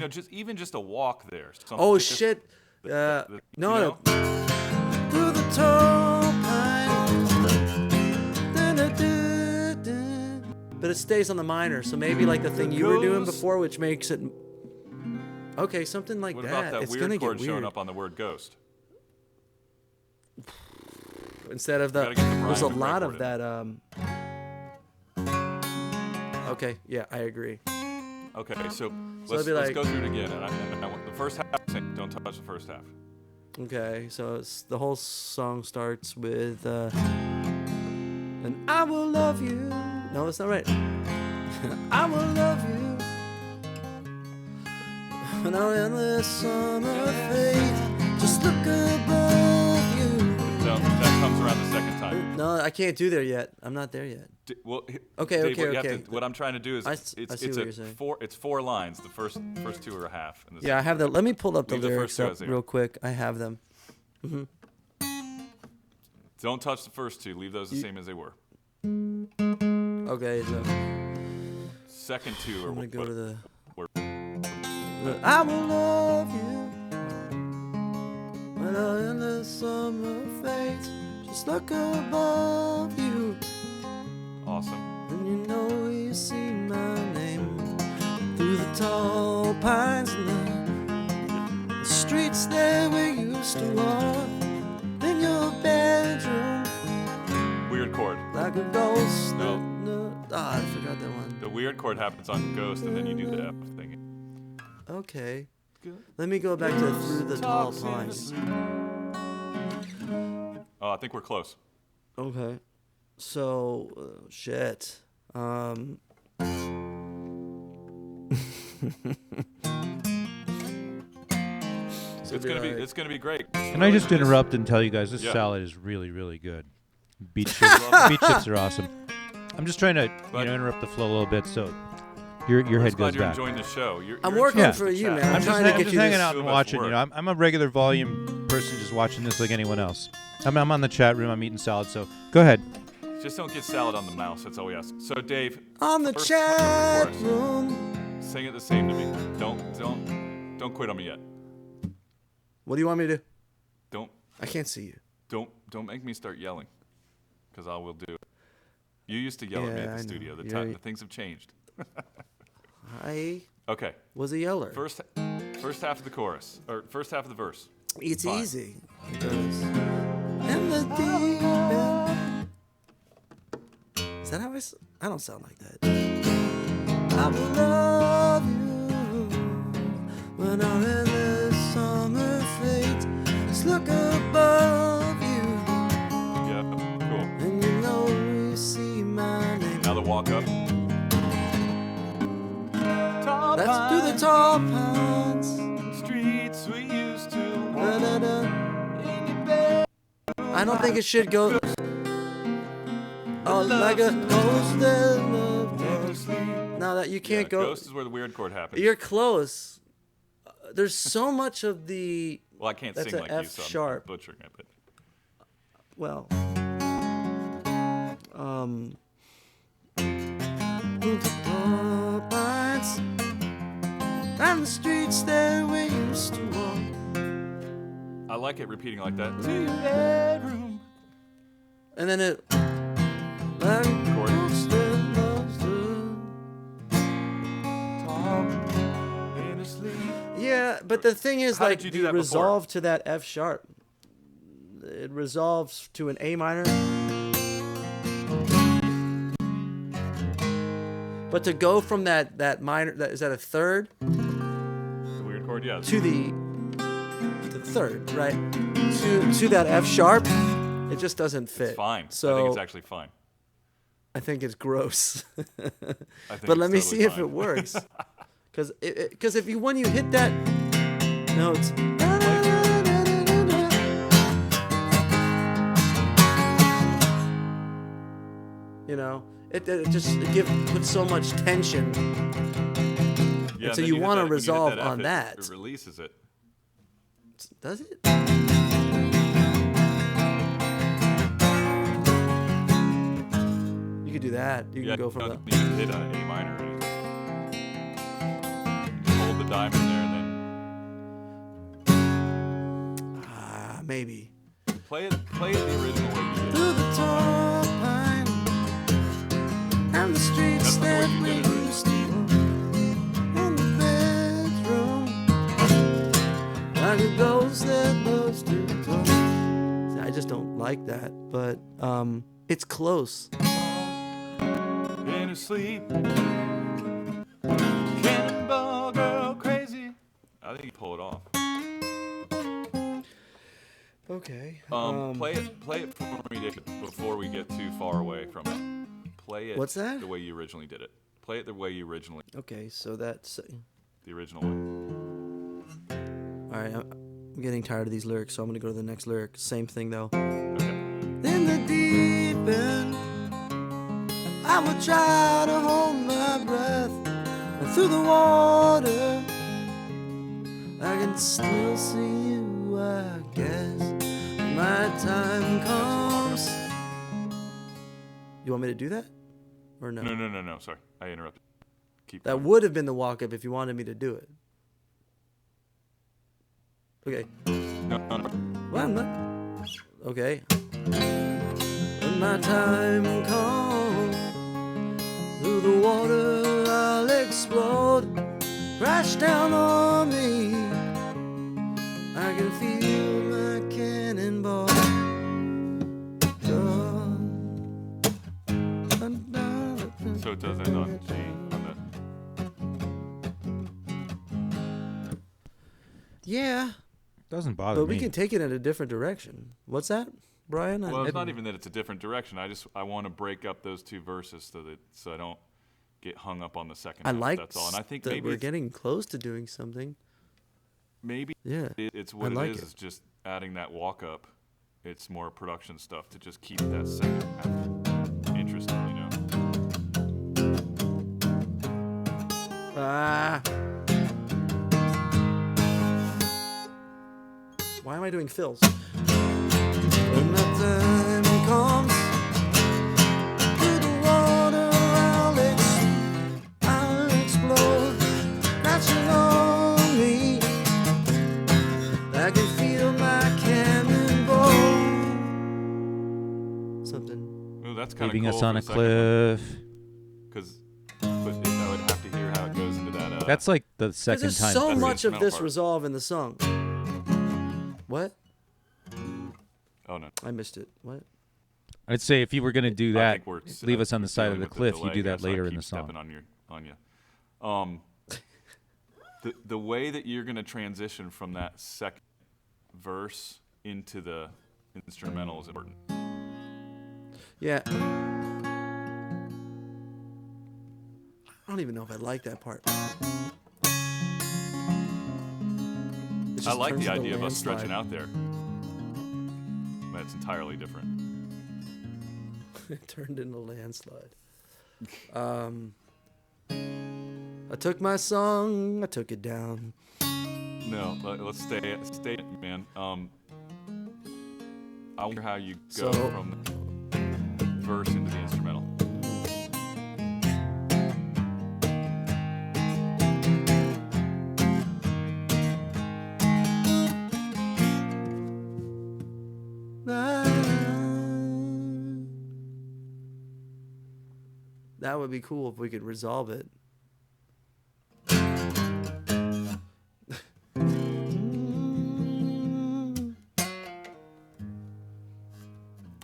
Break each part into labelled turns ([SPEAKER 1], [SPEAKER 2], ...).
[SPEAKER 1] just a walk there.
[SPEAKER 2] Oh shit! No. Through the tall pines. But it stays on the minor, so maybe like the thing you were doing before, which makes it. Okay, something like
[SPEAKER 1] what
[SPEAKER 2] that.
[SPEAKER 1] What about that
[SPEAKER 2] it's
[SPEAKER 1] weird chord
[SPEAKER 2] get
[SPEAKER 1] showing
[SPEAKER 2] weird.
[SPEAKER 1] up on the word ghost?
[SPEAKER 2] Instead of there's a lot of that. Okay, yeah, I agree.
[SPEAKER 1] Okay, so let's go through it again. And I want the first half. Don't touch the first half.
[SPEAKER 2] Okay, so the whole song starts with and I will love you. No, that's not right. I will love you. When our endless summer fades, just look above you.
[SPEAKER 1] No, that comes around the second time.
[SPEAKER 2] No, I can't do there yet. I'm not there yet.
[SPEAKER 1] Okay. What I'm trying to do is
[SPEAKER 2] it's
[SPEAKER 1] 4 lines. The first two are a half. And
[SPEAKER 2] I have that. Let me pull up the lyrics real quick. I have them. Mm-hmm.
[SPEAKER 1] Don't touch the first two. Leave those the same as they were.
[SPEAKER 2] Okay. So
[SPEAKER 1] second two are.
[SPEAKER 2] I'm gonna go to the. I will love you when our endless summer fades. Just look above you.
[SPEAKER 1] Awesome.
[SPEAKER 2] And you know you see my name through the tall pines and the streets there we used to walk. In your bedroom.
[SPEAKER 1] Weird chord.
[SPEAKER 2] Like a ghost.
[SPEAKER 1] No.
[SPEAKER 2] I forgot that one.
[SPEAKER 1] The weird chord happens on Ghost, and then you do the F thing.
[SPEAKER 2] Okay. Let me go back to Through the Tall Pines.
[SPEAKER 1] Oh, I think we're close.
[SPEAKER 2] Okay. So, shit.
[SPEAKER 1] It's gonna be great.
[SPEAKER 3] Can I just interrupt and tell you guys this salad is really, really good. Beet chips are awesome. I'm just trying to interrupt the flow a little bit so your head goes back.
[SPEAKER 1] You're enjoying the show.
[SPEAKER 2] I'm working for you, man. I'm trying to get you
[SPEAKER 3] hanging out and watching. I'm a regular volume person, just watching this like anyone else. I'm on the chat room. I'm eating salad. So go ahead.
[SPEAKER 1] Just don't get salad on the mouse. That's all we ask. So Dave,
[SPEAKER 2] on the chat room,
[SPEAKER 1] sing it the same to me. Don't quit on me yet.
[SPEAKER 2] What do you want me to do?
[SPEAKER 1] Don't.
[SPEAKER 2] I can't see you.
[SPEAKER 1] Don't make me start yelling, because I will do it. You used to yell at me at the studio. The things have changed.
[SPEAKER 2] I
[SPEAKER 1] okay.
[SPEAKER 2] Was a yeller.
[SPEAKER 1] First half of the chorus, or first half of the verse.
[SPEAKER 2] It's easy. It goes. And the deep end. Is that how I don't sound like that. I will love you when our endless summer fades. Just look above you.
[SPEAKER 1] Yeah, cool.
[SPEAKER 2] And you know you see my name.
[SPEAKER 1] Now the walk up.
[SPEAKER 2] Let's do the tall pines.
[SPEAKER 1] Streets we used to walk.
[SPEAKER 2] I don't think it should go. Oh, like a ghost in the ghost. Now that you can't go.
[SPEAKER 1] Ghost is where the weird chord happens.
[SPEAKER 2] You're close. There's so much of the.
[SPEAKER 1] Well, I can't sing like
[SPEAKER 2] F
[SPEAKER 1] you, so
[SPEAKER 2] sharp.
[SPEAKER 1] I'm butchering it. But.
[SPEAKER 2] Well. And the streets there we used to walk.
[SPEAKER 1] I like it repeating like that. To your bedroom.
[SPEAKER 2] And then it. Yeah, but the thing is, like, the resolve to that F sharp. It resolves to an A minor. But to go from that minor, is that a third?
[SPEAKER 1] The weird chord, yeah.
[SPEAKER 2] To the third, right? To that F sharp, it just doesn't fit.
[SPEAKER 1] It's fine.
[SPEAKER 2] So
[SPEAKER 1] I think it's actually fine.
[SPEAKER 2] I think it's gross. But let me see if it works. Because when you hit that note, you know, it puts so much tension.
[SPEAKER 1] Yeah,
[SPEAKER 2] and so you want to resolve on that.
[SPEAKER 1] It releases it.
[SPEAKER 2] Does it? You could do that. You can go from
[SPEAKER 1] you can hit an A minor. Hold the dime in there and
[SPEAKER 2] Maybe.
[SPEAKER 1] then play it the original way you did
[SPEAKER 2] Through
[SPEAKER 1] it.
[SPEAKER 2] the tall pine and the streets
[SPEAKER 1] That's not the way
[SPEAKER 2] that
[SPEAKER 1] you
[SPEAKER 2] we
[SPEAKER 1] did it.
[SPEAKER 2] used to walk in the bedroom, like a ghost that loves to talk. See, I just don't like that, but it's close.
[SPEAKER 1] In her sleep, Cannonball girl crazy. I think you pull it off.
[SPEAKER 2] Okay.
[SPEAKER 1] Play it for me, Dick, before we get too far away from it. Play it.
[SPEAKER 2] What's that?
[SPEAKER 1] The way you originally did it. Play it the way you originally.
[SPEAKER 2] Okay, so that's
[SPEAKER 1] The original way.
[SPEAKER 2] all right. I'm getting tired of these lyrics, so I'm gonna go to the next lyric. Same thing though.
[SPEAKER 1] Okay.
[SPEAKER 2] In the deep end, I would try to hold my breath, and through the water, I can still see you, I guess, when my time comes. You want me to do that? Or no?
[SPEAKER 1] No. Sorry, I interrupted. Keep
[SPEAKER 2] That
[SPEAKER 1] going.
[SPEAKER 2] would have been the walk-up if you wanted me to do it. Okay.
[SPEAKER 1] No.
[SPEAKER 2] Well, I'm not. Okay. When my time comes, through the water I'll explode, crash down on me. I can feel my cannonball.
[SPEAKER 1] So it does end on G.
[SPEAKER 2] Yeah,
[SPEAKER 3] Doesn't bother
[SPEAKER 2] but
[SPEAKER 3] me.
[SPEAKER 2] we can take it in a different direction. What's that, Brian?
[SPEAKER 1] Well, it's not even that it's a different direction. I want to break up those two verses so I don't get hung up on the second
[SPEAKER 2] I
[SPEAKER 1] half.
[SPEAKER 2] like
[SPEAKER 1] That's all. And I think
[SPEAKER 2] that
[SPEAKER 1] maybe
[SPEAKER 2] we're
[SPEAKER 1] it's,
[SPEAKER 2] getting close to doing something.
[SPEAKER 1] maybe
[SPEAKER 2] Yeah,
[SPEAKER 1] it's what
[SPEAKER 2] I
[SPEAKER 1] it
[SPEAKER 2] like
[SPEAKER 1] is.
[SPEAKER 2] it.
[SPEAKER 1] Is just adding that walk up. It's more production stuff to just keep that second half interesting. You know.
[SPEAKER 2] Why am I doing fills? When the time comes, through the water I'll explode, crashing on me. I can feel my cannonball. Something.
[SPEAKER 1] Ooh, that's kind of
[SPEAKER 3] Leaving
[SPEAKER 1] cool
[SPEAKER 3] us on a
[SPEAKER 1] for the
[SPEAKER 3] cliff.
[SPEAKER 1] Because I would have to hear how it goes into that.
[SPEAKER 3] That's like the
[SPEAKER 2] 'Cause
[SPEAKER 3] second
[SPEAKER 2] there's
[SPEAKER 3] time.
[SPEAKER 2] so
[SPEAKER 1] That's the
[SPEAKER 2] much of
[SPEAKER 1] instrumental
[SPEAKER 2] this
[SPEAKER 1] part.
[SPEAKER 2] resolve in the song. What?
[SPEAKER 1] Oh no.
[SPEAKER 2] I missed it. What?
[SPEAKER 3] I'd say if you were gonna do
[SPEAKER 1] I
[SPEAKER 3] that,
[SPEAKER 1] think we're
[SPEAKER 3] leave us on the side of
[SPEAKER 1] dealing
[SPEAKER 3] the
[SPEAKER 1] with
[SPEAKER 3] cliff. You
[SPEAKER 1] delay
[SPEAKER 3] do
[SPEAKER 1] here,
[SPEAKER 3] that
[SPEAKER 1] so I
[SPEAKER 3] later in
[SPEAKER 1] keep
[SPEAKER 3] the song.
[SPEAKER 1] stepping on you. The way that you're gonna transition from that second verse into the instrumental is important.
[SPEAKER 2] Yeah. I don't even know if I like that part. It
[SPEAKER 1] I
[SPEAKER 2] just
[SPEAKER 1] like
[SPEAKER 2] turns
[SPEAKER 1] the
[SPEAKER 2] into
[SPEAKER 1] idea of us
[SPEAKER 2] landslide.
[SPEAKER 1] stretching out there. But it's entirely different.
[SPEAKER 2] It turned into landslide. I took my song, I took it down.
[SPEAKER 1] No, let's stay, man. I wonder how you go
[SPEAKER 2] So-
[SPEAKER 1] from the verse into the instrumental.
[SPEAKER 2] That would be cool if we could resolve it.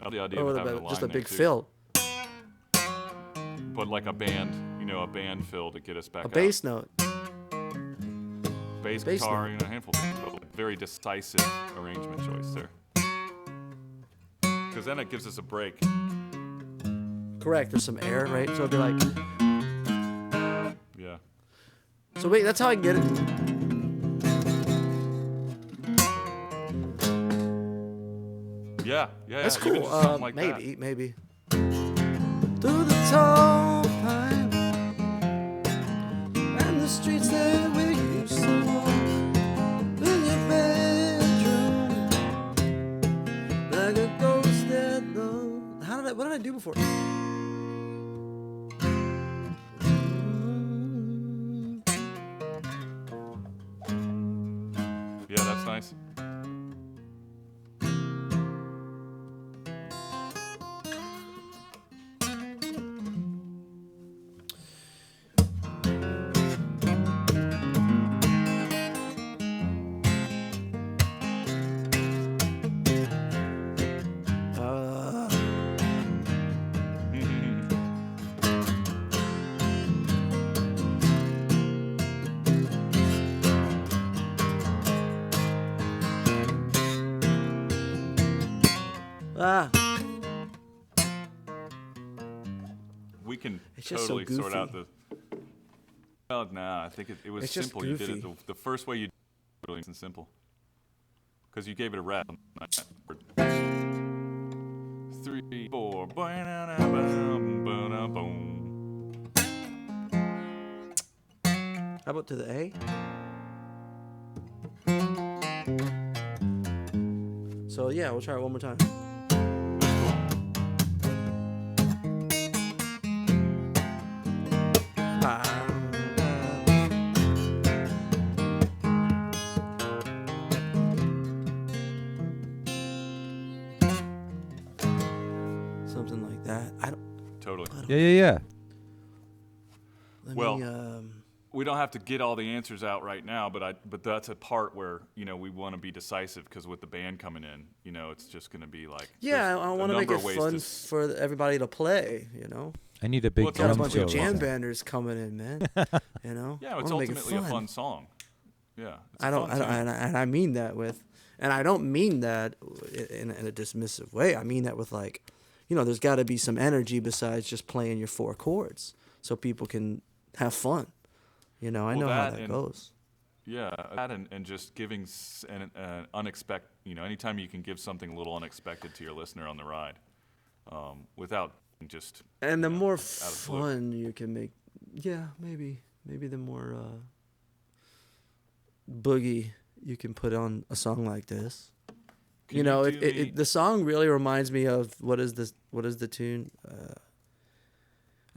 [SPEAKER 1] I love the idea
[SPEAKER 2] Or
[SPEAKER 1] of
[SPEAKER 2] with
[SPEAKER 1] having a line
[SPEAKER 2] just a
[SPEAKER 1] there,
[SPEAKER 2] big
[SPEAKER 1] too.
[SPEAKER 2] fill.
[SPEAKER 1] But like a band fill to get us back
[SPEAKER 2] A
[SPEAKER 1] up.
[SPEAKER 2] bass note.
[SPEAKER 1] Bass
[SPEAKER 2] bass
[SPEAKER 1] guitar,
[SPEAKER 2] note.
[SPEAKER 1] a handful of things, but like very decisive arrangement choice there. Because then it gives us a break.
[SPEAKER 2] Correct. There's some air, right? So it'd be like.
[SPEAKER 1] Yeah.
[SPEAKER 2] So wait, that's how I get it.
[SPEAKER 1] Yeah.
[SPEAKER 2] That's
[SPEAKER 1] even
[SPEAKER 2] cool.
[SPEAKER 1] just something like that.
[SPEAKER 2] Maybe. Through the tall pine and the streets that we used to walk in your bedroom, like a ghost that knows. What did I do before?
[SPEAKER 1] nice. We can
[SPEAKER 2] It's just so
[SPEAKER 1] totally sort out
[SPEAKER 2] goofy.
[SPEAKER 1] the. Well, nah, I think it was
[SPEAKER 2] It's just
[SPEAKER 1] simple. You did it
[SPEAKER 2] goofy.
[SPEAKER 1] the first way you did it really simple. Because you gave it a rep. 3, 4.
[SPEAKER 2] How about to the A? So yeah, we'll try it one more time. Something like that. I don't.
[SPEAKER 1] Totally.
[SPEAKER 3] Yeah.
[SPEAKER 2] Let
[SPEAKER 1] Well,
[SPEAKER 2] me,
[SPEAKER 1] we don't have to get all the answers out right now, but that's a part where we want to be decisive because with the band coming in, it's just going to be like
[SPEAKER 2] yeah,
[SPEAKER 1] there's
[SPEAKER 2] I
[SPEAKER 1] a
[SPEAKER 2] want to make
[SPEAKER 1] number
[SPEAKER 2] it
[SPEAKER 1] of ways
[SPEAKER 2] fun
[SPEAKER 1] to
[SPEAKER 2] for everybody to play.
[SPEAKER 3] I need a big
[SPEAKER 1] Well, it's
[SPEAKER 2] Got a
[SPEAKER 3] drum
[SPEAKER 2] bunch
[SPEAKER 3] fill.
[SPEAKER 2] of jam
[SPEAKER 3] with that.
[SPEAKER 2] banders coming in, man.
[SPEAKER 1] Yeah,
[SPEAKER 2] I
[SPEAKER 1] it's
[SPEAKER 2] wanna make it
[SPEAKER 1] ultimately a fun song. Yeah, it's a
[SPEAKER 2] I don't,
[SPEAKER 1] fun tune.
[SPEAKER 2] and I mean that and I don't mean that in a dismissive way. I mean that with like, there's got to be some energy besides just playing your 4 chords, so people can have fun. I know how that goes.
[SPEAKER 1] Yeah, that and just giving an unexpected. Anytime you can give something a little unexpected to your listener on the ride, without just.
[SPEAKER 2] And the more
[SPEAKER 1] out of the blue.
[SPEAKER 2] fun you can make, yeah, maybe the more boogie you can put on a song like this.
[SPEAKER 1] Can you do me-
[SPEAKER 2] The song really reminds me of what is the tune?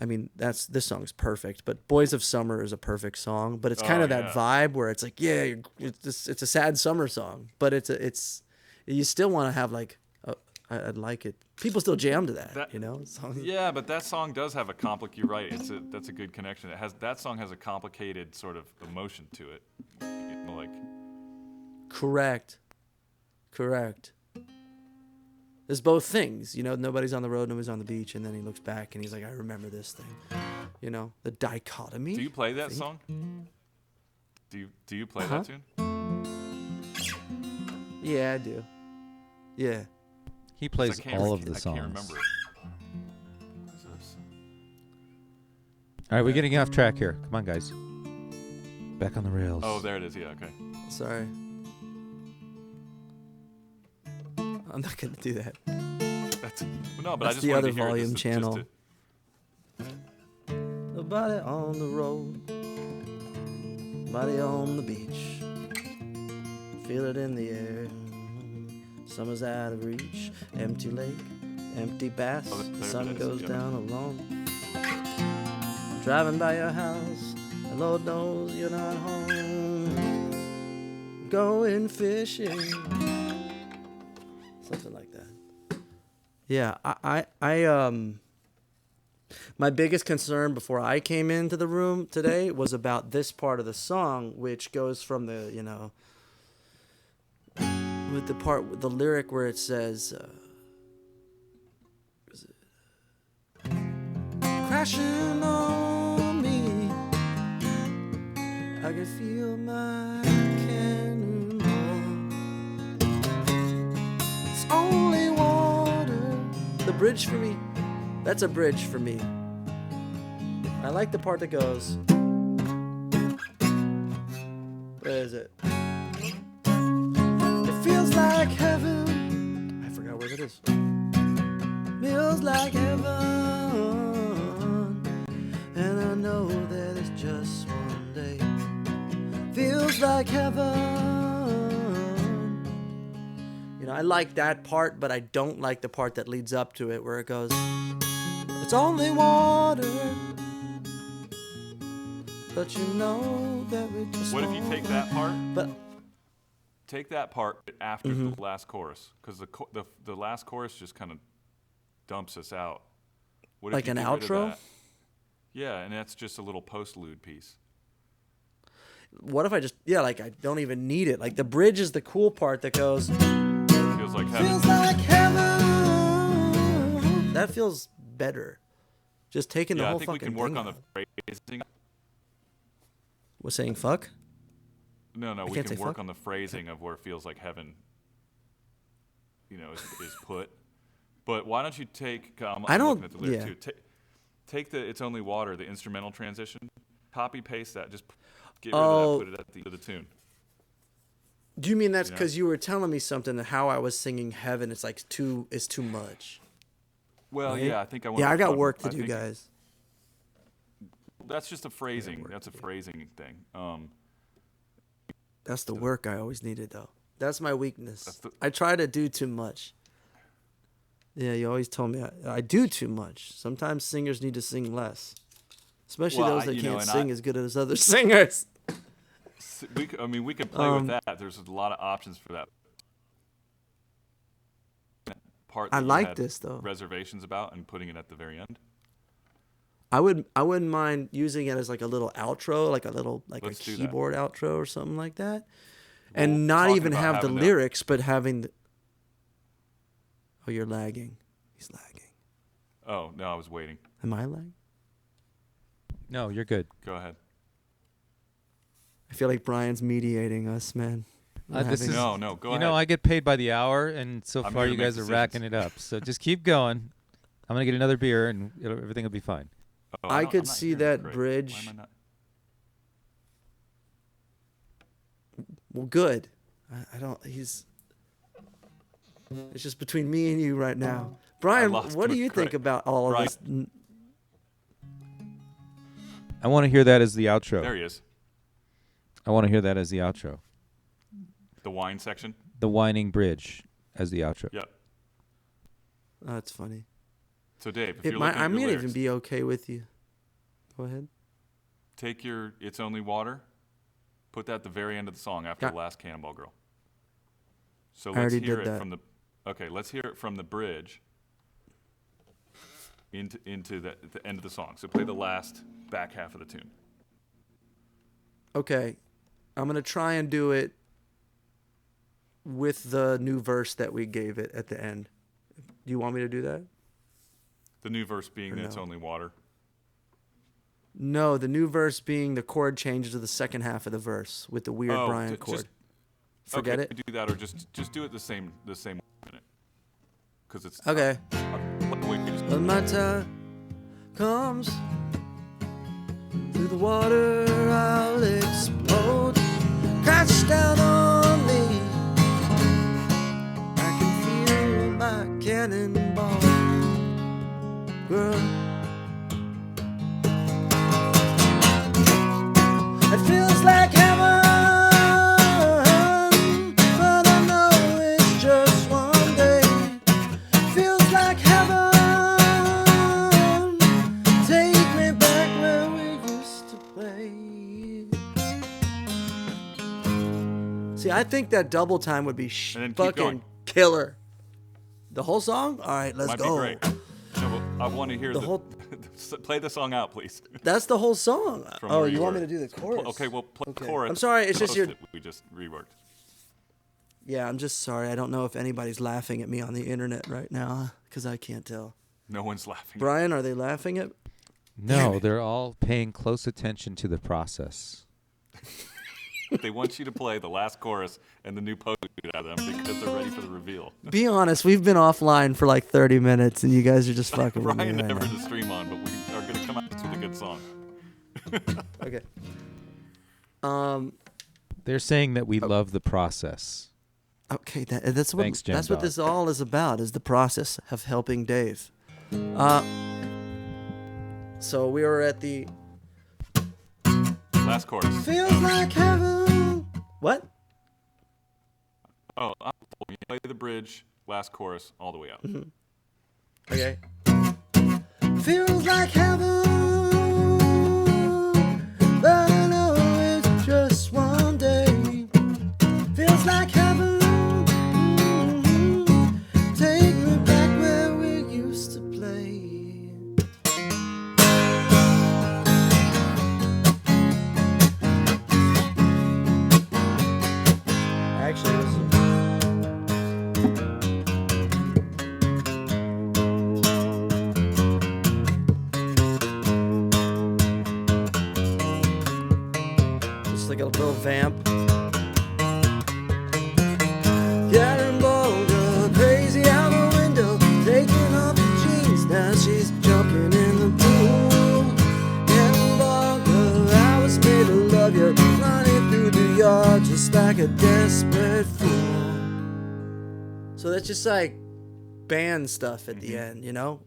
[SPEAKER 2] I mean, this song's perfect, but "Boys of Summer" is a perfect song. But it's kind of that vibe where it's like, it's a sad summer song, but it's you still want to have like, I'd like it. People still jam to that. Songs.
[SPEAKER 1] Yeah, but that song does have a you're right. That's a good connection. That song has a complicated sort of emotion to it. Like.
[SPEAKER 2] Correct. There's both things, nobody's on the road, nobody's on the beach, and then he looks back and he's like, I remember this thing. The dichotomy.
[SPEAKER 1] Do you play that song? Do you play that tune?
[SPEAKER 2] Yeah, I do. Yeah.
[SPEAKER 3] He plays all of the
[SPEAKER 1] I
[SPEAKER 3] songs.
[SPEAKER 1] can't remember it.
[SPEAKER 3] All right, we're getting off track here. Come on, guys. Back on the rails.
[SPEAKER 1] Oh, there it is. Yeah, okay.
[SPEAKER 2] Sorry. I'm not going to do that.
[SPEAKER 1] No, but
[SPEAKER 2] That's
[SPEAKER 1] I just
[SPEAKER 2] the
[SPEAKER 1] wanted
[SPEAKER 2] other
[SPEAKER 1] to hear
[SPEAKER 2] volume
[SPEAKER 1] just
[SPEAKER 2] channel. The body on the road, body on the beach. Feel it in the air. Summer's out of reach. Empty lake, empty bass. The sun goes down alone. Driving by your house, and Lord knows you're not home. Going fishing. Something like that. Yeah, I my biggest concern before I came into the room today was about this part of the song, which goes from the, with the lyric where it says, crashing on me, I can feel my cannonball. It's only water. The bridge for me, that's a bridge for me. I like the part that goes, where is it? It feels like heaven. I forgot where it is. Feels like heaven. And I know that it's just one day. Feels like heaven. I like that part, but I don't like the part that leads up to it where it goes, it's only water. But you know that we just
[SPEAKER 1] What if you take that part
[SPEAKER 2] But
[SPEAKER 1] take that part after the last chorus, because the last chorus just kind of dumps us out. What
[SPEAKER 2] Like
[SPEAKER 1] if you
[SPEAKER 2] an
[SPEAKER 1] get rid of
[SPEAKER 2] outro?
[SPEAKER 1] that? Yeah, and that's just a little postlude piece.
[SPEAKER 2] What if I just like I don't even need it? Like the bridge is the cool part that goes.
[SPEAKER 1] Feels like heaven.
[SPEAKER 2] Feels like heaven. That feels better. Just taking the
[SPEAKER 1] Yeah, I
[SPEAKER 2] whole
[SPEAKER 1] think we
[SPEAKER 2] fucking
[SPEAKER 1] can work
[SPEAKER 2] thing
[SPEAKER 1] on the
[SPEAKER 2] out.
[SPEAKER 1] phrasing.
[SPEAKER 2] Was saying fuck?
[SPEAKER 1] No, we
[SPEAKER 2] can't
[SPEAKER 1] can
[SPEAKER 2] say
[SPEAKER 1] work
[SPEAKER 2] fuck?
[SPEAKER 1] on the phrasing of where it feels like heaven, is put. But why don't you take? I'm looking at the lyric too. Take the "It's Only Water," the instrumental transition. Copy paste that. Just get rid of that. Put it at the end of the tune.
[SPEAKER 2] Do you mean that's because you were telling me something that how I was singing heaven? It's like too much.
[SPEAKER 1] Well,
[SPEAKER 2] Right?
[SPEAKER 1] yeah, I think I want.
[SPEAKER 2] Yeah, I got work to
[SPEAKER 1] I
[SPEAKER 2] do,
[SPEAKER 1] think
[SPEAKER 2] guys.
[SPEAKER 1] That's just a phrasing. That's a phrasing thing.
[SPEAKER 2] That's the work I always needed, though. That's my weakness.
[SPEAKER 1] That's
[SPEAKER 2] I try to do too much. Yeah, you always told me I do too much. Sometimes singers need to sing less, especially those that can't sing as good as other singers.
[SPEAKER 1] We could play with that. There's a lot of options for that part.
[SPEAKER 2] I
[SPEAKER 1] That you
[SPEAKER 2] like
[SPEAKER 1] had
[SPEAKER 2] this though.
[SPEAKER 1] Reservations about and putting it at the very end.
[SPEAKER 2] I wouldn't mind using it as like a little outro, like a
[SPEAKER 1] Let's do that.
[SPEAKER 2] keyboard outro or something like that, and
[SPEAKER 1] Well,
[SPEAKER 2] not
[SPEAKER 1] talking
[SPEAKER 2] even
[SPEAKER 1] about
[SPEAKER 2] have the
[SPEAKER 1] having that-
[SPEAKER 2] lyrics, but having the. Oh, you're lagging. He's lagging.
[SPEAKER 1] Oh no, I was waiting.
[SPEAKER 2] Am I lagging?
[SPEAKER 3] No, you're good.
[SPEAKER 1] Go ahead.
[SPEAKER 2] I feel like Brian's mediating us, man. We're
[SPEAKER 3] This
[SPEAKER 2] having-
[SPEAKER 3] is-
[SPEAKER 1] No, go ahead.
[SPEAKER 3] I get paid by the hour, and so
[SPEAKER 1] I'm
[SPEAKER 3] far
[SPEAKER 1] here
[SPEAKER 3] you
[SPEAKER 1] to make
[SPEAKER 3] guys are racking it up. So just keep going. I'm gonna get another beer, and everything will be fine.
[SPEAKER 1] Oh,
[SPEAKER 2] I
[SPEAKER 1] don't-
[SPEAKER 2] could
[SPEAKER 1] I'm not
[SPEAKER 2] see
[SPEAKER 1] hearing
[SPEAKER 2] that
[SPEAKER 1] great.
[SPEAKER 2] bridge.
[SPEAKER 1] Why am I not?
[SPEAKER 2] Well, good. I don't. He's. It's just between me and you right now, Brian.
[SPEAKER 1] lost
[SPEAKER 2] What do
[SPEAKER 1] with
[SPEAKER 2] you think
[SPEAKER 1] Craig.
[SPEAKER 2] about all of
[SPEAKER 1] Brian.
[SPEAKER 2] this?
[SPEAKER 3] I want to hear that as the outro.
[SPEAKER 1] There he is.
[SPEAKER 3] I want to hear that as the outro.
[SPEAKER 1] The wine section.
[SPEAKER 3] The whining bridge as the outro.
[SPEAKER 1] Yep.
[SPEAKER 2] Oh, that's funny.
[SPEAKER 1] So Dave, if
[SPEAKER 2] It
[SPEAKER 1] you're
[SPEAKER 2] might.
[SPEAKER 1] looking
[SPEAKER 2] I
[SPEAKER 1] at your
[SPEAKER 2] might
[SPEAKER 1] lyrics,
[SPEAKER 2] even be okay with you. Go ahead.
[SPEAKER 1] take your "It's Only Water," put that at the very end of the song after
[SPEAKER 2] Got-
[SPEAKER 1] the last Cannonball Girl. So
[SPEAKER 2] I
[SPEAKER 1] let's
[SPEAKER 2] already
[SPEAKER 1] hear
[SPEAKER 2] did
[SPEAKER 1] it
[SPEAKER 2] that.
[SPEAKER 1] from the. Okay, let's hear it from the bridge. Into the end of the song. So play the last back half of the tune.
[SPEAKER 2] Okay, I'm gonna try and do it with the new verse that we gave it at the end. Do you want me to do that?
[SPEAKER 1] The new verse being
[SPEAKER 2] Or
[SPEAKER 1] that "It's
[SPEAKER 2] no?
[SPEAKER 1] Only Water."
[SPEAKER 2] No, the new verse being the chord changes to the second half of the verse with the weird Brian chord. Forget
[SPEAKER 1] okay,
[SPEAKER 2] it.
[SPEAKER 1] Do that, or just do it the same minute. Because it's
[SPEAKER 2] Okay.
[SPEAKER 1] wait, just,
[SPEAKER 2] When my time comes through the water, I'll explode. Crash down on me. I can feel my cannonball, girl. It feels like heaven, but I know it's just one day. Feels like heaven. Take me back where we used to play. See, I think that double time would be
[SPEAKER 1] And then keep
[SPEAKER 2] fucking
[SPEAKER 1] going.
[SPEAKER 2] killer. The whole song? All right, let's
[SPEAKER 1] might
[SPEAKER 2] go.
[SPEAKER 1] be great. No, well, I want to hear
[SPEAKER 2] The whole-
[SPEAKER 1] play the song out, please.
[SPEAKER 2] That's the whole song.
[SPEAKER 1] From
[SPEAKER 2] Oh,
[SPEAKER 1] where
[SPEAKER 2] you
[SPEAKER 1] you
[SPEAKER 2] want
[SPEAKER 1] were.
[SPEAKER 2] me to do the chorus?
[SPEAKER 1] Okay, well, play
[SPEAKER 2] Okay.
[SPEAKER 1] the chorus.
[SPEAKER 2] I'm sorry, it's just
[SPEAKER 1] Post
[SPEAKER 2] your-
[SPEAKER 1] it. We just reworked.
[SPEAKER 2] Yeah, I'm just sorry. I don't know if anybody's laughing at me on the internet right now because I can't tell.
[SPEAKER 1] No one's laughing.
[SPEAKER 2] Brian, are they laughing at?
[SPEAKER 3] No, they're all paying close attention to the process.
[SPEAKER 1] They want you to play the last chorus and the new post out of them because they're ready for the reveal.
[SPEAKER 2] Be honest, we've been offline for like 30 minutes and you guys are just fucking with me
[SPEAKER 1] Ryan
[SPEAKER 2] right
[SPEAKER 1] never
[SPEAKER 2] now.
[SPEAKER 1] to stream on, but we are going to come out with a good song.
[SPEAKER 2] Okay.
[SPEAKER 3] They're saying that we love the process.
[SPEAKER 2] Okay, that's what
[SPEAKER 3] Thanks, Jam
[SPEAKER 2] that's what
[SPEAKER 3] Dog.
[SPEAKER 2] this all is about, is the process of helping Dave. So we were at the
[SPEAKER 1] Last chorus.
[SPEAKER 2] feels like heaven. What?
[SPEAKER 1] Oh, you play the bridge, last chorus, all the way out.
[SPEAKER 2] Okay. Feels like heaven, but I know it's just one day. Feels like heaven. Take me back where we used to play. Actually, it was just like a little vamp. Cannonball, girl, crazy out the window, taking off the jeans. Now she's jumping in the pool. Cannonball, girl, I was made to love you, running through the yard just like a desperate fool. So that's just like band stuff at the end, you know?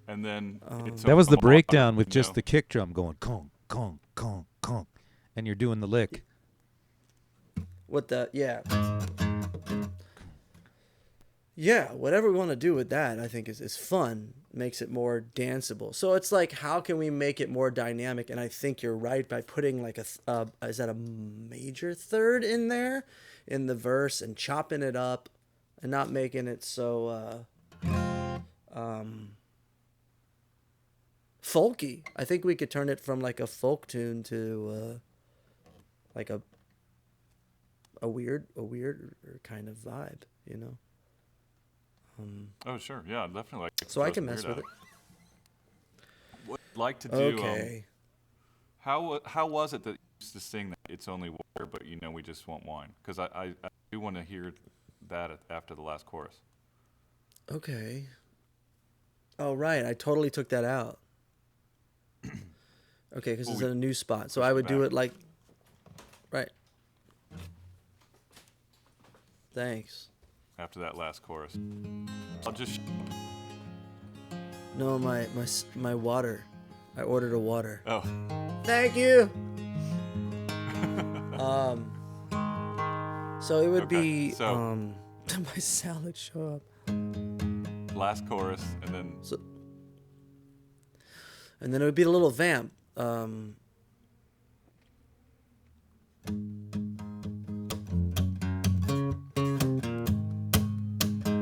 [SPEAKER 1] And then
[SPEAKER 3] that was the breakdown with just the kick drum going conk, conk, conk, conk, and you're doing the lick.
[SPEAKER 2] What the, yeah. Yeah, whatever we want to do with that, I think is fun. Makes it more danceable. So it's like, how can we make it more dynamic? And I think you're right by putting like is that a major third in there in the verse and chopping it up and not making it so folky. I think we could turn it from like a folk tune to like a weird kind of vibe, you know.
[SPEAKER 1] Oh sure, yeah, definitely. Like,
[SPEAKER 2] so I can mess with it.
[SPEAKER 1] What I'd like to do?
[SPEAKER 2] Okay.
[SPEAKER 1] How was it that you used to sing that "It's Only Water," but you know we just want wine? Because I do want to hear that after the last chorus.
[SPEAKER 2] Okay. Oh right, I totally took that out. Okay, because it's in a new spot, so I would do it like, right. Thanks.
[SPEAKER 1] After that last chorus, I'll just.
[SPEAKER 2] No, my water. I ordered a water.
[SPEAKER 1] Oh.
[SPEAKER 2] Thank you. So it would be my salad show up.
[SPEAKER 1] Last chorus and then.
[SPEAKER 2] So, and then it would be a little vamp.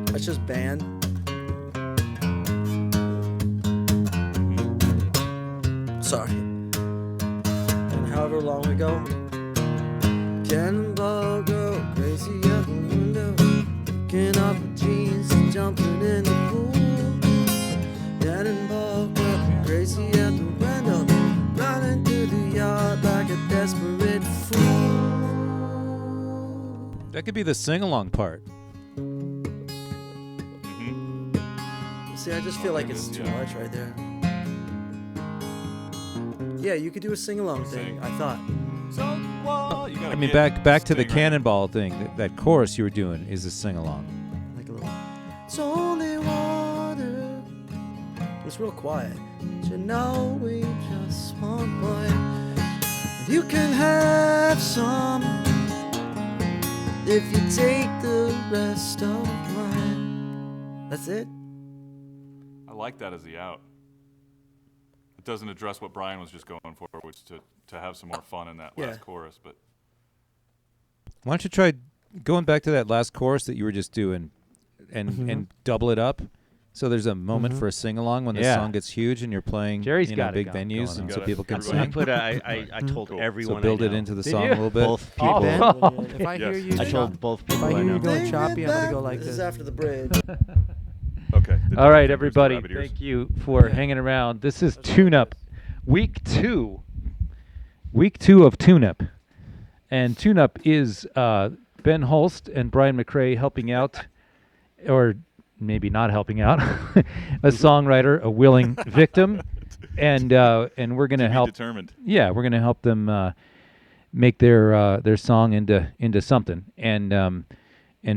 [SPEAKER 2] That's just band. Sorry. And however long we go. Cannonball go crazy out the window, picking off the jeans and jumping in the pool. Cannonball go crazy out the window, running through the yard like a desperate fool.
[SPEAKER 3] That could be the sing-along part.
[SPEAKER 2] See, I just feel like it's too much right there. Yeah, you could do a sing-along thing, I thought.
[SPEAKER 3] I mean, back to the Cannonball thing. That chorus you were doing is a sing-along.
[SPEAKER 2] Like a little. It's only water. It's real quiet. But you know we just want one. You can have some if you take the rest of mine. That's it.
[SPEAKER 1] I like that as the out. It doesn't address what Brian was just going for, which to have some more fun in that last chorus. But
[SPEAKER 3] why don't you try going back to that last chorus that you were just doing, and double it up, so there's a moment for a sing along when the song gets huge and you're playing big venues, and so people can sing.
[SPEAKER 4] I told everyone.
[SPEAKER 3] So build it into the song a little bit.
[SPEAKER 4] Both people.
[SPEAKER 2] If I hear you,
[SPEAKER 4] I told both people.
[SPEAKER 2] If I hear you going
[SPEAKER 4] know.
[SPEAKER 2] choppy, I'm gonna go like this. This is after the bridge.
[SPEAKER 1] Okay.
[SPEAKER 5] All right, everybody. Thank you for hanging around. This is Tune Up, week 2. Week 2 of Tune Up. And Tune Up is Ben Holst and Brian McRae helping out, or maybe not helping out, a songwriter, a willing victim, and we're gonna help.
[SPEAKER 1] Determined.
[SPEAKER 5] Yeah, we're gonna help them make their song into something. And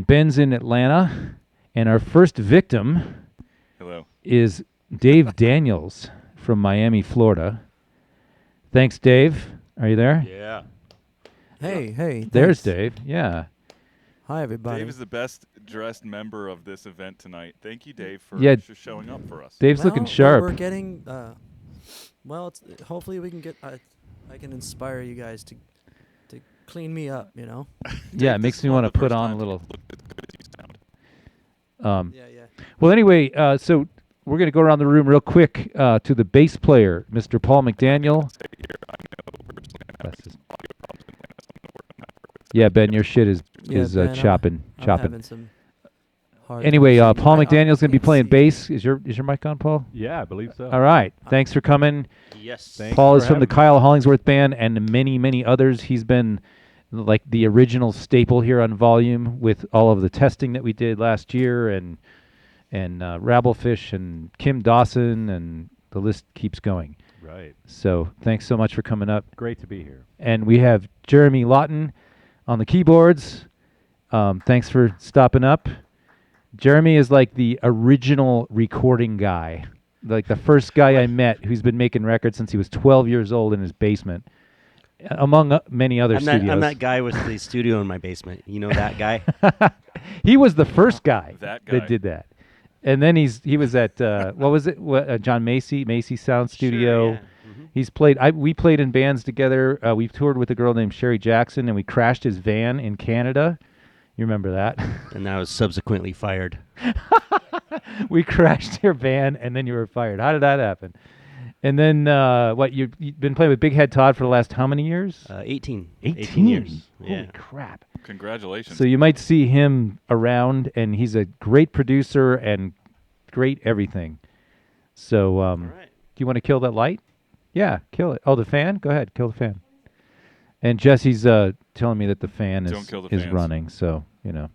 [SPEAKER 5] Ben's in Atlanta. And our first victim is Dave Daniels from Miami, Florida. Thanks, Dave. Are you there?
[SPEAKER 1] Yeah.
[SPEAKER 2] Hey.
[SPEAKER 5] There's Dave. Yeah.
[SPEAKER 2] Hi, everybody.
[SPEAKER 1] Dave is the best dressed member of this event tonight. Thank you, Dave, for showing up for us.
[SPEAKER 5] Dave's looking sharp.
[SPEAKER 2] We're getting, hopefully we can get, I can inspire you guys to clean me up, you know.
[SPEAKER 5] Yeah, it makes me want to put on a little.
[SPEAKER 2] Yeah.
[SPEAKER 5] Well, anyway, so we're going to go around the room real quick to the bass player, Mr. Paul McDaniel. Yeah, Ben, your shit is
[SPEAKER 2] Ben,
[SPEAKER 5] chopping.
[SPEAKER 2] I'm having some hard
[SPEAKER 5] Anyway,
[SPEAKER 2] times.
[SPEAKER 5] Paul McDaniel's going to be
[SPEAKER 2] can't
[SPEAKER 5] playing
[SPEAKER 2] see.
[SPEAKER 5] bass. Is your mic on, Paul?
[SPEAKER 6] Yeah, I believe so.
[SPEAKER 5] All right. Thanks for coming.
[SPEAKER 4] Yes.
[SPEAKER 6] Thanks
[SPEAKER 5] Paul
[SPEAKER 6] for
[SPEAKER 5] is from the
[SPEAKER 6] having me.
[SPEAKER 5] Kyle Hollingsworth Band and many, many others. He's been like the original staple here on Volume with all of the testing that we did last year and Rabblefish and Kim Dawson, and the list keeps going.
[SPEAKER 6] Right.
[SPEAKER 5] So thanks so much for coming up.
[SPEAKER 6] Great to be here.
[SPEAKER 5] And we have Jeremy Lawton on the keyboards. Thanks for stopping up. Jeremy is like the original recording guy, like the first guy I met who's been making records since he was 12 years old in his basement, among many other studios.
[SPEAKER 4] I'm that guy with the studio in my basement. You know that guy?
[SPEAKER 5] He was the first guy
[SPEAKER 1] That guy.
[SPEAKER 5] that did that. And then he was at what was it? John Macy Sound Studio.
[SPEAKER 4] Sure, yeah. Mm-hmm.
[SPEAKER 5] He's played. We played in bands together. We toured with a girl named Sherry Jackson, and we crashed his van in Canada. You remember that?
[SPEAKER 4] And I was subsequently fired.
[SPEAKER 5] We crashed your van, and then you were fired. How did that happen? And then you've been playing with Big Head Todd for the last how many years?
[SPEAKER 4] 18.
[SPEAKER 5] 18
[SPEAKER 4] years.
[SPEAKER 5] Holy
[SPEAKER 4] Yeah.
[SPEAKER 5] crap!
[SPEAKER 1] Congratulations.
[SPEAKER 5] So you might see him around, and he's a great producer and great everything. So,
[SPEAKER 4] All right.
[SPEAKER 5] do you want to kill that light? Yeah, kill it. Oh, the fan? Go ahead, kill the fan. And Jesse's telling me that the fan
[SPEAKER 1] Don't kill the
[SPEAKER 5] is
[SPEAKER 1] fans.
[SPEAKER 5] running, so, you know.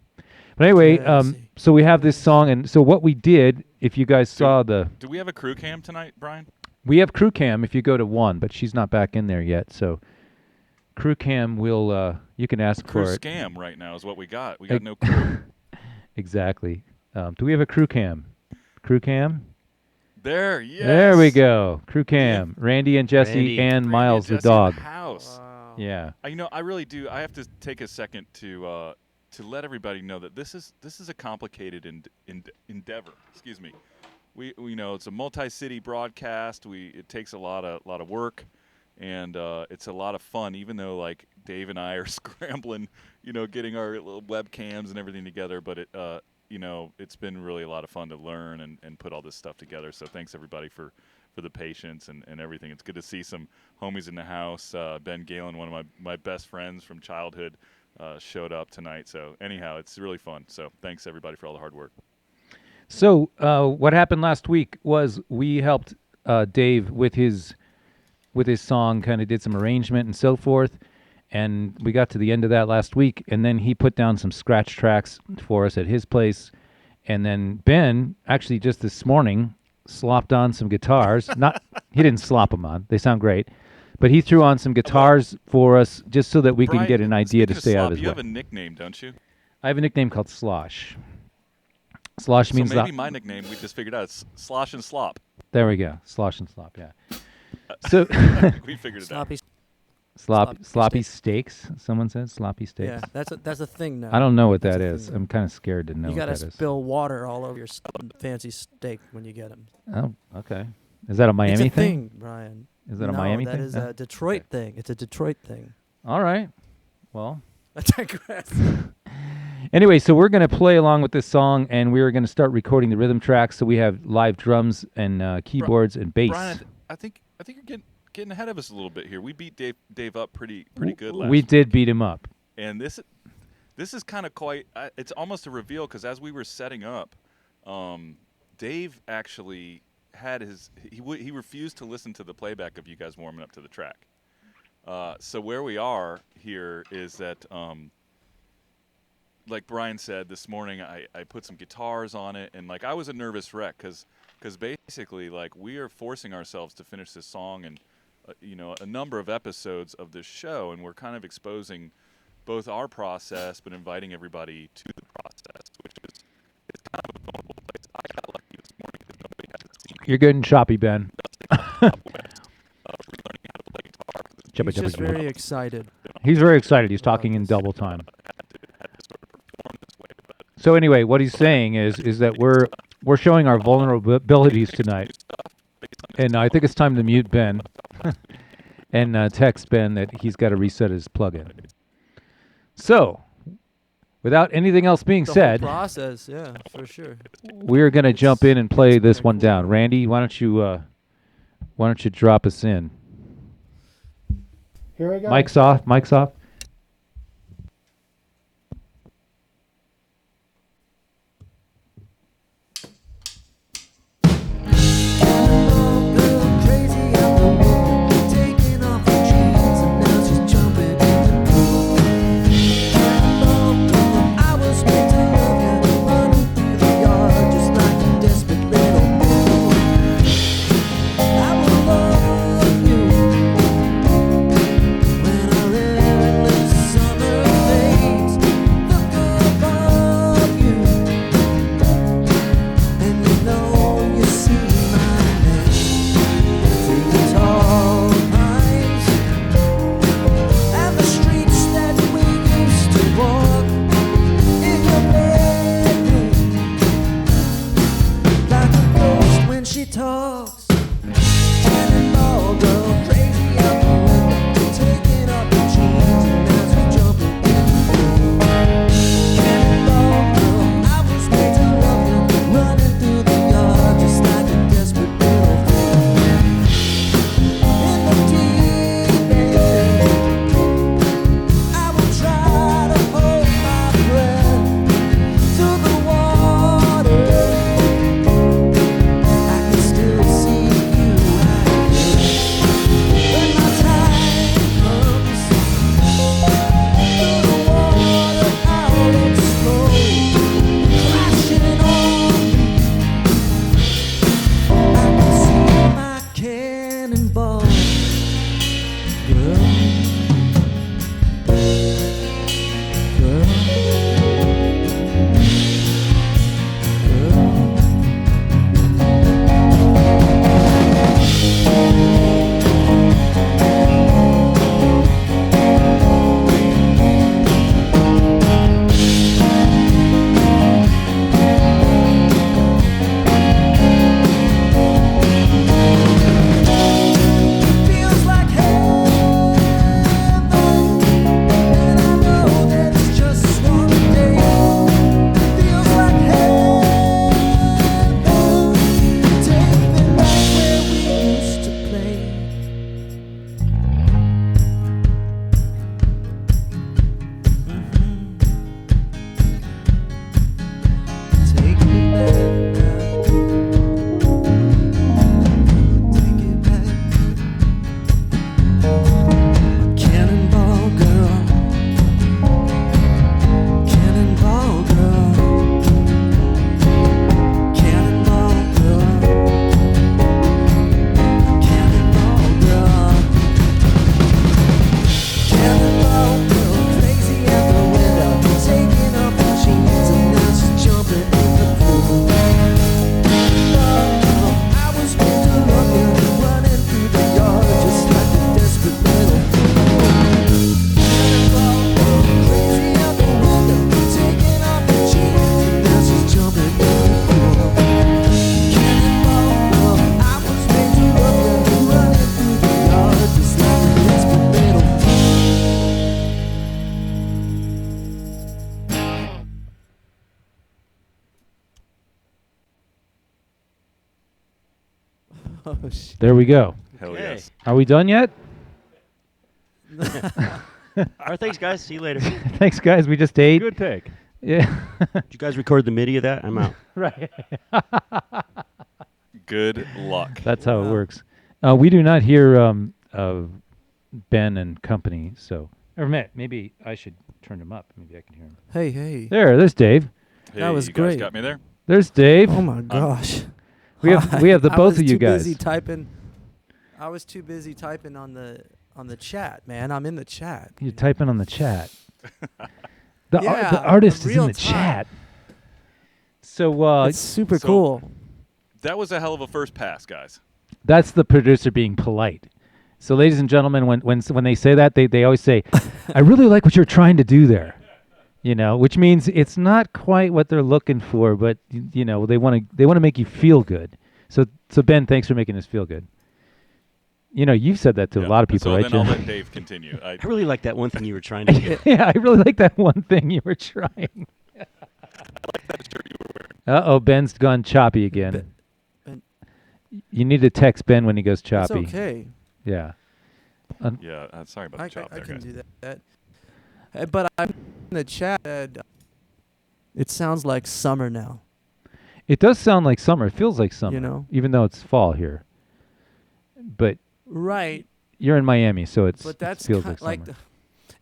[SPEAKER 5] But anyway,
[SPEAKER 2] Yeah, I see.
[SPEAKER 5] so we have this song, and so what we did, if you guys saw
[SPEAKER 1] Do we have a crew cam tonight, Brian?
[SPEAKER 5] we have crew cam if you go to 1, but she's not back in there yet, so crew cam will, you can ask
[SPEAKER 1] Crew
[SPEAKER 5] for it.
[SPEAKER 1] scam right now is what we got. We got no crew.
[SPEAKER 5] Exactly. Do we have a crew cam? Crew cam?
[SPEAKER 1] There, yes.
[SPEAKER 5] There we go. Crew cam. Randy and Jesse
[SPEAKER 4] Randy.
[SPEAKER 5] and
[SPEAKER 1] Randy
[SPEAKER 5] Miles
[SPEAKER 1] and
[SPEAKER 5] the
[SPEAKER 1] Jesse in
[SPEAKER 5] dog.
[SPEAKER 1] the house.
[SPEAKER 2] Wow.
[SPEAKER 5] Yeah.
[SPEAKER 1] I really do. I have to take a second to let everybody know that this is a complicated endeavor. Excuse me. We know it's a multi-city broadcast. It takes a lot of work, and it's a lot of fun. Even though like Dave and I are scrambling, getting our little webcams and everything together, but it's been really a lot of fun to learn and put all this stuff together. So thanks everybody for the patience and everything. It's good to see some homies in the house. Ben Galen, one of my best friends from childhood, showed up tonight. So anyhow, it's really fun. So thanks everybody for all the hard work.
[SPEAKER 5] So what happened last week was we helped Dave with his song, kind of did some arrangement and so forth, and we got to the end of that last week, and then he put down some scratch tracks for us at his place, and then Ben actually just this morning slopped on some guitars. He didn't slop them on; they sound great, but he threw on some guitars for us just so that we can
[SPEAKER 1] Brian,
[SPEAKER 5] get an idea to
[SPEAKER 1] speaking of
[SPEAKER 5] stay out
[SPEAKER 1] slop,
[SPEAKER 5] of his
[SPEAKER 1] you
[SPEAKER 5] way.
[SPEAKER 1] have a nickname, don't you?
[SPEAKER 5] I have a nickname called Slosh. Slosh means
[SPEAKER 1] so maybe my nickname we just figured out is Slosh and Slop.
[SPEAKER 5] There we go. Slosh and slop, yeah. So
[SPEAKER 1] We figured it out.
[SPEAKER 2] Sloppy.
[SPEAKER 5] sloppy steaks, someone said sloppy steaks.
[SPEAKER 2] Yeah, that's a thing now.
[SPEAKER 5] I don't know what
[SPEAKER 2] That's
[SPEAKER 5] that
[SPEAKER 2] a
[SPEAKER 5] is.
[SPEAKER 2] thing.
[SPEAKER 5] I'm kind of scared to know
[SPEAKER 2] You
[SPEAKER 5] what
[SPEAKER 2] gotta
[SPEAKER 5] that is.
[SPEAKER 2] spill water all over your fancy steak when you get them.
[SPEAKER 5] Oh, okay. Is that a Miami
[SPEAKER 2] it's a thing, Brian.
[SPEAKER 5] Is that a
[SPEAKER 2] No,
[SPEAKER 5] Miami
[SPEAKER 2] that
[SPEAKER 5] thing?
[SPEAKER 2] is
[SPEAKER 5] No?
[SPEAKER 2] a Detroit thing. It's a Detroit thing.
[SPEAKER 5] All right. Well,
[SPEAKER 2] I digress.
[SPEAKER 5] anyway, so we're going to play along with this song, and we're going to start recording the rhythm tracks. So we have live drums and keyboards and bass.
[SPEAKER 1] Brian, I think you're getting ahead of us a little bit here. We beat Dave up pretty good last
[SPEAKER 5] We
[SPEAKER 1] week.
[SPEAKER 5] did beat him up.
[SPEAKER 1] And this is kind of quite. It's almost a reveal because as we were setting up, Dave actually had he refused to listen to the playback of you guys warming up to the track. So where we are here is that, like Brian said this morning, I put some guitars on it, and like I was a nervous wreck because basically like we are forcing ourselves to finish this song and a number of episodes of this show, and we're kind of exposing both our process but inviting everybody to the process, which is kind of a vulnerable place. I got lucky this morning because nobody had to see me.
[SPEAKER 5] You're getting choppy, Ben.
[SPEAKER 1] Relearning how to play guitar.
[SPEAKER 2] He's just very excited.
[SPEAKER 5] He's very excited. He's talking in double time. So anyway, what he's saying is that we're showing our vulnerabilities tonight, and I think it's time to mute Ben and text Ben that he's got to reset his plug-in. So, without anything else being
[SPEAKER 2] The
[SPEAKER 5] said,
[SPEAKER 2] whole process, yeah, for sure.
[SPEAKER 5] we're going to jump in and play this one down. Randy, why don't you drop us in?
[SPEAKER 6] Here we go.
[SPEAKER 5] Mic's off. Mic's off.
[SPEAKER 2] Oh, shit.
[SPEAKER 5] There we go.
[SPEAKER 1] Hell yes.
[SPEAKER 5] Are we done yet?
[SPEAKER 4] All right, thanks, guys. See you later.
[SPEAKER 5] Thanks, guys. We just ate.
[SPEAKER 6] Good take.
[SPEAKER 5] Yeah.
[SPEAKER 4] Did you guys record the MIDI of that? I'm out.
[SPEAKER 5] Right.
[SPEAKER 1] Good luck.
[SPEAKER 5] That's how it works. We do not hear Ben and company, so. Or maybe I should turn him up. Maybe I can hear him.
[SPEAKER 2] Hey.
[SPEAKER 5] There's Dave.
[SPEAKER 1] Hey,
[SPEAKER 2] That was
[SPEAKER 1] you guys
[SPEAKER 2] great.
[SPEAKER 1] got me there?
[SPEAKER 5] There's Dave.
[SPEAKER 2] Oh my gosh.
[SPEAKER 5] We have the both of you guys.
[SPEAKER 2] I was too busy typing on the chat, man. I'm in the chat.
[SPEAKER 5] You're typing on the chat. The
[SPEAKER 2] Yeah,
[SPEAKER 5] artist is in
[SPEAKER 2] real
[SPEAKER 5] the
[SPEAKER 2] time.
[SPEAKER 5] chat. So
[SPEAKER 2] It's super cool.
[SPEAKER 1] That was a hell of a first pass, guys.
[SPEAKER 5] that's the producer being polite. So, ladies and gentlemen, when they say that, they always say, "I really like what you're trying to do there," which means it's not quite what they're looking for, but they want to make you feel good. So Ben, thanks for making us feel good. you've said that to a lot of people, right?
[SPEAKER 1] So then I'll let Dave continue.
[SPEAKER 4] I really like that one thing you were trying to do.
[SPEAKER 5] Yeah, I really like that one thing you were trying.
[SPEAKER 1] I like that shirt you were wearing.
[SPEAKER 5] Uh-oh, Ben's gone choppy again.
[SPEAKER 2] Ben.
[SPEAKER 5] You need to text Ben when he goes choppy.
[SPEAKER 2] It's okay.
[SPEAKER 5] Yeah.
[SPEAKER 1] Yeah, sorry about the chop there,
[SPEAKER 2] I can
[SPEAKER 1] guys.
[SPEAKER 2] do that. But I'm in the chat. It sounds like summer now.
[SPEAKER 5] It does sound like summer. It feels like summer,
[SPEAKER 2] You know?
[SPEAKER 5] even though it's fall here. But
[SPEAKER 2] Right.
[SPEAKER 5] you're in Miami, so it feels like
[SPEAKER 2] like
[SPEAKER 5] summer.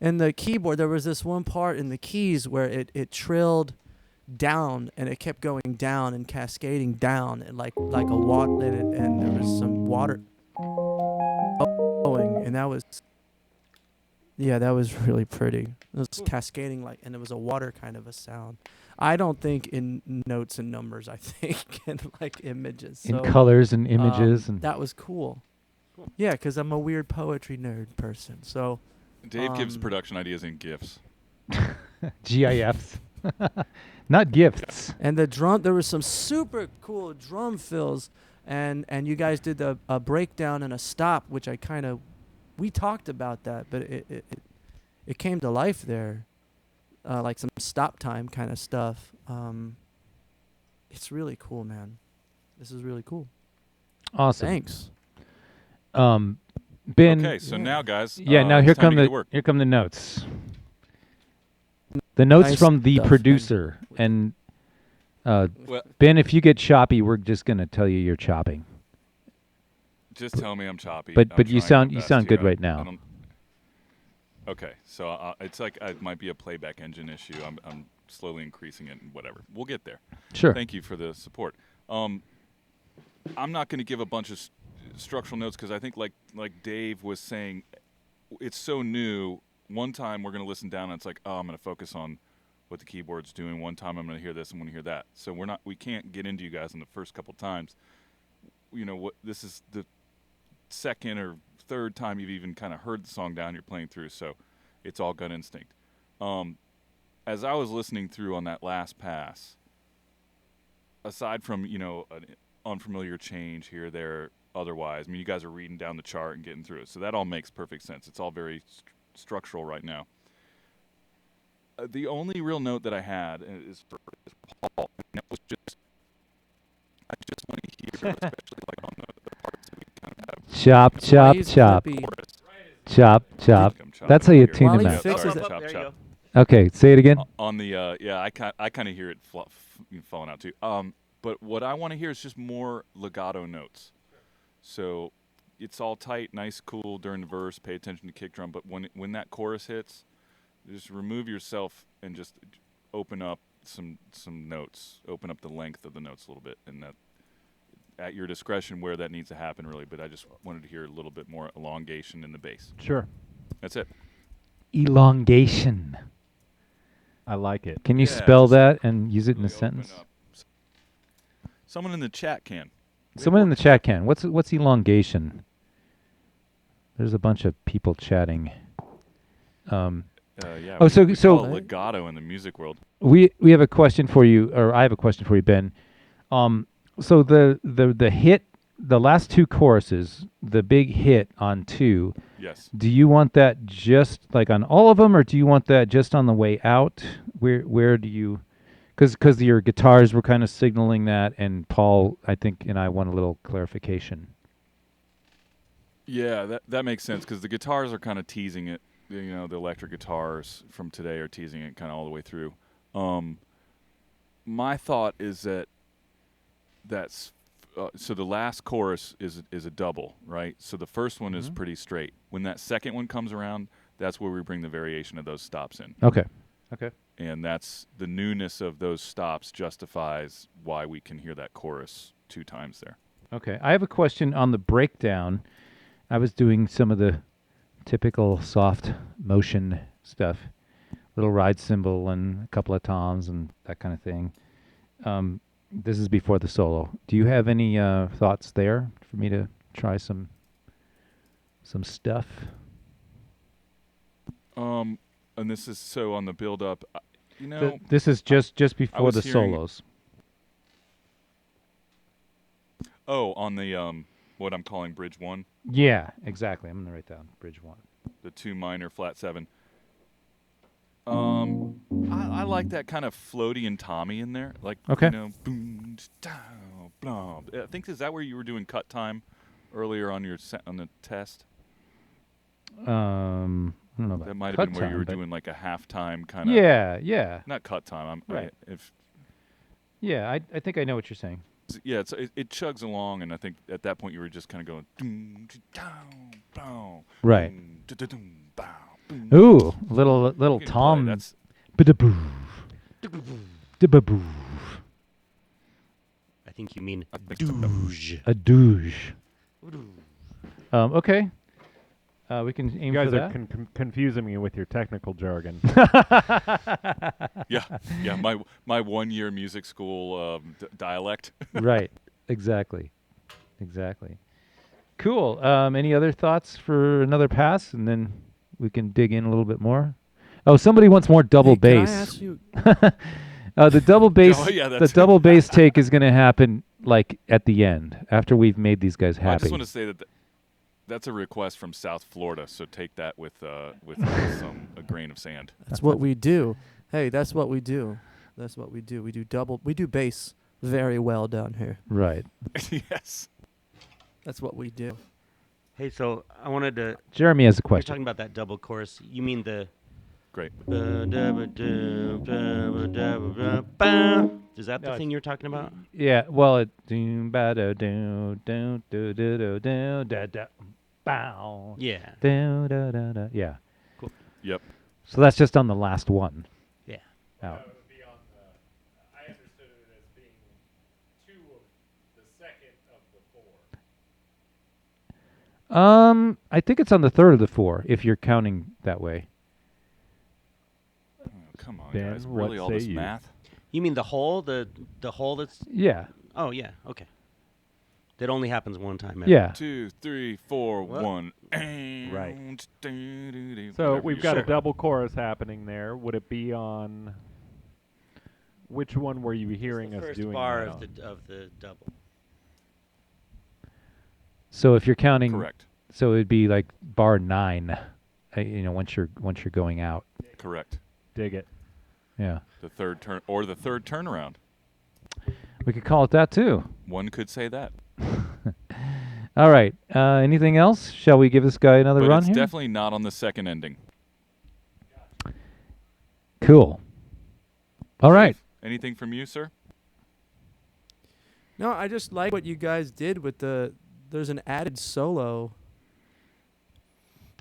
[SPEAKER 2] in the keyboard, there was this one part in the keys where it trilled down and it kept going down and cascading down and like a water and there was some water going and that was really pretty. It was cascading and it was a water kind of a sound. I don't think in notes and numbers. I think in like images.
[SPEAKER 5] In colors and images and
[SPEAKER 2] that was cool. Yeah, because I'm a weird poetry nerd person. So
[SPEAKER 1] Dave gives production ideas in GIFs.
[SPEAKER 5] GIFs, not gifts.
[SPEAKER 2] And the drum, there was some super cool drum fills, and you guys did a breakdown and a stop, which we talked about that, but it came to life there, like some stop time kind of stuff. It's really cool, man. This is really cool.
[SPEAKER 5] Awesome.
[SPEAKER 2] Thanks.
[SPEAKER 5] Ben.
[SPEAKER 1] Okay, so now, guys.
[SPEAKER 5] Yeah, now here come the notes. The notes
[SPEAKER 2] Nice
[SPEAKER 5] from the
[SPEAKER 2] stuff,
[SPEAKER 5] producer. And Ben, if you get choppy, we're just gonna tell you you're chopping.
[SPEAKER 1] Just tell me I'm choppy.
[SPEAKER 5] But you sound good right now.
[SPEAKER 1] Okay, so it's like it might be a playback engine issue. I'm slowly increasing it and whatever. We'll get there.
[SPEAKER 5] Sure.
[SPEAKER 1] Thank you for the support. I'm not going to give a bunch of structural notes because I think like Dave was saying, it's so new. One time we're going to listen down and it's like, oh, I'm going to focus on what the keyboard's doing. One time I'm going to hear this, I'm going to hear that. So we can't get into you guys in the first couple times. This is the second or third time you've even kind of heard the song down you're playing through, so it's all gut instinct. As I was listening through on that last pass, aside from an unfamiliar change here, there, otherwise, I mean, you guys are reading down the chart and getting through it, so that all makes perfect sense. It's all very structural right now. The only real note that I had is for Paul, and it was I just want to hear, especially like on the parts that we kind of have.
[SPEAKER 5] Chop, chop, chop. Chop, chop. That's how you tune him out.
[SPEAKER 1] Chop, chop.
[SPEAKER 5] Okay, say it again.
[SPEAKER 1] On the I kind of hear it falling out too. But what I want to hear is just more legato notes. So it's all tight, nice, cool during the verse. Pay attention to kick drum. But when that chorus hits, just remove yourself and just open up some notes. Open up the length of the notes a little bit, and that at your discretion where that needs to happen, really. But I just wanted to hear a little bit more elongation in the bass.
[SPEAKER 5] Sure.
[SPEAKER 1] That's it.
[SPEAKER 5] Elongation. I like it. Can you spell that and use it in a sentence?
[SPEAKER 1] Someone in the chat can.
[SPEAKER 5] Someone in the chat can. What's elongation? There's a bunch of people chatting.
[SPEAKER 1] Yeah.
[SPEAKER 5] Oh, so
[SPEAKER 1] legato in the music world.
[SPEAKER 5] We have a question for you, or I have a question for you, Ben. So the hit, the last two choruses, the big hit on 2.
[SPEAKER 1] Yes.
[SPEAKER 5] Do you want that just like on all of them, or do you want that just on the way out? Where do you? Because your guitars were kind of signaling that, and Paul, I think, and I want a little clarification.
[SPEAKER 1] Yeah, that makes sense because the guitars are kind of teasing it. The electric guitars from today are teasing it kind of all the way through. My thought is that's so the last chorus is a double, right? So the first one is pretty straight. When that second one comes around, that's where we bring the variation of those stops in.
[SPEAKER 5] Okay.
[SPEAKER 1] And that's the newness of those stops justifies why we can hear that chorus 2 times there.
[SPEAKER 5] Okay. I have a question on the breakdown. I was doing some of the typical soft motion stuff, little ride cymbal and a couple of toms and that kind of thing. This is before the solo. Do you have any thoughts there for me to try some stuff?
[SPEAKER 1] And this is so on the build up.
[SPEAKER 5] This is just before the solos.
[SPEAKER 1] Oh, on the what I'm calling bridge 1.
[SPEAKER 5] Yeah, exactly. I'm gonna write down bridge 1.
[SPEAKER 1] The 2 minor flat 7. I like that kind of floaty and tommy in there, like boom, down, blah. I think is that where you were doing cut time earlier on on the test?
[SPEAKER 5] I don't know about
[SPEAKER 1] that might have been where
[SPEAKER 5] time,
[SPEAKER 1] you were doing like a halftime kind of.
[SPEAKER 5] Yeah.
[SPEAKER 1] Not cut time.
[SPEAKER 5] Right. I think I know what you're saying.
[SPEAKER 1] Yeah, it chugs along, and I think at that point you were just kind of going doom, down, bow,
[SPEAKER 5] right.
[SPEAKER 1] Boom, bow.
[SPEAKER 5] Ooh, little tom.
[SPEAKER 1] That's
[SPEAKER 4] I think you mean a douche.
[SPEAKER 5] A douche. Okay. We can aim
[SPEAKER 6] for that.
[SPEAKER 5] You guys
[SPEAKER 6] are confusing me with your technical jargon.
[SPEAKER 1] Yeah. My 1-year music school dialect.
[SPEAKER 5] Right. Exactly. Cool. Any other thoughts for another pass, and then we can dig in a little bit more? Oh, somebody wants more double bass.
[SPEAKER 2] Can I ask you?
[SPEAKER 5] The double bass.
[SPEAKER 1] Oh, yeah,
[SPEAKER 5] the double bass take is going to happen like at the end after we've made these guys happy.
[SPEAKER 1] I just want to say that that's a request from South Florida, so take that with a grain of sand.
[SPEAKER 2] That's what we do. Hey, that's what we do. We do bass very well down here.
[SPEAKER 5] Right.
[SPEAKER 1] Yes.
[SPEAKER 2] That's what we do.
[SPEAKER 4] Hey, so I wanted to...
[SPEAKER 5] Jeremy has a
[SPEAKER 4] You're
[SPEAKER 5] question.
[SPEAKER 4] talking about that double chorus. You mean the...
[SPEAKER 1] Great.
[SPEAKER 4] Is that the thing you're talking about?
[SPEAKER 5] Yeah, well, it... Bow.
[SPEAKER 4] Yeah.
[SPEAKER 5] Yeah.
[SPEAKER 4] Cool.
[SPEAKER 1] Yep.
[SPEAKER 5] So that's just on the last one.
[SPEAKER 4] Yeah.
[SPEAKER 5] Out.
[SPEAKER 6] I understood it as being 2 of the second of the 4.
[SPEAKER 5] I think it's on the 3rd of the 4, if you're counting that way.
[SPEAKER 1] Oh, come on,
[SPEAKER 6] Ben,
[SPEAKER 1] guys.
[SPEAKER 6] what
[SPEAKER 1] Really all
[SPEAKER 6] say
[SPEAKER 1] this
[SPEAKER 6] you?
[SPEAKER 1] math?
[SPEAKER 4] You mean the hole? The hole that's...
[SPEAKER 5] Yeah.
[SPEAKER 4] Oh, yeah. Okay. That only happens one time.
[SPEAKER 5] Yeah.
[SPEAKER 1] 2, 3, 4,
[SPEAKER 4] What?
[SPEAKER 1] 1.
[SPEAKER 6] Right.
[SPEAKER 1] So
[SPEAKER 6] So we've got a double chorus happening there. Would it be on... Which one were you hearing us doing
[SPEAKER 4] bar
[SPEAKER 6] that
[SPEAKER 4] of
[SPEAKER 6] on?
[SPEAKER 4] the double.
[SPEAKER 5] So if you're counting...
[SPEAKER 1] Correct.
[SPEAKER 5] So it'd be like bar 9, once you're going out.
[SPEAKER 1] Correct.
[SPEAKER 6] Dig it.
[SPEAKER 5] Yeah.
[SPEAKER 1] The third turnaround.
[SPEAKER 5] We could call it that too.
[SPEAKER 1] One could say that.
[SPEAKER 5] All right. Anything else? Shall we give this guy another
[SPEAKER 1] But
[SPEAKER 5] run
[SPEAKER 1] it's
[SPEAKER 5] here?
[SPEAKER 1] definitely not on the second ending.
[SPEAKER 5] Cool. All right.
[SPEAKER 1] Anything from you, sir?
[SPEAKER 2] No, I just like what you guys did with there's an added solo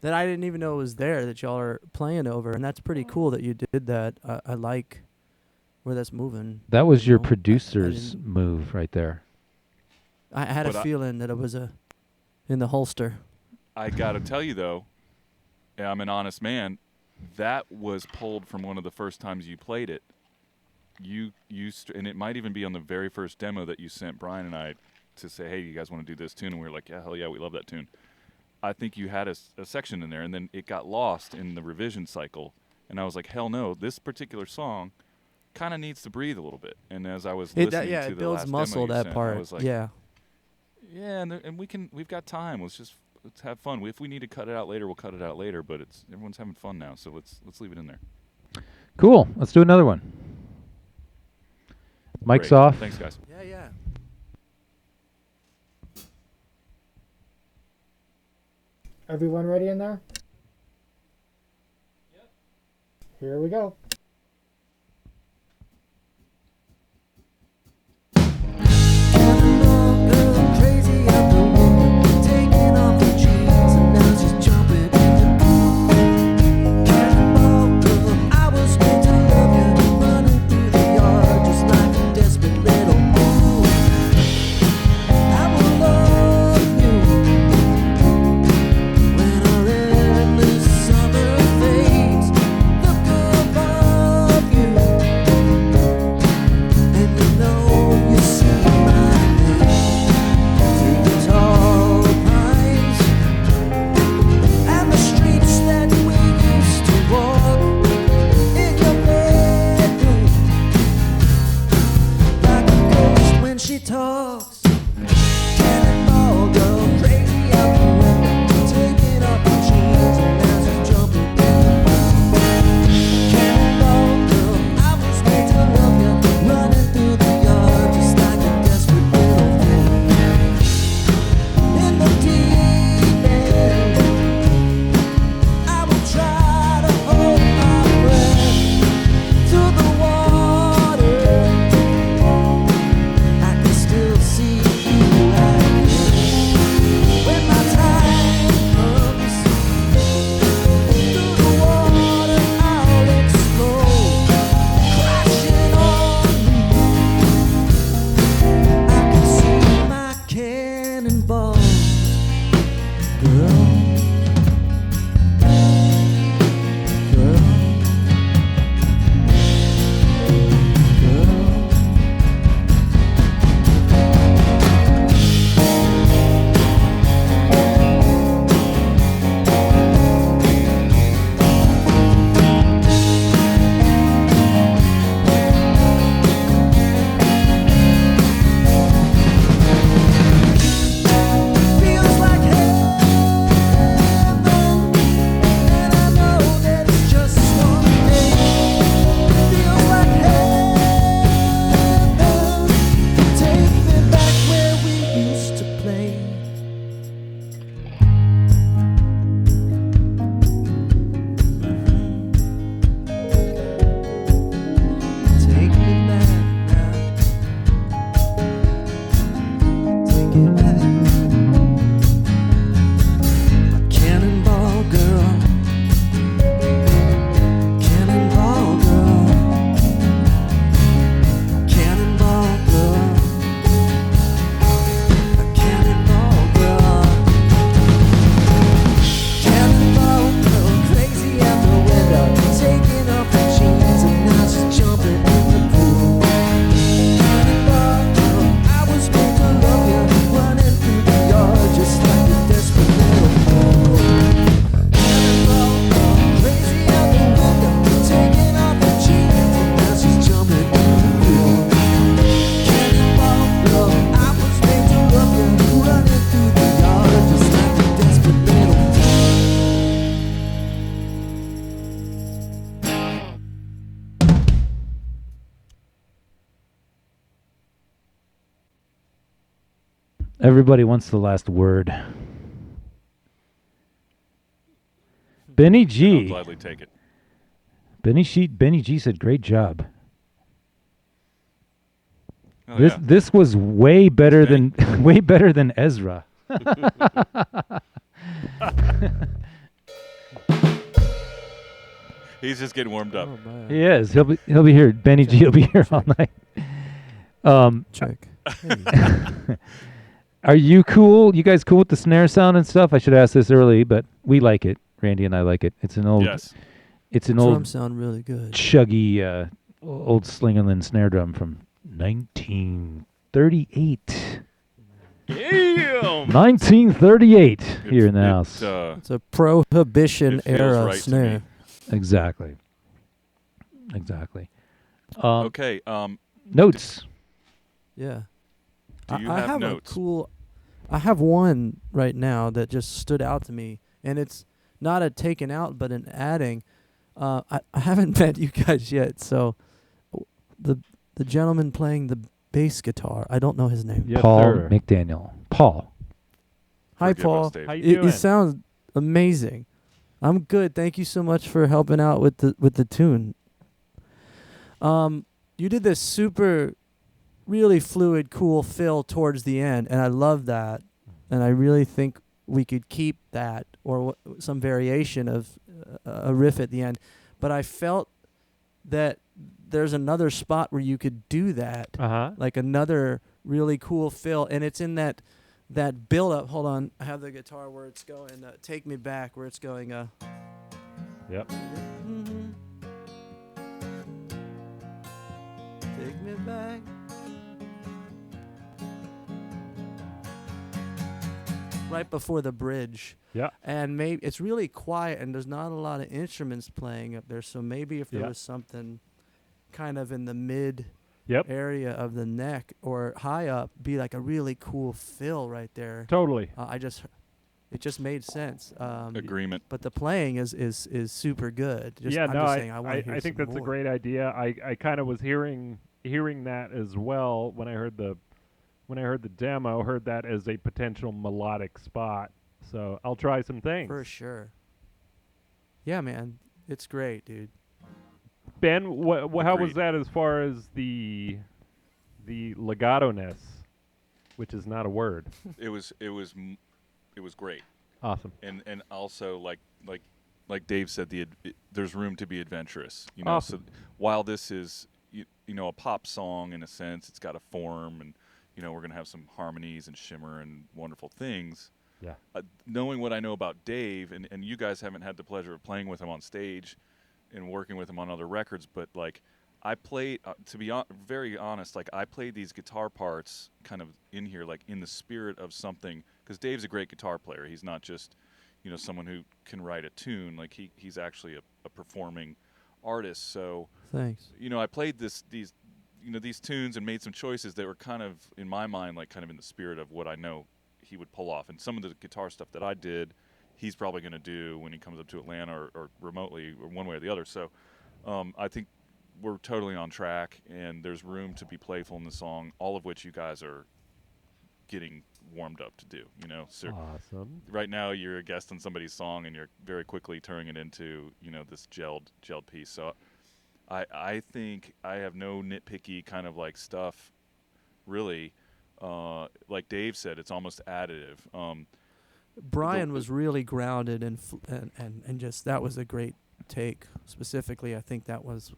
[SPEAKER 2] that I didn't even know was there that y'all are playing over, and that's pretty cool that you did that. I like where that's moving.
[SPEAKER 5] That was your
[SPEAKER 2] know?
[SPEAKER 5] producer's move right there.
[SPEAKER 2] I had a feeling that it was in the holster.
[SPEAKER 1] I got to tell you, though, I'm an honest man, that was pulled from one of the first times you played it. And it might even be on the very first demo that you sent Brian and I to say, hey, you guys want to do this tune? And we were like, yeah, hell yeah, we love that tune. I think you had a section in there, and then it got lost in the revision cycle. And I was like, hell no, this particular song kind of needs to breathe a little bit. And as I was listening to
[SPEAKER 2] it
[SPEAKER 1] the
[SPEAKER 2] builds
[SPEAKER 1] last
[SPEAKER 2] muscle,
[SPEAKER 1] demo you
[SPEAKER 2] that
[SPEAKER 1] sent,
[SPEAKER 2] part.
[SPEAKER 1] I was like,
[SPEAKER 2] yeah,
[SPEAKER 1] and we've got time. Let's have fun. If we need to cut it out later, we'll cut it out later. But everyone's having fun now, so let's leave it in there.
[SPEAKER 5] Cool. Let's do another one. Mic's
[SPEAKER 1] Great.
[SPEAKER 5] off.
[SPEAKER 1] Thanks, guys.
[SPEAKER 2] yeah.
[SPEAKER 7] Everyone ready in there? Yep. Here we go.
[SPEAKER 2] Cannonball girl, crazy at the wall, taking off her jeans and now she's jumping in the pool. Cannonball girl, I was meant to love you, running through the yard just like a desperate little fool. I will love you when our endless summer fades. Look above you, and you know you see my name through the tall pines and the streets that we used to walk in your bedroom, like a ghost when she talks. Cannonball girl,
[SPEAKER 5] Everybody wants the last word. Benny
[SPEAKER 1] I'll
[SPEAKER 5] G.
[SPEAKER 1] gladly take it.
[SPEAKER 5] Benny G said, "Great job."
[SPEAKER 1] Oh,
[SPEAKER 5] This was way better than way better than Ezra.
[SPEAKER 1] He's just getting warmed up.
[SPEAKER 2] Oh,
[SPEAKER 5] He is. He'll be here. Benny G will be here all night.
[SPEAKER 2] Check.
[SPEAKER 5] Are you cool? You guys cool with the snare sound and stuff? I should ask this early, but we like it. Randy and I like it. It's an old.
[SPEAKER 1] Yes.
[SPEAKER 5] It's an
[SPEAKER 2] Drums
[SPEAKER 5] old.
[SPEAKER 2] sound really good.
[SPEAKER 5] Chuggy, old Slingerland snare drum from 1938.
[SPEAKER 1] Damn.
[SPEAKER 5] 1938 here in the house.
[SPEAKER 2] It's a Prohibition
[SPEAKER 1] it feels
[SPEAKER 2] era
[SPEAKER 1] right to
[SPEAKER 2] snare.
[SPEAKER 5] Exactly.
[SPEAKER 1] Okay.
[SPEAKER 5] Notes.
[SPEAKER 2] Yeah.
[SPEAKER 1] Do you
[SPEAKER 2] I
[SPEAKER 1] have
[SPEAKER 2] have
[SPEAKER 1] notes?
[SPEAKER 2] a cool. I have one right now that just stood out to me, and it's not a taken out, but an adding. I haven't met you guys yet, so the gentleman playing the bass guitar, I don't know his name.
[SPEAKER 6] Yes,
[SPEAKER 5] Paul
[SPEAKER 6] sir.
[SPEAKER 5] McDaniel. Paul.
[SPEAKER 2] Hi,
[SPEAKER 1] Forgive
[SPEAKER 2] Paul.
[SPEAKER 1] us, Dave.
[SPEAKER 6] How you doing?
[SPEAKER 2] It sounds amazing. I'm good. Thank you so much for helping out with the tune. You did this super, really fluid, cool fill towards the end, and I love that. And I really think we could keep that or some variation of a riff at the end. But I felt that there's another spot where you could do that, like another really cool fill, and it's in that build up. Hold on, I have the guitar where it's going. Take Me Back, where it's going.
[SPEAKER 6] Yep.
[SPEAKER 2] Take me back. Right before the bridge.
[SPEAKER 6] Yeah.
[SPEAKER 2] And maybe it's really quiet and there's not a lot of instruments playing up there. So maybe if there was something kind of in the mid area of the neck or high up, be like a really cool fill right there.
[SPEAKER 6] Totally.
[SPEAKER 2] It just made sense.
[SPEAKER 1] Agreement.
[SPEAKER 2] But the playing is super good.
[SPEAKER 6] I think that's a great idea. I kind of was hearing that as well when I heard the demo. Heard that as a potential melodic spot. So I'll try some things
[SPEAKER 2] for sure. Yeah, man, it's great, dude.
[SPEAKER 6] Ben, how was that as far as the legato-ness, which is not a word?
[SPEAKER 1] It was great.
[SPEAKER 6] Awesome.
[SPEAKER 1] And also like Dave said, there's room to be adventurous. You know,
[SPEAKER 6] awesome.
[SPEAKER 1] So while this is you know a pop song in a sense, it's got a form, and you know we're gonna have some harmonies and shimmer and wonderful things.
[SPEAKER 6] Yeah.
[SPEAKER 1] Knowing what I know about Dave, and you guys haven't had the pleasure of playing with him on stage and working with him on other records, but like I played, to be very honest, like I played these guitar parts kind of in here, like in the spirit of something, because Dave's a great guitar player. He's not just, you know, someone who can write a tune. Like he's actually a performing artist. So,
[SPEAKER 2] thanks.
[SPEAKER 1] You know, I played these tunes and made some choices that were kind of, in my mind, like kind of in the spirit of what I know he would pull off. And some of the guitar stuff that I did, he's probably going to do when he comes up to Atlanta or remotely, or one way or the other. So I think we're totally on track, and there's room to be playful in the song, all of which you guys are getting warmed up to do, you know. So
[SPEAKER 6] awesome.
[SPEAKER 1] Right now you're a guest on somebody's song, and you're very quickly turning it into, you know, this gelled piece. So I think I have no nitpicky kind of like stuff, really. Like Dave said, it's almost additive.
[SPEAKER 2] Brian was really grounded and just, that was a great take. Specifically, I think that was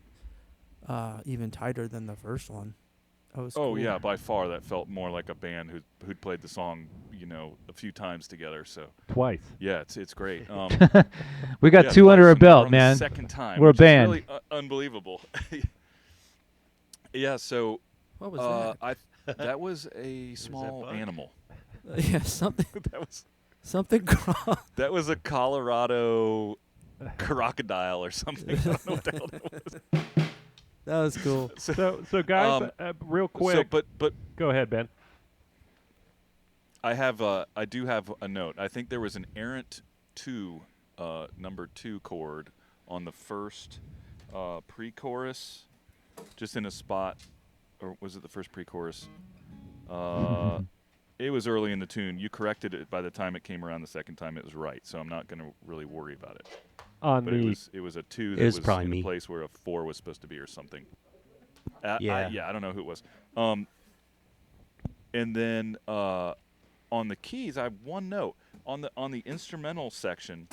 [SPEAKER 2] even tighter than the first one. That was cool.
[SPEAKER 1] Yeah, by far that felt more like a band who'd played the song, you know, a few times together. So
[SPEAKER 6] twice.
[SPEAKER 1] Yeah, it's great.
[SPEAKER 5] We got two under our belt, man.
[SPEAKER 1] Second time.
[SPEAKER 5] We're a band.
[SPEAKER 1] Really unbelievable. Yeah. So
[SPEAKER 2] what was that?
[SPEAKER 1] That was a small animal.
[SPEAKER 2] Yeah, something.
[SPEAKER 1] That was
[SPEAKER 2] something.
[SPEAKER 1] That was a Colorado crocodile or something. I don't know what the hell that was.
[SPEAKER 2] That was cool.
[SPEAKER 6] So guys, real quick.
[SPEAKER 1] But
[SPEAKER 6] go ahead, Ben.
[SPEAKER 1] I do have a note. I think there was an errant 2, number 2 chord on the first pre-chorus, just in a spot, or was it the first pre-chorus? It was early in the tune. You corrected it by the time it came around the second time. It was right, so I'm not going to really worry about it. But it was a 2 that was in a place where a 4 was supposed to be or something. I don't know who it was. And then on the keys, I have one note on the instrumental section.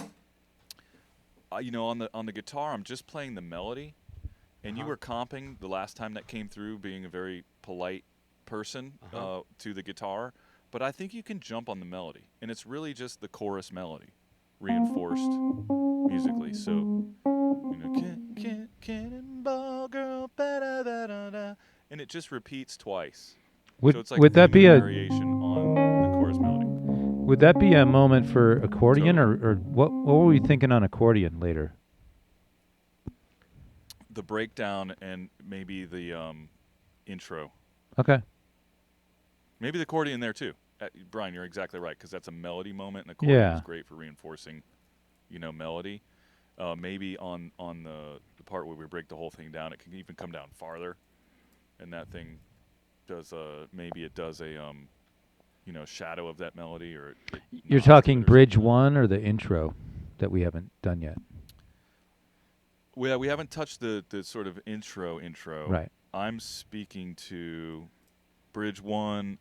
[SPEAKER 1] On the guitar, I'm just playing the melody, and you were comping the last time that came through, being a very polite person to the guitar. But I think you can jump on the melody, and it's really just the chorus melody, reinforced musically. So, Cannonball girl, ba-da-da-da-da, and it just repeats twice. So it's like
[SPEAKER 5] would that be a
[SPEAKER 1] variation on the chorus melody?
[SPEAKER 5] Would that be a moment for accordion, or what were we thinking on accordion later?
[SPEAKER 1] The breakdown and maybe the intro.
[SPEAKER 5] Okay.
[SPEAKER 1] Maybe the accordion there too. Brian, you're exactly right, because that's a melody moment, and accordion is great for reinforcing, melody. Maybe on the part where we break the whole thing down, it can even come down farther, and that thing does maybe it does a shadow of that melody, or
[SPEAKER 5] you're talking bridge 1 or the intro that we haven't done yet.
[SPEAKER 1] Well, we haven't touched the sort of intro.
[SPEAKER 5] Right.
[SPEAKER 1] I'm speaking to bridge 1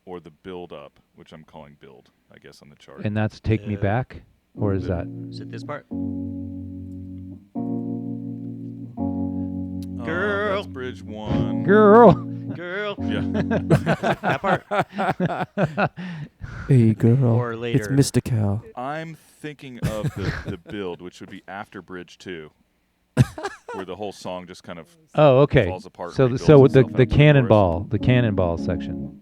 [SPEAKER 1] or the build up, which I'm calling build, I guess, on the chart.
[SPEAKER 5] And that's Take Me Back, or is that?
[SPEAKER 4] Is it this part?
[SPEAKER 1] Girl. That's bridge 1.
[SPEAKER 5] Girl.
[SPEAKER 1] Yeah.
[SPEAKER 4] That part.
[SPEAKER 2] Hey, girl.
[SPEAKER 4] Or later.
[SPEAKER 2] It's Mystical.
[SPEAKER 1] I'm thinking of the build, which would be after bridge 2, where the whole song just kind of falls apart.
[SPEAKER 5] So the Cannonball section.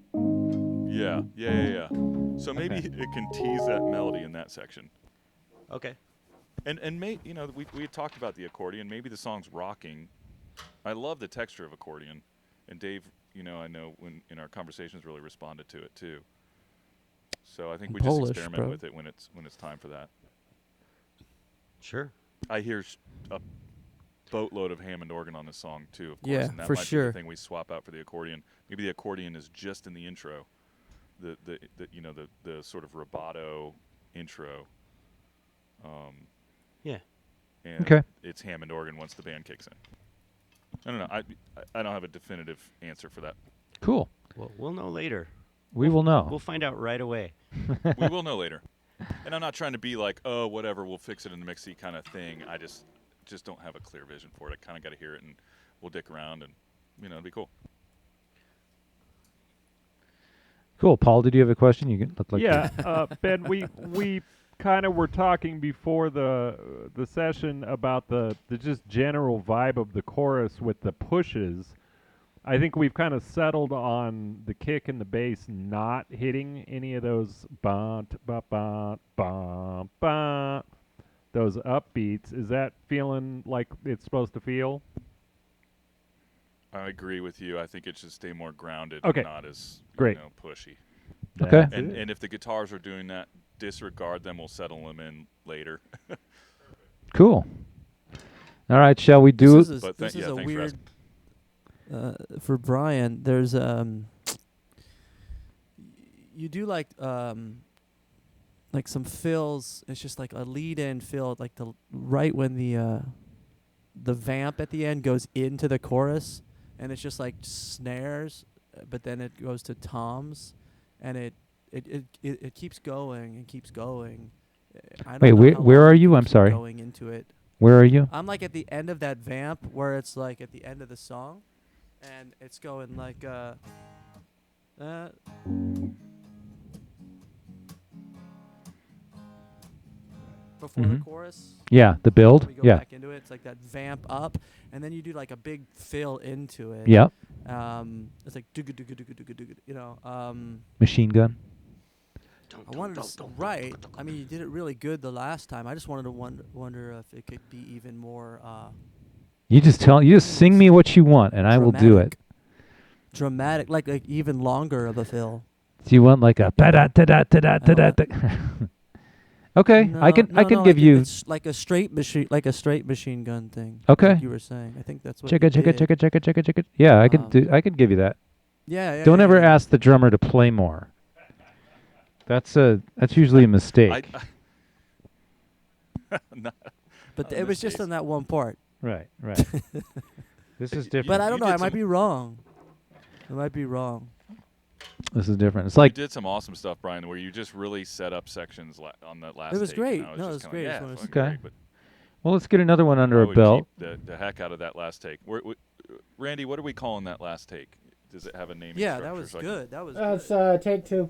[SPEAKER 1] Yeah. So maybe it can tease that melody in that section.
[SPEAKER 4] Okay.
[SPEAKER 1] And we had talked about the accordion. Maybe the song's rocking. I love the texture of accordion, and Dave, I know when in our conversations really responded to it too. So I think we just experiment with it when it's time for that.
[SPEAKER 4] Sure.
[SPEAKER 1] I hear a boatload of Hammond organ on this song too, of course.
[SPEAKER 2] Yeah,
[SPEAKER 1] and that
[SPEAKER 2] for
[SPEAKER 1] might
[SPEAKER 2] sure.
[SPEAKER 1] be the thing we swap out for the accordion. Maybe the accordion is just in the intro, the sort of rubato intro.
[SPEAKER 4] Yeah.
[SPEAKER 1] And it's Hammond organ once the band kicks in. I don't know. I don't have a definitive answer for that.
[SPEAKER 5] Cool.
[SPEAKER 4] Well, we'll know later.
[SPEAKER 5] We will know.
[SPEAKER 4] We'll find out right away.
[SPEAKER 1] We will know later. And I'm not trying to be like, oh, whatever, we'll fix it in the mixy kind of thing. I just don't have a clear vision for it. I kind of got to hear it, and we'll dick around, and it'll be cool.
[SPEAKER 5] Cool. Paul, did you have a question? You look like
[SPEAKER 6] Ben, we kind of were talking before the session about the just general vibe of the chorus with the pushes. I think we've kind of settled on the kick and the bass not hitting any of those ba ba ba ba ba those upbeats. Is that feeling like it's supposed to feel?
[SPEAKER 1] I agree with you. I think it should stay more grounded
[SPEAKER 6] and
[SPEAKER 1] not as pushy.
[SPEAKER 5] Okay.
[SPEAKER 1] And if the guitars are doing that, disregard them. We'll settle them in later.
[SPEAKER 5] Cool. All right, shall we do?
[SPEAKER 2] This is a weird. For Brian, there's you do like some fills. It's just like a lead-in fill, like right when the vamp at the end goes into the chorus, and it's just like snares, but then it goes to toms, and it keeps going and keeps going.
[SPEAKER 5] Wait, where are you? I'm sorry.
[SPEAKER 2] Going into it.
[SPEAKER 5] Where are you?
[SPEAKER 2] I'm like at the end of that vamp where it's like at the end of the song, and it's going like before the chorus.
[SPEAKER 5] Yeah, the build.
[SPEAKER 2] We go back into it. It's like that vamp up, and then you do like a big fill into it.
[SPEAKER 5] Yep.
[SPEAKER 2] It's like
[SPEAKER 5] Machine gun.
[SPEAKER 2] I wanted to right. I mean, you did it really good the last time. I just wanted to wonder if it could be even more.
[SPEAKER 5] You just sing me what you want, and I will do it.
[SPEAKER 2] Dramatic, like even longer of a fill.
[SPEAKER 5] Do you want like a da da da da da da da? Okay,
[SPEAKER 2] no,
[SPEAKER 5] I can give you.
[SPEAKER 2] It's like a straight machine gun thing.
[SPEAKER 5] Okay.
[SPEAKER 2] Like you were saying. I think that's what.
[SPEAKER 5] Check it. Yeah, I can give you that.
[SPEAKER 2] Yeah.
[SPEAKER 5] Don't ever ask the drummer to play more. That's usually a mistake.
[SPEAKER 2] But it was just on that one part.
[SPEAKER 5] Right. This is different.
[SPEAKER 2] But I don't know. I might be wrong.
[SPEAKER 5] This is different. It's like
[SPEAKER 1] you did some awesome stuff, Brian, where you just really set up sections on that last.
[SPEAKER 2] It was
[SPEAKER 1] take,
[SPEAKER 2] great.
[SPEAKER 1] it
[SPEAKER 2] was great.
[SPEAKER 1] Yeah,
[SPEAKER 5] okay.
[SPEAKER 1] Great, but
[SPEAKER 5] well, let's get another one under our belt.
[SPEAKER 1] Keep the heck out of that last take. Randy, what are we calling that last take? Does it have a name?
[SPEAKER 2] Yeah, that was good. That was.
[SPEAKER 7] That's take 2.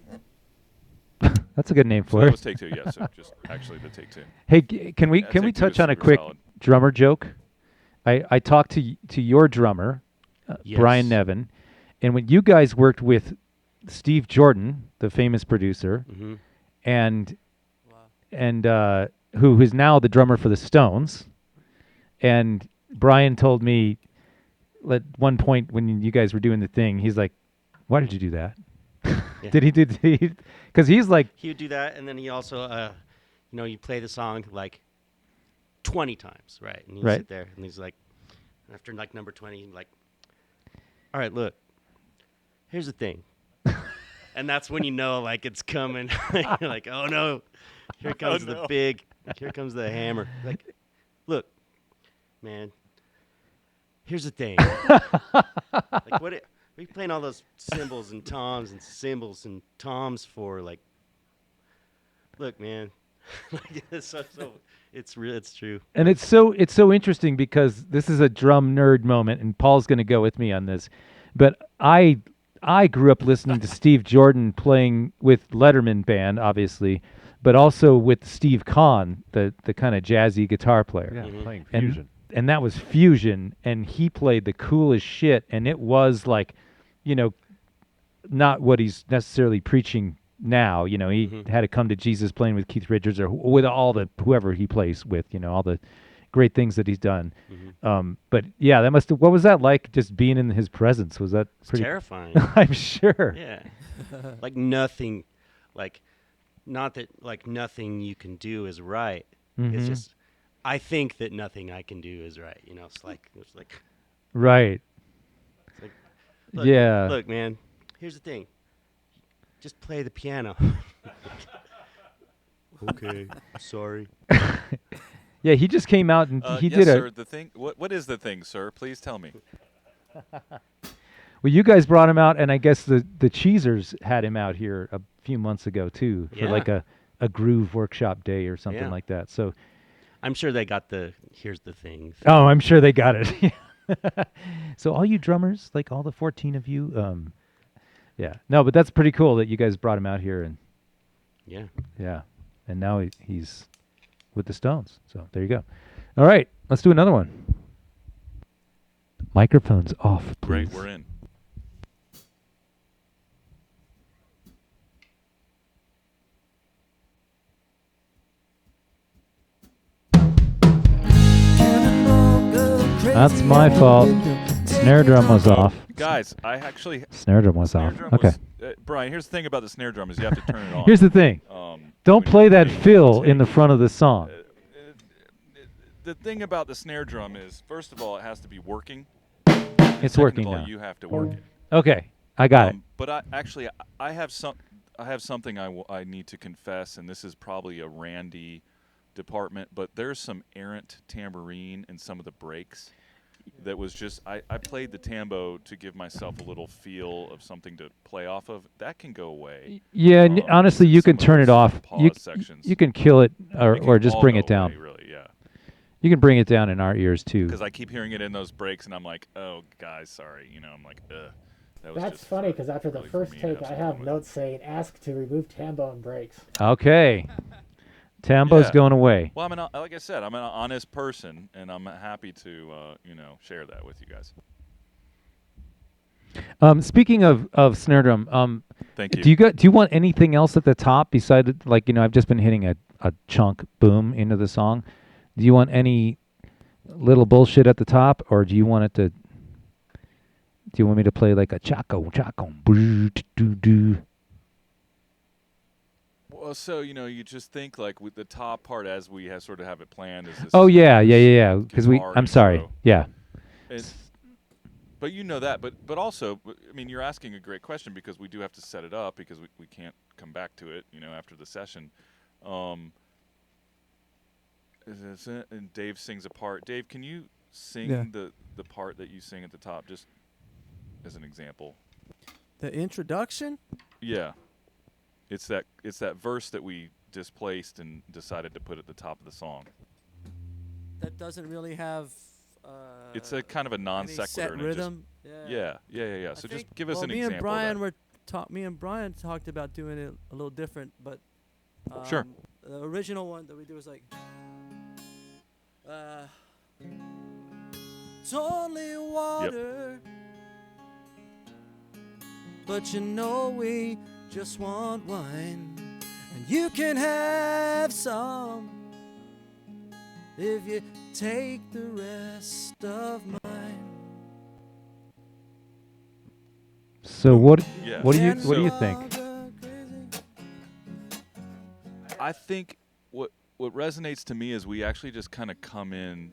[SPEAKER 5] That's a good name for
[SPEAKER 1] it. That
[SPEAKER 5] it.
[SPEAKER 1] was take 2. Yes, just actually the take 2.
[SPEAKER 5] Hey, can we touch on a quick drummer joke? I talked to your drummer,
[SPEAKER 4] yes.
[SPEAKER 5] Brian Nevin, and when you guys worked with Steve Jordan, the famous producer, and who is now the drummer for the Stones, and Brian told me at one point when you guys were doing the thing, he's like, "Why did you do that?"
[SPEAKER 4] Yeah.
[SPEAKER 5] Did he? Because he's like,
[SPEAKER 4] he would do that, and then he also, you play the song like 20 times, right? And you sit there, and he's like, after like number 20, like, all right, look, here's the thing. And that's when you know, like, it's coming. You're like, oh, no, here comes here comes the hammer. Like, look, man, here's the thing. Like, what are you playing all those cymbals and toms and cymbals and toms for? Like, look, man, it's true.
[SPEAKER 5] And it's so interesting because this is a drum nerd moment, and Paul's going to go with me on this. But I grew up listening to Steve Jordan playing with Letterman Band, obviously, but also with Steve Kahn, the kind of jazzy guitar player.
[SPEAKER 6] Yeah, playing fusion.
[SPEAKER 5] And that was fusion, and he played the coolest shit, and it was like, not what he's necessarily preaching now. He had to come to Jesus playing with Keith Richards or with whoever he plays with, all the great things that he's done. But yeah, what was that like, just being in his presence? Was that pretty
[SPEAKER 4] terrifying?
[SPEAKER 5] I'm sure.
[SPEAKER 4] Yeah. Like nothing, not that like nothing you can do is right. It's just, I think that nothing I can do is right. It's like
[SPEAKER 5] right.
[SPEAKER 4] It's like, look,
[SPEAKER 5] yeah.
[SPEAKER 4] Look, man, here's the thing. Just play the piano. Okay, sorry.
[SPEAKER 5] Yeah, he just came out and he
[SPEAKER 1] yes,
[SPEAKER 5] did
[SPEAKER 1] sir, the thing. What is the thing, sir? Please tell me.
[SPEAKER 5] Well, you guys brought him out, and I guess the Cheesers had him out here a few months ago too, for like a groove workshop day or something like that. So
[SPEAKER 4] I'm sure they got here's the thing.
[SPEAKER 5] Oh, I'm sure they got it. So all you drummers, like all the 14 of you, yeah. No, but that's pretty cool that you guys brought him out here, and yeah. And now he's with the Stones. So there you go. All right, let's do another one. Microphones off, please.
[SPEAKER 1] Great, we're in.
[SPEAKER 5] That's my fault. Snare drum was off.
[SPEAKER 1] Guys, I actually...
[SPEAKER 5] Snare drum was off. Okay.
[SPEAKER 1] Brian, here's the thing about the snare drum is you have to turn it on.
[SPEAKER 5] Here's the thing. Don't play that fill in the front of the song.
[SPEAKER 1] The thing about the snare drum is, first of all, it has to be working.
[SPEAKER 5] It's working now.
[SPEAKER 1] You have to work it.
[SPEAKER 5] Okay, I got it.
[SPEAKER 1] But I have something I need to confess, and this is probably a Randy department, but there's some errant tambourine in some of the breaks. That was just I played the tambo to give myself a little feel of something to play off of. That can go away.
[SPEAKER 5] Yeah, honestly, you can turn it off. You can kill it or just bring it down.
[SPEAKER 1] Away, really, yeah.
[SPEAKER 5] You can bring it down in our ears too.
[SPEAKER 1] Because I keep hearing it in those breaks, and I'm like, oh, guys, sorry. I'm like, ugh.
[SPEAKER 7] That's funny because after the first take, I have notes saying ask to remove tambo and breaks.
[SPEAKER 5] Okay. Tambo's going away.
[SPEAKER 1] Well, like I said, I'm an honest person, and I'm happy to, share that with you guys.
[SPEAKER 5] Speaking of snare drum,
[SPEAKER 1] thank you.
[SPEAKER 5] Do you want anything else at the top besides, I've just been hitting a chunk boom into the song. Do you want any little bullshit at the top, or do you want me to play like a chaco, do?
[SPEAKER 1] Well, so you just think like with the top part as we sort of have it planned. Is this
[SPEAKER 5] oh yeah. Because I'm sorry. Yeah.
[SPEAKER 1] But you know that. But also, I mean, you're asking a great question because we do have to set it up because we can't come back to it, after the session. And Dave sings a part. Dave, can you sing the part that you sing at the top, just as an example?
[SPEAKER 2] The introduction?
[SPEAKER 1] Yeah. It's that verse that we displaced and decided to put at the top of the song.
[SPEAKER 2] That doesn't really have
[SPEAKER 1] it's a kind of a non sequitur
[SPEAKER 2] set rhythm.
[SPEAKER 1] Yeah. So just give us an
[SPEAKER 2] me
[SPEAKER 1] example.
[SPEAKER 2] Me and Brian talked about doing it a little different, but
[SPEAKER 1] sure.
[SPEAKER 2] The original one that we did was like it's only water. Yep. But we just want wine, and you can have some if you take the rest of mine.
[SPEAKER 5] So what do you think?
[SPEAKER 1] I think what resonates to me is we actually just kind of come in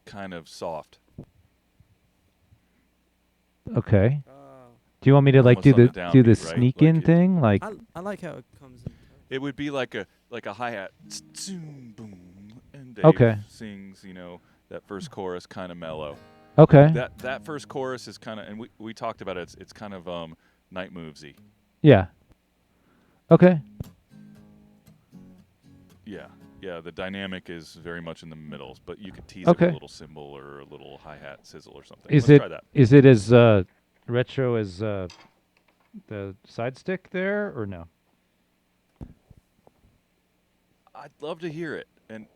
[SPEAKER 1] kind of soft.
[SPEAKER 5] Okay. Do you want me to do the sneak in thing? Like
[SPEAKER 2] I like how it comes in.
[SPEAKER 1] It would be like a hi-hat, boom, and Dave sings, that first chorus kind of mellow.
[SPEAKER 5] Okay.
[SPEAKER 1] That first chorus is kind of, and we talked about it. It's kind of night movesy.
[SPEAKER 5] Yeah. Okay.
[SPEAKER 1] Yeah. The dynamic is very much in the middle, but you could tease it with a little cymbal or a little hi-hat sizzle or something. Let's try that.
[SPEAKER 5] Is it as retro as the side stick there, or no?
[SPEAKER 1] I'd love to hear it, and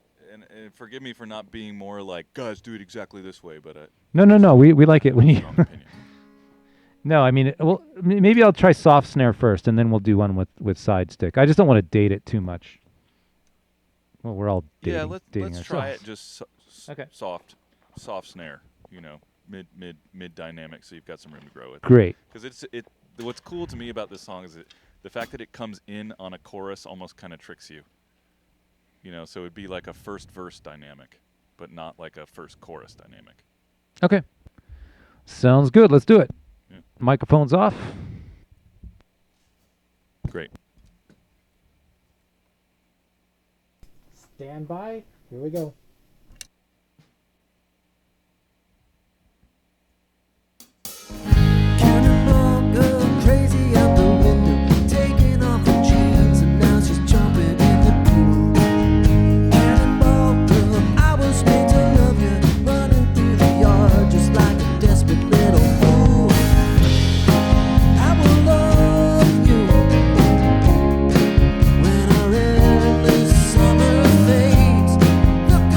[SPEAKER 1] forgive me for not being more like, guys, do it exactly this way, but
[SPEAKER 5] no, we like it when you. No, I mean, maybe I'll try soft snare first, and then we'll do one with side stick. I just don't want to date it too much. Well, we're all dating,
[SPEAKER 1] let's try it just soft snare, mid dynamic, so you've got some room to grow with.
[SPEAKER 5] Great.
[SPEAKER 1] Because what's cool to me about this song is the fact that it comes in on a chorus almost kind of tricks you. So it'd be like a first verse dynamic, but not like a first chorus dynamic.
[SPEAKER 5] Okay. Sounds good. Let's do it.
[SPEAKER 1] Yeah.
[SPEAKER 5] Microphone's off.
[SPEAKER 1] Great.
[SPEAKER 7] Stand by. Here we go.
[SPEAKER 2] Cannonball go crazy out the window, taking off her jeans, and now she's jumping in the pool. Cannonball girl, I was made to love you, running through the yard just like a desperate little fool. I will love you when our endless summer fades. Look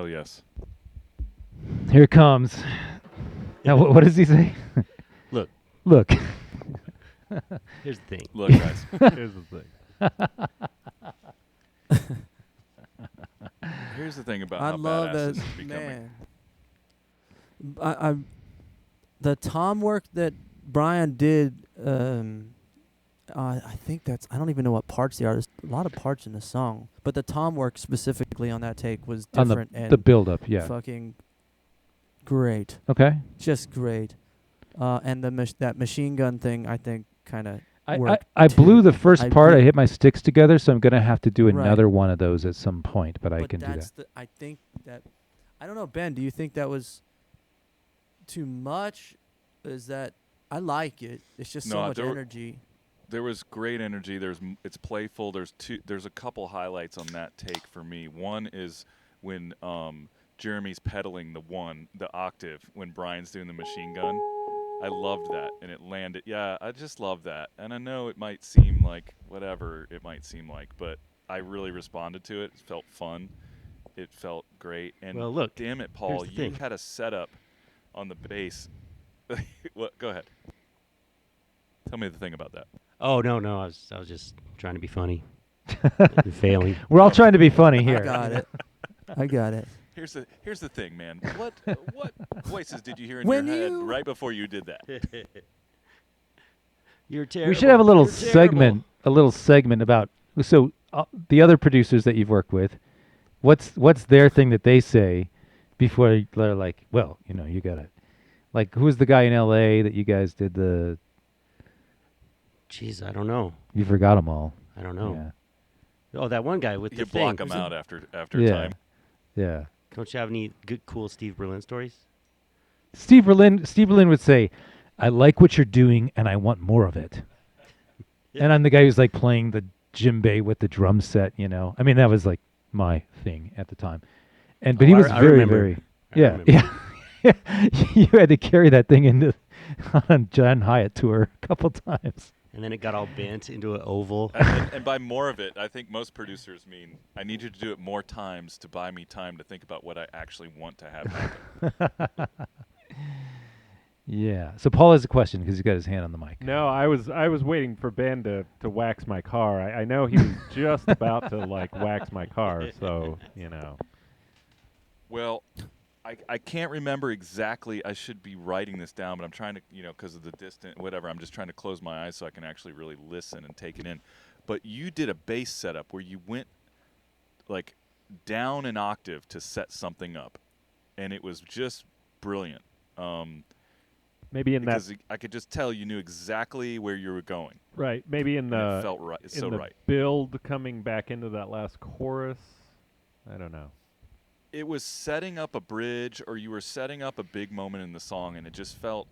[SPEAKER 1] yes.
[SPEAKER 5] Here it comes. Now, what does he say?
[SPEAKER 4] Look.
[SPEAKER 5] Look.
[SPEAKER 4] Here's the thing.
[SPEAKER 1] Look, guys.
[SPEAKER 6] Here's the thing.
[SPEAKER 1] Here's the thing about
[SPEAKER 2] I
[SPEAKER 1] how
[SPEAKER 2] love
[SPEAKER 1] badass
[SPEAKER 2] that,
[SPEAKER 1] this is becoming.
[SPEAKER 2] man. The tom work that Brian did. I think I don't even know what parts they are. There's a lot of parts in the song, but the tom work specifically on that take was different
[SPEAKER 5] on the build-up, yeah.
[SPEAKER 2] Fucking great.
[SPEAKER 5] Okay.
[SPEAKER 2] Just great. And that machine gun thing, I think, kind of.
[SPEAKER 5] I blew the first part. I hit my sticks together, so I'm gonna have to do another one of those at some point. But I can do that.
[SPEAKER 2] I think that. I don't know, Ben. Do you think that was too much? Is that I like it? It's just so much energy.
[SPEAKER 1] There was great energy. It's playful. There's a couple highlights on that take for me. One is when Jeremy's pedaling the octave when Brian's doing the machine gun. I loved that, and it landed. Yeah, I just love that. And I know it might seem like whatever it might seem like, but I really responded to it. It felt fun. It felt great. And
[SPEAKER 4] well, look,
[SPEAKER 1] damn it, Paul, you had a setup on the bass. What? Go ahead. Tell me the thing about that.
[SPEAKER 4] Oh no, I was just trying to be funny. And failing.
[SPEAKER 5] We're all trying to be funny here.
[SPEAKER 2] I got it.
[SPEAKER 1] Here's the thing, man. What voices did you hear in your head right before you did that?
[SPEAKER 4] You're terrible.
[SPEAKER 5] We should have a little segment about the other producers that you've worked with. What's their thing that they say before they're like, well, you got it. Like, who's the guy in L.A. that you guys did the?
[SPEAKER 4] Jeez, I don't know.
[SPEAKER 5] You forgot them all.
[SPEAKER 4] I don't know.
[SPEAKER 5] Yeah.
[SPEAKER 4] Oh, that one guy with
[SPEAKER 1] you
[SPEAKER 4] the thing.
[SPEAKER 1] block them out after time.
[SPEAKER 5] Yeah.
[SPEAKER 4] Don't you have any good, cool Steve Berlin stories?
[SPEAKER 5] Steve Berlin would say, "I like what you're doing, and I want more of it." Yeah. And I'm the guy who's like playing the djembe with the drum set. I mean, that was like my thing at the time. But he was very. Yeah. You had to carry that thing on John Hyatt tour a couple times.
[SPEAKER 4] And then it got all bent into an oval.
[SPEAKER 1] And by more of it, I think most producers mean, I need you to do it more times to buy me time to think about what I actually want to have happen.
[SPEAKER 5] Yeah. So Paul has a question because he's got his hand on the mic.
[SPEAKER 6] No, I was waiting for Ben to wax my car. I know he was just about to wax my car, so
[SPEAKER 1] Well, I can't remember exactly. I should be writing this down, but I'm trying to, because of the distance, whatever. I'm just trying to close my eyes so I can actually really listen and take it in. But you did a bass setup where you went down an octave to set something up, and it was just brilliant.
[SPEAKER 6] Maybe in
[SPEAKER 1] because I could just tell you knew exactly where you were going.
[SPEAKER 6] Right. Maybe in the
[SPEAKER 1] it felt right. It's so right.
[SPEAKER 6] Build coming back into that last chorus. I don't know.
[SPEAKER 1] It was setting up a bridge, or you were setting up a big moment in the song, and it felt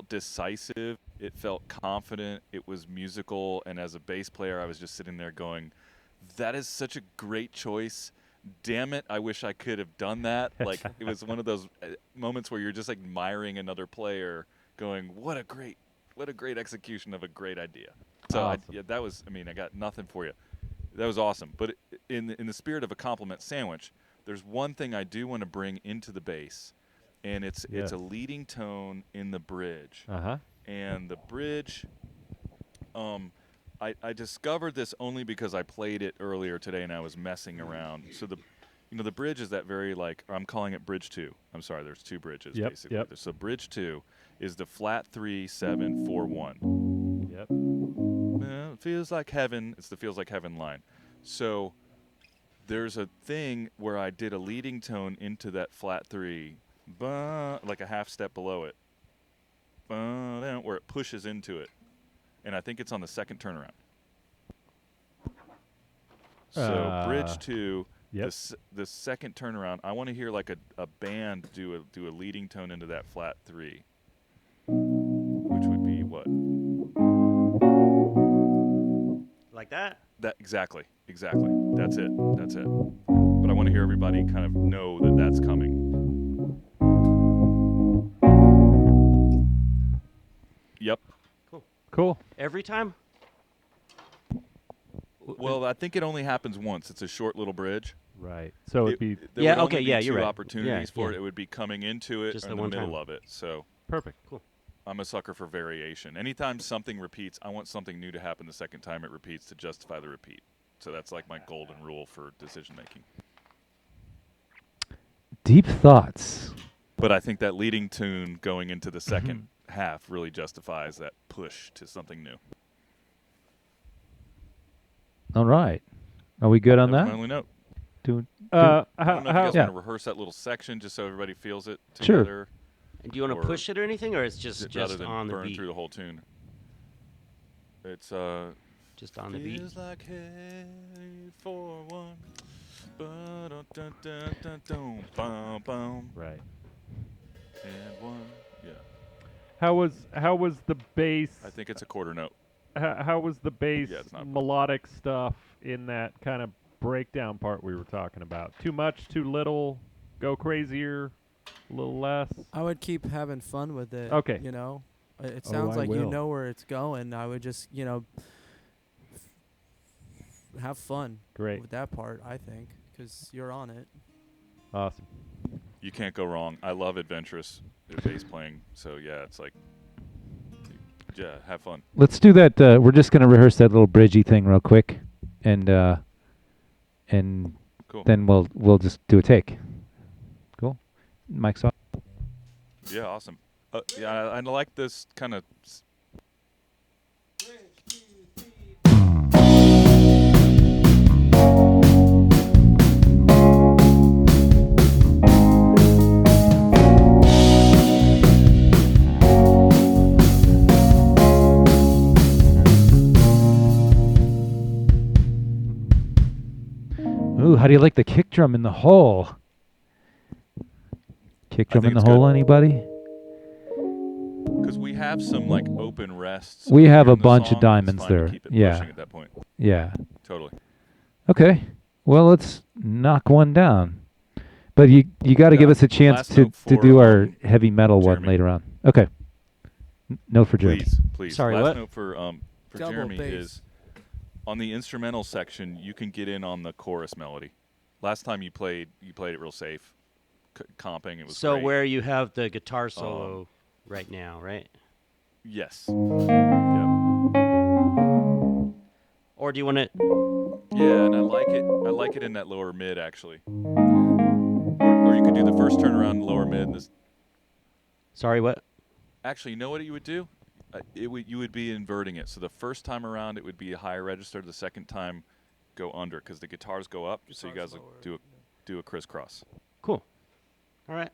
[SPEAKER 1] decisive. It felt confident. It was musical, and as a bass player, I was just sitting there going, "That is such a great choice. Damn it! I wish I could have done that." It was one of those moments where you're just admiring another player, going, "What a great execution of a great idea." So
[SPEAKER 6] awesome.
[SPEAKER 1] that was. I mean, I got nothing for you. That was awesome. But in the spirit of a compliment sandwich, there's one thing I do want to bring into the bass, and it's a leading tone in the bridge.
[SPEAKER 6] Uh-huh.
[SPEAKER 1] And the bridge, I discovered this only because I played it earlier today and I was messing around. So the bridge is that very I'm calling it bridge 2. I'm sorry, there's 2 bridges basically.
[SPEAKER 6] Yep.
[SPEAKER 1] So bridge 2 is the flat 3 7 4 1.
[SPEAKER 6] Yep.
[SPEAKER 1] It feels like heaven. It's the feels like heaven line. So there's a thing where I did a leading tone into that flat 3, like a half step below it, where it pushes into it. And I think it's on the second turnaround. So bridge 2, the second turnaround, I want to hear like a band do a leading tone into that flat 3, which would be what?
[SPEAKER 4] Like that?
[SPEAKER 1] That exactly. That's it. But I want to hear everybody kind of know that that's coming. Yep.
[SPEAKER 6] Cool.
[SPEAKER 4] Every time?
[SPEAKER 1] Well, I think it only happens once. It's a short little bridge.
[SPEAKER 6] Right. So it'd be
[SPEAKER 1] you're right. Opportunities for it. It would be coming into it
[SPEAKER 4] just
[SPEAKER 1] or in the middle of it. So
[SPEAKER 6] perfect.
[SPEAKER 4] Cool.
[SPEAKER 1] I'm a sucker for variation. Anytime something repeats, I want something new to happen the second time it repeats to justify the repeat. So that's like my golden rule for decision making.
[SPEAKER 5] Deep thoughts.
[SPEAKER 1] But I think that leading tune going into the second half really justifies that push to something new.
[SPEAKER 5] All right. Are we good on that?
[SPEAKER 1] My only note.
[SPEAKER 5] I
[SPEAKER 1] don't know if you guys want to rehearse that little section just so everybody feels it together.
[SPEAKER 5] Sure.
[SPEAKER 4] And do you want to push it or anything, or it's just
[SPEAKER 1] rather than
[SPEAKER 4] on the
[SPEAKER 1] burn
[SPEAKER 4] beat?
[SPEAKER 1] through the whole tune. It's
[SPEAKER 4] just on the beat.
[SPEAKER 1] Feels like hey for one.
[SPEAKER 6] Right.
[SPEAKER 1] And one. Yeah.
[SPEAKER 6] How was the bass?
[SPEAKER 1] I think it's a quarter note.
[SPEAKER 6] How was the bass melodic stuff in that kind of breakdown part we were talking about? Too much, too little, go crazier, a little less?
[SPEAKER 2] I would keep having fun with it.
[SPEAKER 6] Okay.
[SPEAKER 2] You know? It sounds like you know where it's going. I would just, have fun with that part, I think, because you're on it.
[SPEAKER 6] Awesome.
[SPEAKER 1] You can't go wrong. I love adventurous bass playing. So, yeah, it's like, yeah, have fun.
[SPEAKER 5] Let's do that. We're just going to rehearse that little bridgey thing real quick, and
[SPEAKER 1] cool.
[SPEAKER 5] Then we'll just do a take. Cool. Mic's off.
[SPEAKER 1] Yeah, awesome. Yeah, I like this kind of.
[SPEAKER 5] Ooh, how do you like the kick drum in the hole? Kick drum in the hole, anybody?
[SPEAKER 1] Because we have some like open rests.
[SPEAKER 5] We have a bunch of diamonds there. Yeah.
[SPEAKER 1] At that point.
[SPEAKER 5] Yeah.
[SPEAKER 1] Totally.
[SPEAKER 5] Okay. Well, let's knock one down. But you got to give us a chance to do our heavy metal one later on. Okay. Note for Jeremy.
[SPEAKER 1] Please.
[SPEAKER 4] Sorry,
[SPEAKER 1] last
[SPEAKER 4] what?
[SPEAKER 1] note for Jeremy is on the instrumental section, you can get in on the chorus melody. Last time you played it real safe, comping. It was
[SPEAKER 4] so
[SPEAKER 1] great.
[SPEAKER 4] Where you have the guitar solo right now, right?
[SPEAKER 1] Yes.
[SPEAKER 4] Yep. Or do you want to?
[SPEAKER 1] Yeah, and I like it. I like it in that lower mid actually. Or you could do the first turnaround lower mid. And this.
[SPEAKER 4] Sorry, what?
[SPEAKER 1] Actually, you know what you would do? You would be inverting it. So the first time around, it would be a higher register. The second time, go under because the guitars go up. So you guys do a crisscross.
[SPEAKER 4] Cool. All right.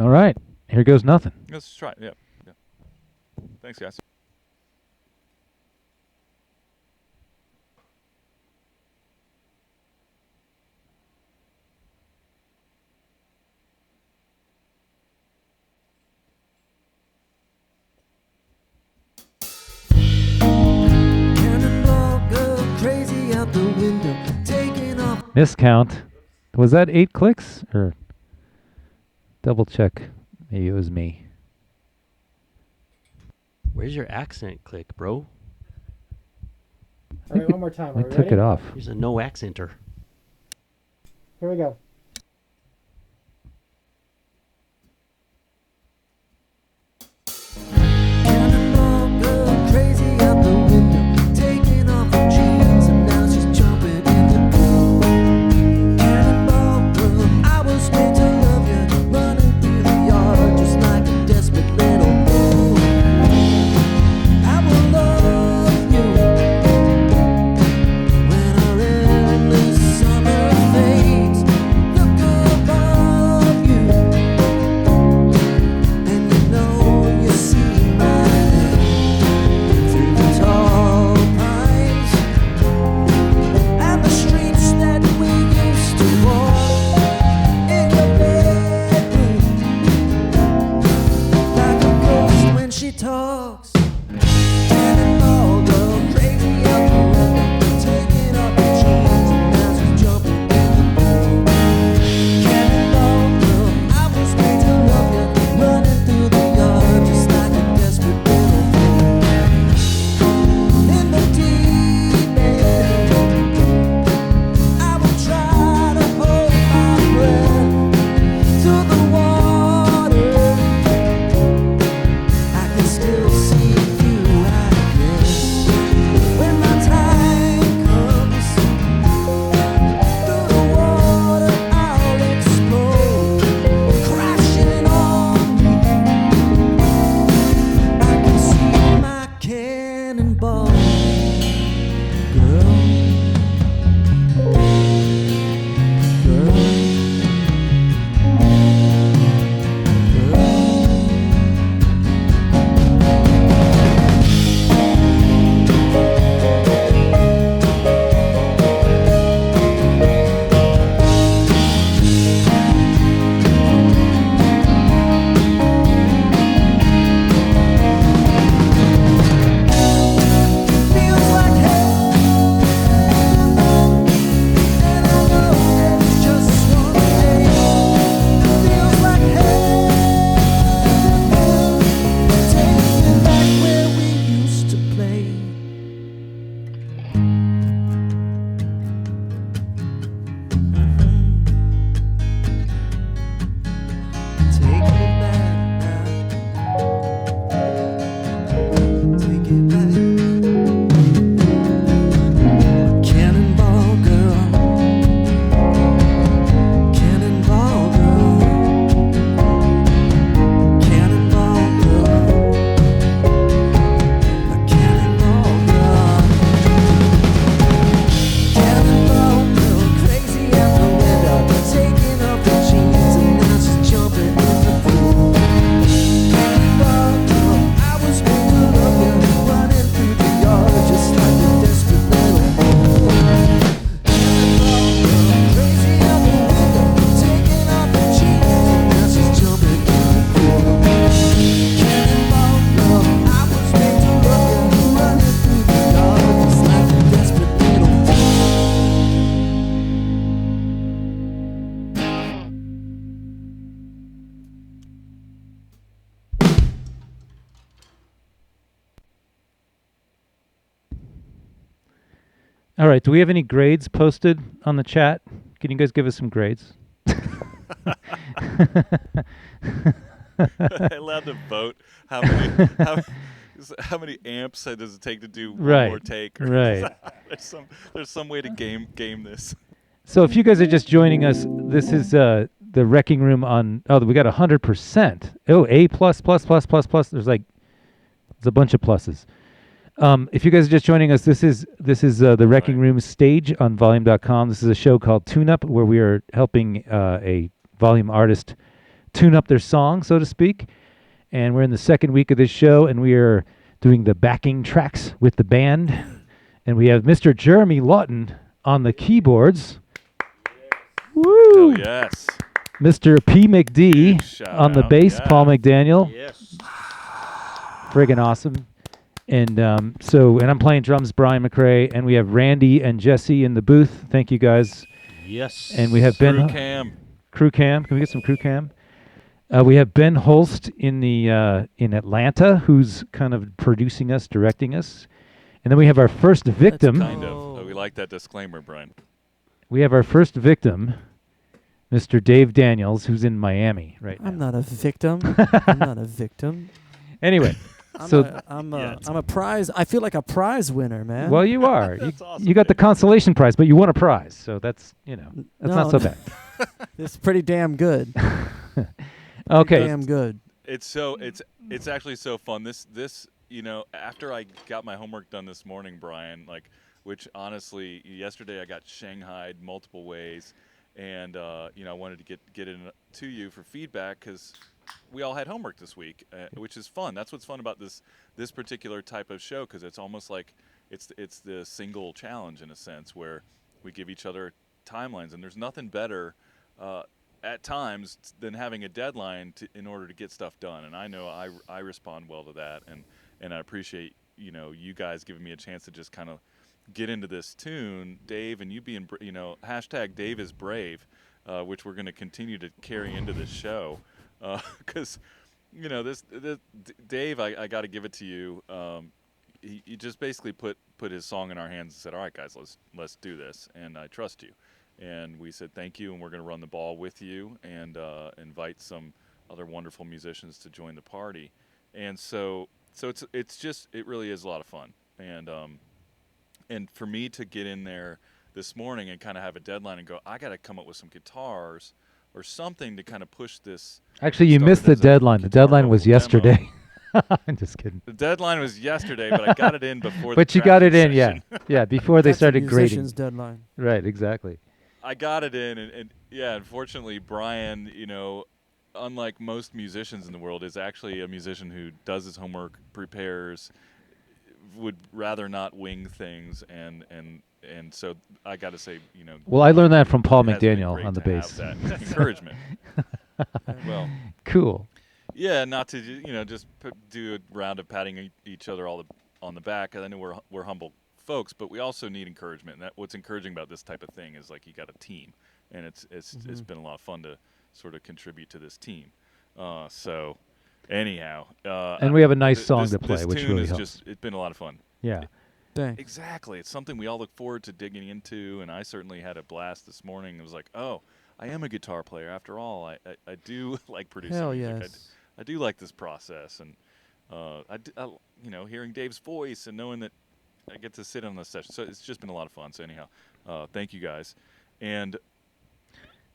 [SPEAKER 5] All right. Here goes nothing.
[SPEAKER 1] Let's try it. Yeah. Thanks, guys.
[SPEAKER 5] Miscount. Was that 8 clicks? Or double check. Maybe it was me.
[SPEAKER 4] Where's your accent click, bro?
[SPEAKER 7] All right, one more time.
[SPEAKER 5] I took it off.
[SPEAKER 4] Here's a no accenter.
[SPEAKER 7] Here we go.
[SPEAKER 5] All right. Do we have any grades posted on the chat? Can you guys give us some grades?
[SPEAKER 1] Allowed to vote how many amps does it take to do one more take?
[SPEAKER 5] Right.
[SPEAKER 1] there's some way to game this.
[SPEAKER 5] So if you guys are just joining us, this is the Wrecking Room on. Oh, we got 100%. Oh, A+++++. There's a bunch of pluses. If you guys are just joining us, this is the Wrecking Room stage on Volume.com. This is a show called Tune Up, where we are helping a Volume artist tune up their song, so to speak. And we're in the second week of this show, and we are doing the backing tracks with the band. And we have Mr. Jeremy Lawton on the keyboards. Woo!
[SPEAKER 1] Hell yes.
[SPEAKER 5] Mr. P. McD on the bass, Paul McDaniel.
[SPEAKER 4] Yes.
[SPEAKER 5] Friggin' awesome. And I'm playing drums, Brian McRae, and we have Randy and Jesse in the booth. Thank you guys.
[SPEAKER 4] Yes.
[SPEAKER 5] And we have Ben. Crew cam. Can we get some crew cam? We have Ben Holst in Atlanta, who's kind of producing us, directing us. And then we have our first victim.
[SPEAKER 1] Kind of. We like that disclaimer, Brian.
[SPEAKER 5] We have our first victim, Mr. Dave Daniels, who's in Miami right now.
[SPEAKER 2] I'm not a victim. I'm not a victim.
[SPEAKER 5] Anyway.
[SPEAKER 2] I'm a prize. I feel like a prize winner, man.
[SPEAKER 5] Well, you are.
[SPEAKER 1] Awesome,
[SPEAKER 5] you got the consolation prize, but you won a prize, so that's not so bad.
[SPEAKER 2] It's pretty damn good.
[SPEAKER 5] Okay.
[SPEAKER 2] Pretty damn good.
[SPEAKER 1] It's actually so fun. This after I got my homework done this morning, Brian, which honestly yesterday I got shanghaied multiple ways, and I wanted to get it to you for feedback because we all had homework this week, which is fun. That's what's fun about this particular type of show, because it's almost like it's the single challenge in a sense, where we give each other timelines, and there's nothing better at times than having a deadline in order to get stuff done. And I know I respond well to that, and I appreciate you guys giving me a chance to just kind of get into this tune, Dave, and you being hashtag Dave is brave, which we're going to continue to carry into this show. Because, this Dave, I got to give it to you. He just basically put his song in our hands and said, "All right, guys, let's do this, and I trust you." And we said thank you, and we're going to run the ball with you and invite some other wonderful musicians to join the party. And so it really is a lot of fun. And for me to get in there this morning and kind of have a deadline and go, I got to come up with some guitars or something to kind of push this.
[SPEAKER 5] Actually, you missed the deadline. The deadline was yesterday. I'm just kidding.
[SPEAKER 1] The deadline was yesterday, but I got it in before.
[SPEAKER 5] But you got it in, yeah, before they started grading.
[SPEAKER 2] Musician's deadline.
[SPEAKER 5] Right, exactly.
[SPEAKER 1] I got it in, and unfortunately, Brian, unlike most musicians in the world, is actually a musician who does his homework, prepares, would rather not wing things, and so I got to say,
[SPEAKER 5] Well, I learned that from Paul McDaniel on the bass.
[SPEAKER 1] That encouragement. Well,
[SPEAKER 5] cool.
[SPEAKER 1] Yeah, not to just do a round of patting each other on the back. I know we're humble folks, but we also need encouragement. And what's encouraging about this type of thing is you got a team, and it's been a lot of fun to sort of contribute to this team. So anyhow,
[SPEAKER 5] and we have a nice song to play, which really helps.
[SPEAKER 1] It's been a lot of fun.
[SPEAKER 5] Yeah.
[SPEAKER 2] Dang.
[SPEAKER 1] Exactly. It's something we all look forward to digging into, and I certainly had a blast this morning. It was like, oh, I am a guitar player after all. I do like producing
[SPEAKER 2] Hell
[SPEAKER 1] music.
[SPEAKER 2] yes.
[SPEAKER 1] I do like this process, and hearing Dave's voice and knowing that I get to sit on this session. So it's just been a lot of fun. So anyhow, thank you guys. And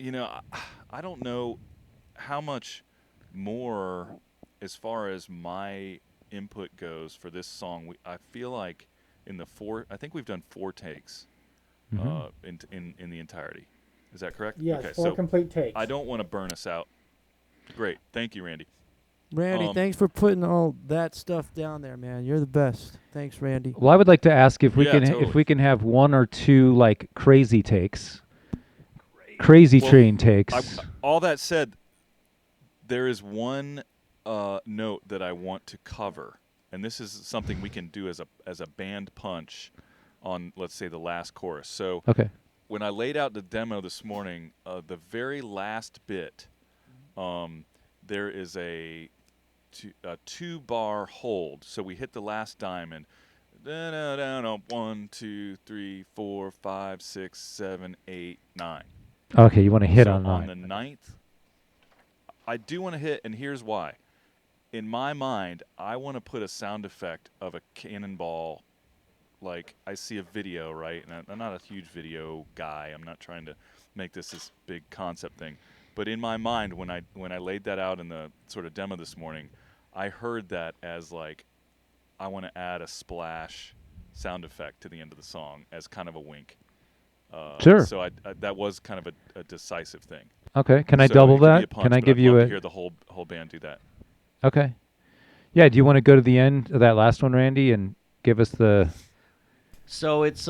[SPEAKER 1] I don't know how much more as far as my input goes for this song. I feel like I think we've done 4 takes in the entirety. Is that correct?
[SPEAKER 7] Yes,
[SPEAKER 1] okay,
[SPEAKER 7] 4 complete takes.
[SPEAKER 1] I don't want to burn us out. Great. Thank you, Randy.
[SPEAKER 2] Randy, thanks for putting all that stuff down there, man. You're the best. Thanks, Randy.
[SPEAKER 5] Well, I would like to ask if we can have 1 or 2 crazy takes, crazy train takes.
[SPEAKER 1] All that said, there is one note that I want to cover, and this is something we can do as a band punch on, let's say, the last chorus. So
[SPEAKER 5] okay.
[SPEAKER 1] When I laid out the demo this morning, the very last bit, there is a 2-bar hold. So we hit the last diamond. down 1, 2, 3, 4, 5, 6, 7, 8, 9.
[SPEAKER 5] Okay, you want to hit on 9.
[SPEAKER 1] On the 9th, I do want to hit, and here's why. In my mind, I want to put a sound effect of a cannonball. Like, I see a video, right? And I'm not a huge video guy. I'm not trying to make this big concept thing. But in my mind, when I laid that out in the sort of demo this morning, I heard that as like, I want to add a splash sound effect to the end of the song as kind of a wink.
[SPEAKER 5] Sure.
[SPEAKER 1] So I that was kind of a decisive thing.
[SPEAKER 5] Okay. Can I double that?
[SPEAKER 1] Punch,
[SPEAKER 5] can I give you
[SPEAKER 1] to hear the whole band do that?
[SPEAKER 5] Okay. Yeah. Do you want to go to the end of that last one, Randy, and give us the?
[SPEAKER 4] So it's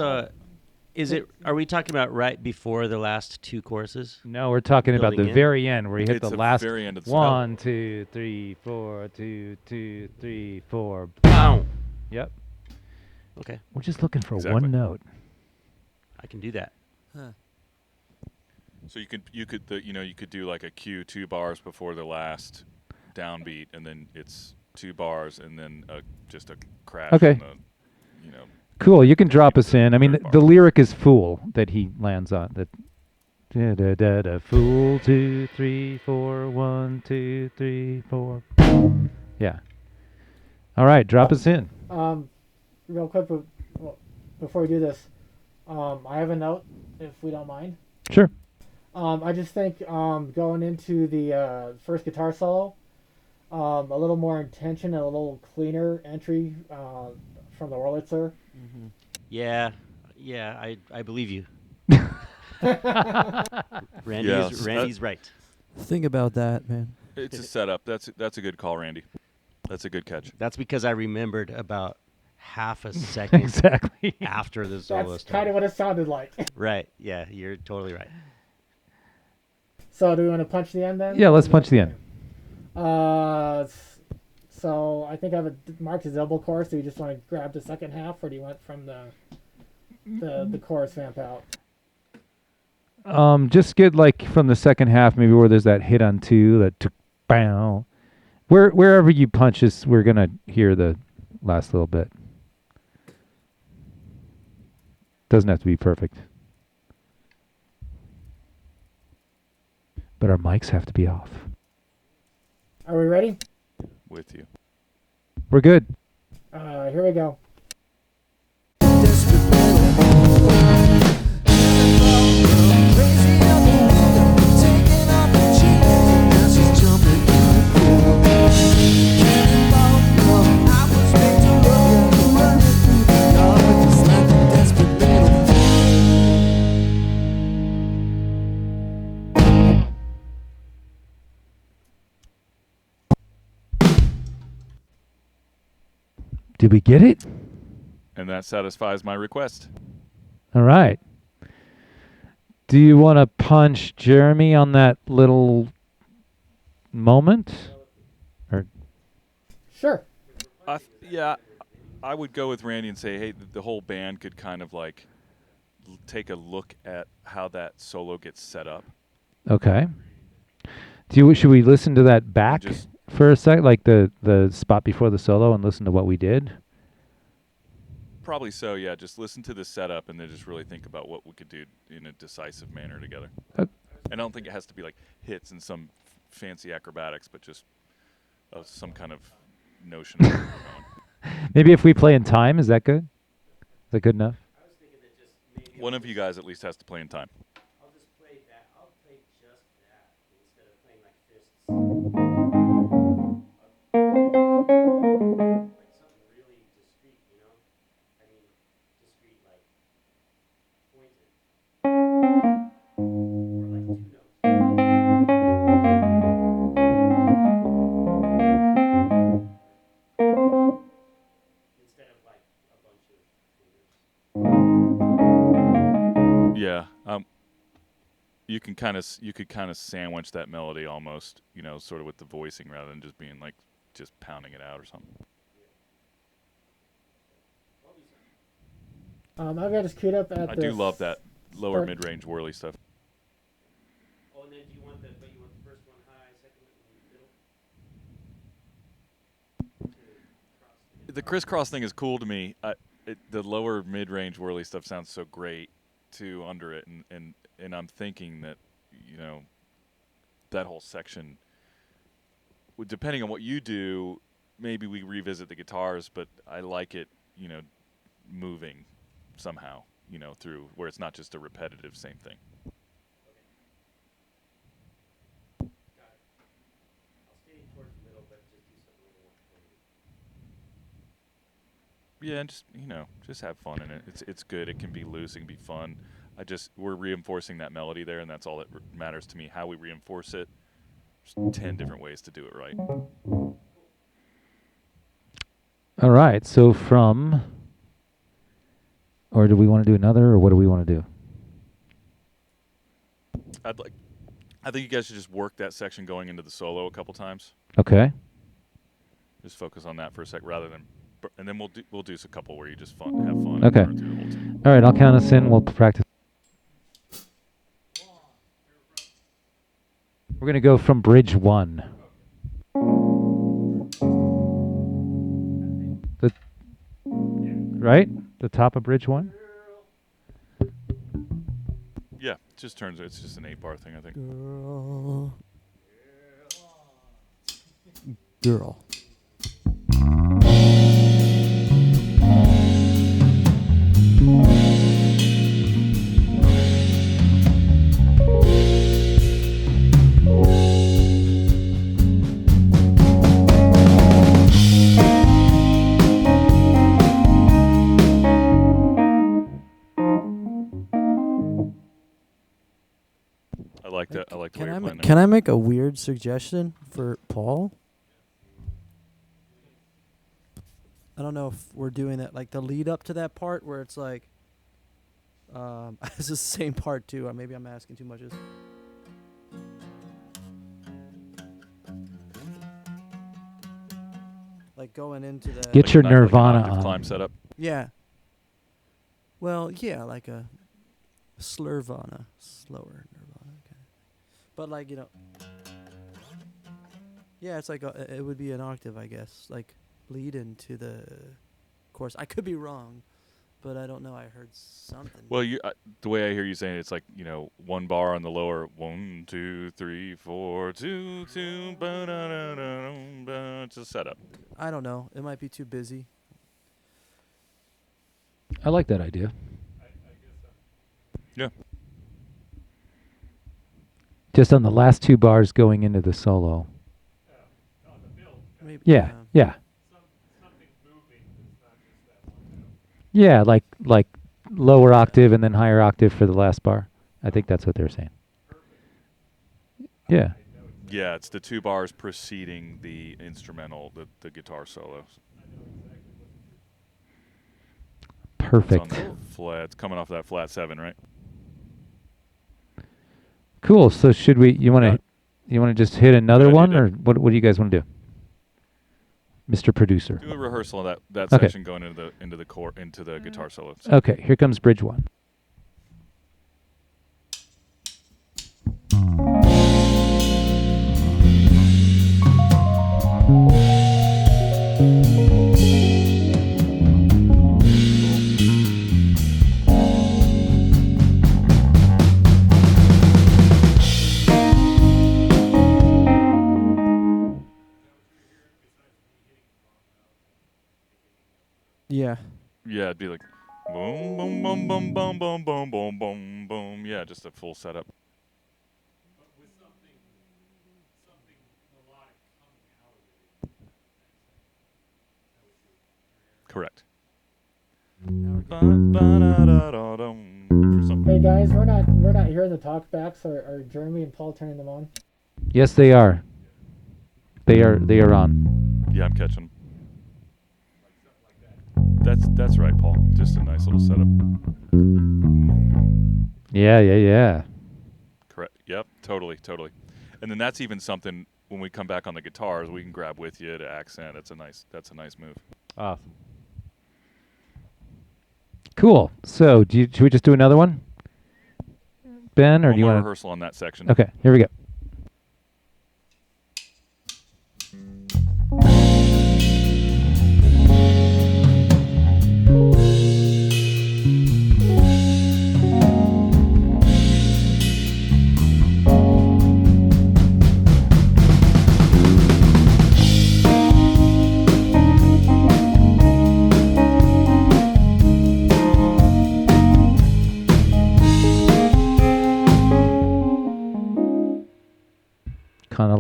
[SPEAKER 4] is it? Are we talking about right before the last 2 choruses?
[SPEAKER 5] No, we're talking about the very end where you hit the last
[SPEAKER 1] very end of the
[SPEAKER 5] 1, 2, 3, 4, 2, 2, 3, 4. Boom. Yep.
[SPEAKER 4] Okay.
[SPEAKER 5] We're just looking for one note.
[SPEAKER 4] I can do that.
[SPEAKER 2] Huh.
[SPEAKER 1] So you could do like a cue 2 bars before the last downbeat, and then it's 2 bars, and then just a crash.
[SPEAKER 5] Okay. Cool. You can drop us in. I mean, the lyric is "fool" that he lands on. That da da da da. Fool 2, 3, 4. 1, 2, 3, 4. Yeah. All right. Drop us in.
[SPEAKER 7] Real quick, before we do this, I have a note, if we don't mind.
[SPEAKER 5] Sure.
[SPEAKER 7] I just think going into the first guitar solo, a little more intention and a little cleaner entry from the Wurlitzer.
[SPEAKER 4] Mm-hmm. Yeah, I believe you. Randy's right.
[SPEAKER 2] Think about that, man.
[SPEAKER 1] It's a setup. That's a good call, Randy. That's a good catch.
[SPEAKER 4] That's because I remembered about half a second
[SPEAKER 5] exactly
[SPEAKER 4] after the solo
[SPEAKER 7] That's
[SPEAKER 4] started.
[SPEAKER 7] kind of what it sounded like.
[SPEAKER 4] Right. Yeah, you're totally right.
[SPEAKER 7] So do we want to punch the end then?
[SPEAKER 5] Yeah, let's punch the end.
[SPEAKER 7] So I think I have marked as double chorus. Do you just want to grab the second half, or do you want from the chorus vamp out?
[SPEAKER 5] Just get like from the second half, maybe where there's that hit on 2, that bow. Wherever you punch us, we're gonna hear the last little bit. Doesn't have to be perfect, but our mics have to be off.
[SPEAKER 7] Are we ready?
[SPEAKER 1] With you.
[SPEAKER 5] We're good.
[SPEAKER 7] Here we go.
[SPEAKER 5] Did we get it?
[SPEAKER 1] And that satisfies my request.
[SPEAKER 5] All right. Do you want to punch Jeremy on that little moment? Or
[SPEAKER 7] Sure.
[SPEAKER 1] Yeah, I would go with Randy and say, hey, the whole band could kind of like take a look at how that solo gets set up.
[SPEAKER 5] Okay. Should we listen to that back for a sec, like the spot before the solo, and listen to what we did?
[SPEAKER 1] Probably so, yeah. Just listen to the setup and then just really think about what we could do in a decisive manner together. I don't think it has to be like hits and some fancy acrobatics, but just some kind of notion of where we're going.
[SPEAKER 5] Maybe if we play in time, is that good? Is that good enough?
[SPEAKER 4] I was thinking that just maybe
[SPEAKER 1] one of you guys at least has to play in time.
[SPEAKER 4] I'll just play that. I'll play just that instead of playing like fists. Like something really discreet, you know? I mean, discreet, like pointed. Or like 2 notes. Instead of like a bunch of fingers.
[SPEAKER 1] Yeah. You could kind of sandwich that melody almost, sort of with the voicing rather than just being like just pounding it out or something.
[SPEAKER 7] I've got this queued up at
[SPEAKER 1] I do love that lower mid-range whirly stuff.
[SPEAKER 4] Oh, and then do you want the first one high, second one middle?
[SPEAKER 1] The crisscross thing is cool to me. the lower mid-range whirly stuff sounds so great too under it, and I'm thinking that, you know, that whole section, depending on what you do, maybe we revisit the guitars, but I like it, you know, moving somehow, you know, through where it's not just a repetitive same thing. Yeah, and just, you know, just have fun in it. It's good. It can be loose. It can be fun. We're reinforcing that melody there, and that's all that matters to me. How we reinforce it. There's 10 different ways to do it right.
[SPEAKER 5] All right. So or do we want to do another, or what do we want to do?
[SPEAKER 1] I think you guys should just work that section going into the solo a couple times.
[SPEAKER 5] Okay.
[SPEAKER 1] Just focus on that for a sec, rather than, and then we'll do a couple where you just have fun.
[SPEAKER 5] Okay.
[SPEAKER 1] And burn through the whole thing.
[SPEAKER 5] All right. I'll count us in. We'll practice. We're gonna go from bridge 1. Right? The top of bridge 1?
[SPEAKER 1] Yeah, it just turns. It's just an 8-bar thing, I think.
[SPEAKER 2] Girl.
[SPEAKER 1] I like the way you're playing
[SPEAKER 2] Can I make a weird suggestion for Paul? I don't know if we're doing that, like the lead up to that part where it's like, it's the same part too. Or maybe I'm asking too much. Like going into the.
[SPEAKER 5] Get your Nirvana
[SPEAKER 1] like
[SPEAKER 5] on.
[SPEAKER 1] Climb setup.
[SPEAKER 2] Yeah. Well, yeah, like a slurvana, slower Nirvana. Okay. But like, you know. Yeah, it's like it would be an octave, I guess. Like lead into the chorus. I could be wrong, but I don't know. I heard something.
[SPEAKER 1] Well, the way I hear you saying it, it's like, you know, 1 bar on the lower, 1, 2, 3, 4, 2, 2, ba-da-da-da-da, it's a setup.
[SPEAKER 2] I don't know. It might be too busy.
[SPEAKER 5] I like that idea.
[SPEAKER 1] Yeah.
[SPEAKER 5] Just on the last 2 bars going into the solo.
[SPEAKER 2] Maybe,
[SPEAKER 5] yeah. Yeah, like lower octave and then higher octave for the last bar. I think that's what they're saying. Yeah.
[SPEAKER 1] Yeah, it's the 2 bars preceding the instrumental, the guitar solos.
[SPEAKER 5] Perfect.
[SPEAKER 1] It's on the flat. It's coming off that flat 7, right?
[SPEAKER 5] Cool. So should we? You want to just hit another one, or what do you guys want to do, Mr. Producer?
[SPEAKER 1] Do a rehearsal of that
[SPEAKER 5] Okay.
[SPEAKER 1] section going into the guitar solo.
[SPEAKER 5] Okay, here comes bridge 1.
[SPEAKER 2] Yeah.
[SPEAKER 1] Yeah, it'd be like boom, boom, boom, boom, boom, boom, boom, boom, boom, boom. Yeah, just a full setup.
[SPEAKER 6] But with something melodic coming out of it.
[SPEAKER 1] Correct.
[SPEAKER 7] Hey guys, we're not hearing the talkbacks. Are Jeremy and Paul turning them on?
[SPEAKER 5] Yes, they are. They are on.
[SPEAKER 1] Yeah, I'm catching them. That's right, Paul. Just a nice little setup.
[SPEAKER 5] Yeah.
[SPEAKER 1] Correct. Yep. Totally. And then that's even something when we come back on the guitars, we can grab with you to accent. That's a nice move.
[SPEAKER 5] Awesome. Cool. So, should we just do another one, Ben, or do you want
[SPEAKER 1] rehearsal on that section?
[SPEAKER 5] Okay. Here we go.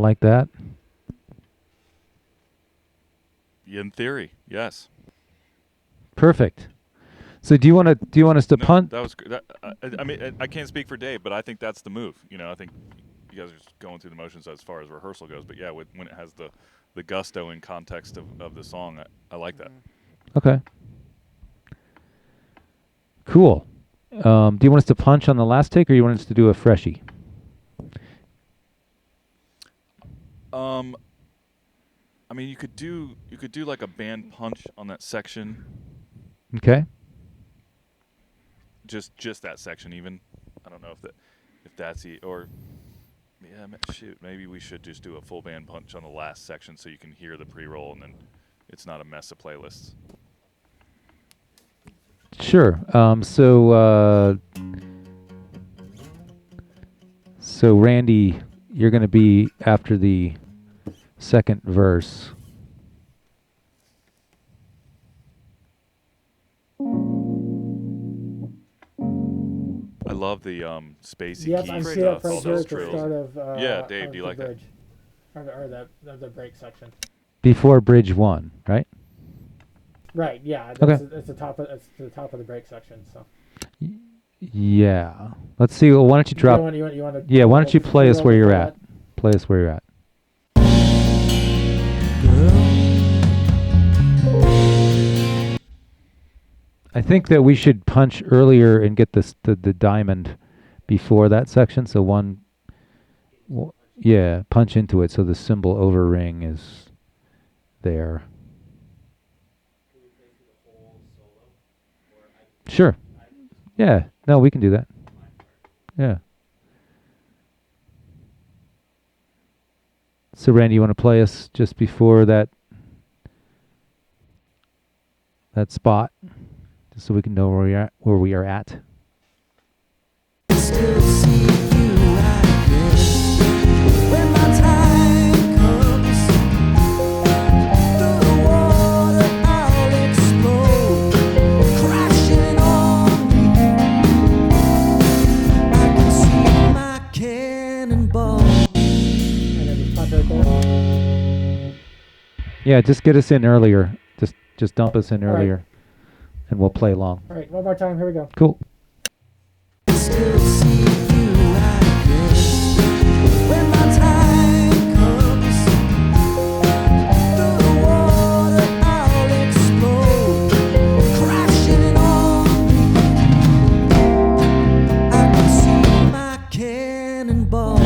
[SPEAKER 5] like that?
[SPEAKER 1] In theory, yes.
[SPEAKER 5] Perfect. So do you want us to punt?
[SPEAKER 1] That was. I mean, I can't speak for Dave, but I think that's the move. I think you guys are just going through the motions as far as rehearsal goes. But yeah, when it has the gusto in context of the song, I like that.
[SPEAKER 5] Okay. Cool. Do you want us to punch on the last take, or you want us to do a freshie?
[SPEAKER 1] I mean, you could do like a band punch on that section.
[SPEAKER 5] Okay.
[SPEAKER 1] Just that section, even. I don't know if that's shoot. Maybe we should just do a full band punch on the last section so you can hear the pre-roll, and then it's not a mess of playlists.
[SPEAKER 5] Sure. So Randy, you're going to be after the second verse.
[SPEAKER 1] I love the spacey
[SPEAKER 7] yep,
[SPEAKER 1] keys.
[SPEAKER 7] I see that right
[SPEAKER 1] all
[SPEAKER 7] here
[SPEAKER 1] those
[SPEAKER 7] at the
[SPEAKER 1] trills.
[SPEAKER 7] start of
[SPEAKER 1] yeah, Dave, do you like
[SPEAKER 7] bridge. Or the break section.
[SPEAKER 5] Before bridge 1, right?
[SPEAKER 7] Right. Yeah.
[SPEAKER 5] Okay.
[SPEAKER 7] It's the top of the break section. So.
[SPEAKER 5] Yeah. Let's see. Well, why don't you drop?
[SPEAKER 7] You want
[SPEAKER 5] yeah. Why don't you play us where you're at? Play us where you're at. I think that we should punch earlier and get the diamond before that section. So punch into it so the cymbal over ring is there. Sure. Yeah. No, we can do that. Yeah. So Randy, you want to play us just before that spot, just so we can know where we are at.
[SPEAKER 2] Still see you right there when my time comes. Through the water I'll explode, crashing on me. I can see my cannonball.
[SPEAKER 7] And then just punch right there.
[SPEAKER 5] Yeah, just get us in earlier. Just dump us in earlier,
[SPEAKER 7] right.
[SPEAKER 5] And we'll play along.
[SPEAKER 7] All right, one more time. Here we go.
[SPEAKER 5] Cool.
[SPEAKER 2] Still see you right there when my time comes. Through the water I'll explode, crashing on me. I can see my cannonball.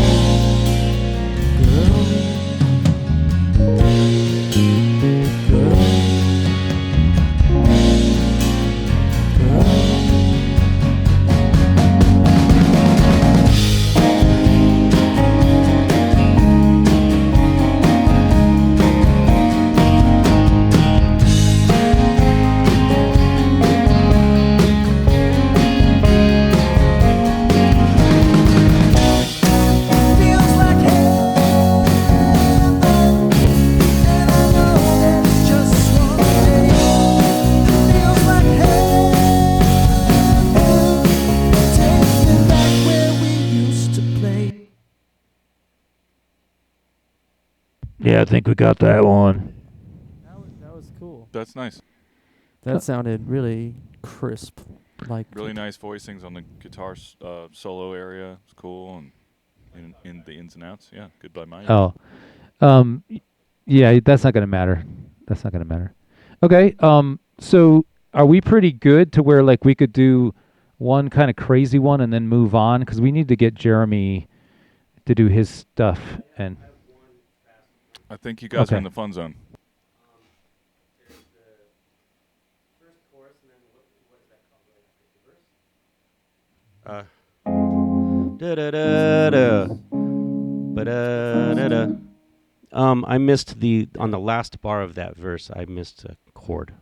[SPEAKER 5] Yeah, I think we got that one.
[SPEAKER 8] That was cool.
[SPEAKER 1] That's nice.
[SPEAKER 8] That sounded really crisp.
[SPEAKER 1] Really nice voicings on the guitar solo area. It's cool, and in the ins and outs. Yeah, good by my ears.
[SPEAKER 5] Oh, yeah, that's not gonna matter. Okay, so are we pretty good to where we could do one kind of crazy one and then move on? Because we need to get Jeremy to do his stuff. And
[SPEAKER 1] I think you guys are in the fun zone.
[SPEAKER 4] There's the first chorus, and then what is that called right after the verse? Da-da-da-da. Ba-da-da-da. I missed on the last bar of that verse, I missed a chord.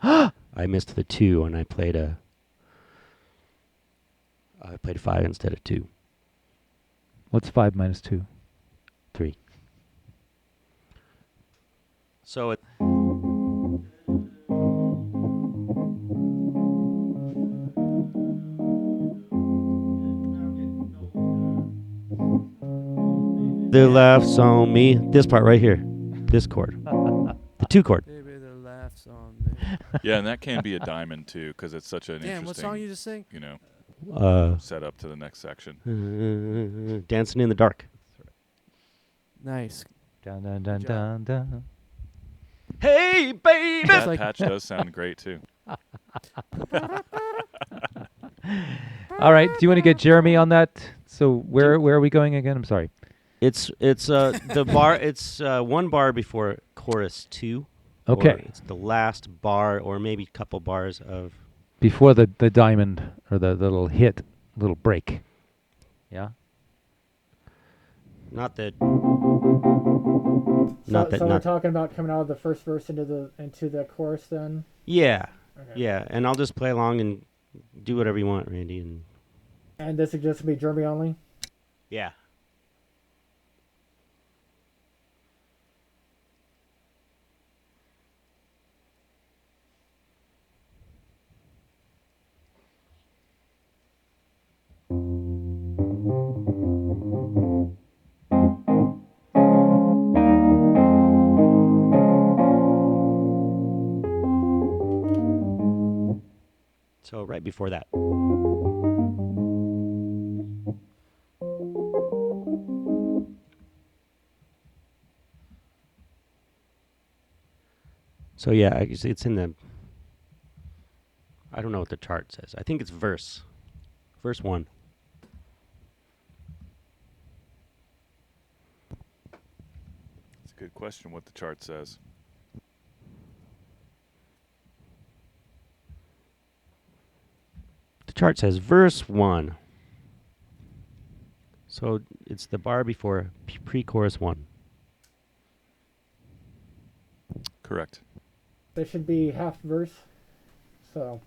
[SPEAKER 4] I missed the 2, and I played a 5 instead of 2.
[SPEAKER 5] What's 5 minus 2?
[SPEAKER 4] 3. So it. the laughs on me. This part right here. This chord. The 2 chord.
[SPEAKER 8] Baby, the laughs on me.
[SPEAKER 1] Yeah, and that can be a diamond too, because it's such an
[SPEAKER 8] Damn,
[SPEAKER 1] interesting.
[SPEAKER 8] what song you just sing?
[SPEAKER 1] You know, set up to the next section.
[SPEAKER 4] Dancing in the Dark.
[SPEAKER 8] Nice.
[SPEAKER 5] Dun dun dun dun dun.
[SPEAKER 4] Hey, baby.
[SPEAKER 1] That patch does sound great too.
[SPEAKER 5] All right. Do you want to get Jeremy on that? So where are we going again? I'm sorry.
[SPEAKER 4] It's the bar. It's 1 bar before chorus 2.
[SPEAKER 5] Okay.
[SPEAKER 4] Or it's the last bar, or maybe a couple bars of
[SPEAKER 5] before the diamond or the little break. Yeah.
[SPEAKER 4] Not that.
[SPEAKER 7] So
[SPEAKER 4] not
[SPEAKER 7] we're talking about coming out of the first verse into the chorus then.
[SPEAKER 4] Yeah.
[SPEAKER 7] Okay.
[SPEAKER 4] Yeah, and I'll just play along and do whatever you want, Randy.
[SPEAKER 7] And this is just to be Jeremy only.
[SPEAKER 4] Yeah. So right before that. So yeah, it's in the. I don't know what the chart says. I think it's verse 1.
[SPEAKER 1] It's a good question what the chart says.
[SPEAKER 4] The chart says verse 1. So it's the bar before pre-chorus 1.
[SPEAKER 1] Correct.
[SPEAKER 7] There should be half verse, so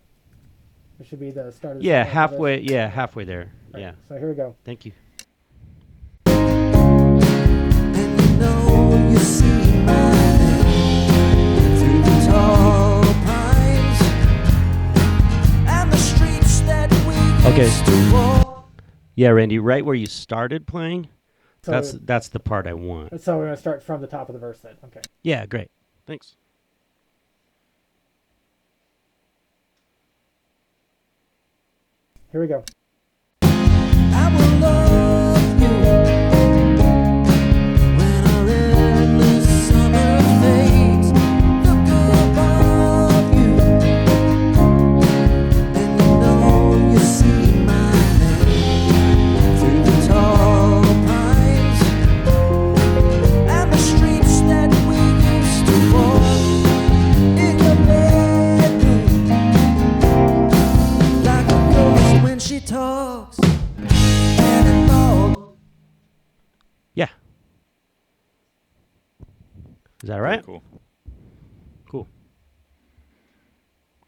[SPEAKER 7] it should be the start of the
[SPEAKER 4] Yeah,
[SPEAKER 7] song,
[SPEAKER 4] halfway.
[SPEAKER 7] verse.
[SPEAKER 4] Yeah, halfway there.
[SPEAKER 7] Right,
[SPEAKER 4] Yeah.
[SPEAKER 7] So here we go.
[SPEAKER 4] Thank you.
[SPEAKER 2] And you know you see my name through the tall pines and the streets that we used to walk.
[SPEAKER 4] Yeah, Randy, right where you started playing,
[SPEAKER 7] So
[SPEAKER 4] that's the part I want.
[SPEAKER 7] So we're gonna start from the top of the verse then. Okay.
[SPEAKER 4] Yeah, great. Thanks.
[SPEAKER 7] Here we go.
[SPEAKER 2] I will love you when our endless summer fades. Look above you, and you know you see my name through the tall pines and the streets that we used to walk in your bedroom, like a ghost when she talks. Cannonball.
[SPEAKER 4] Yeah. Is that right?
[SPEAKER 1] Cool.
[SPEAKER 4] Cool.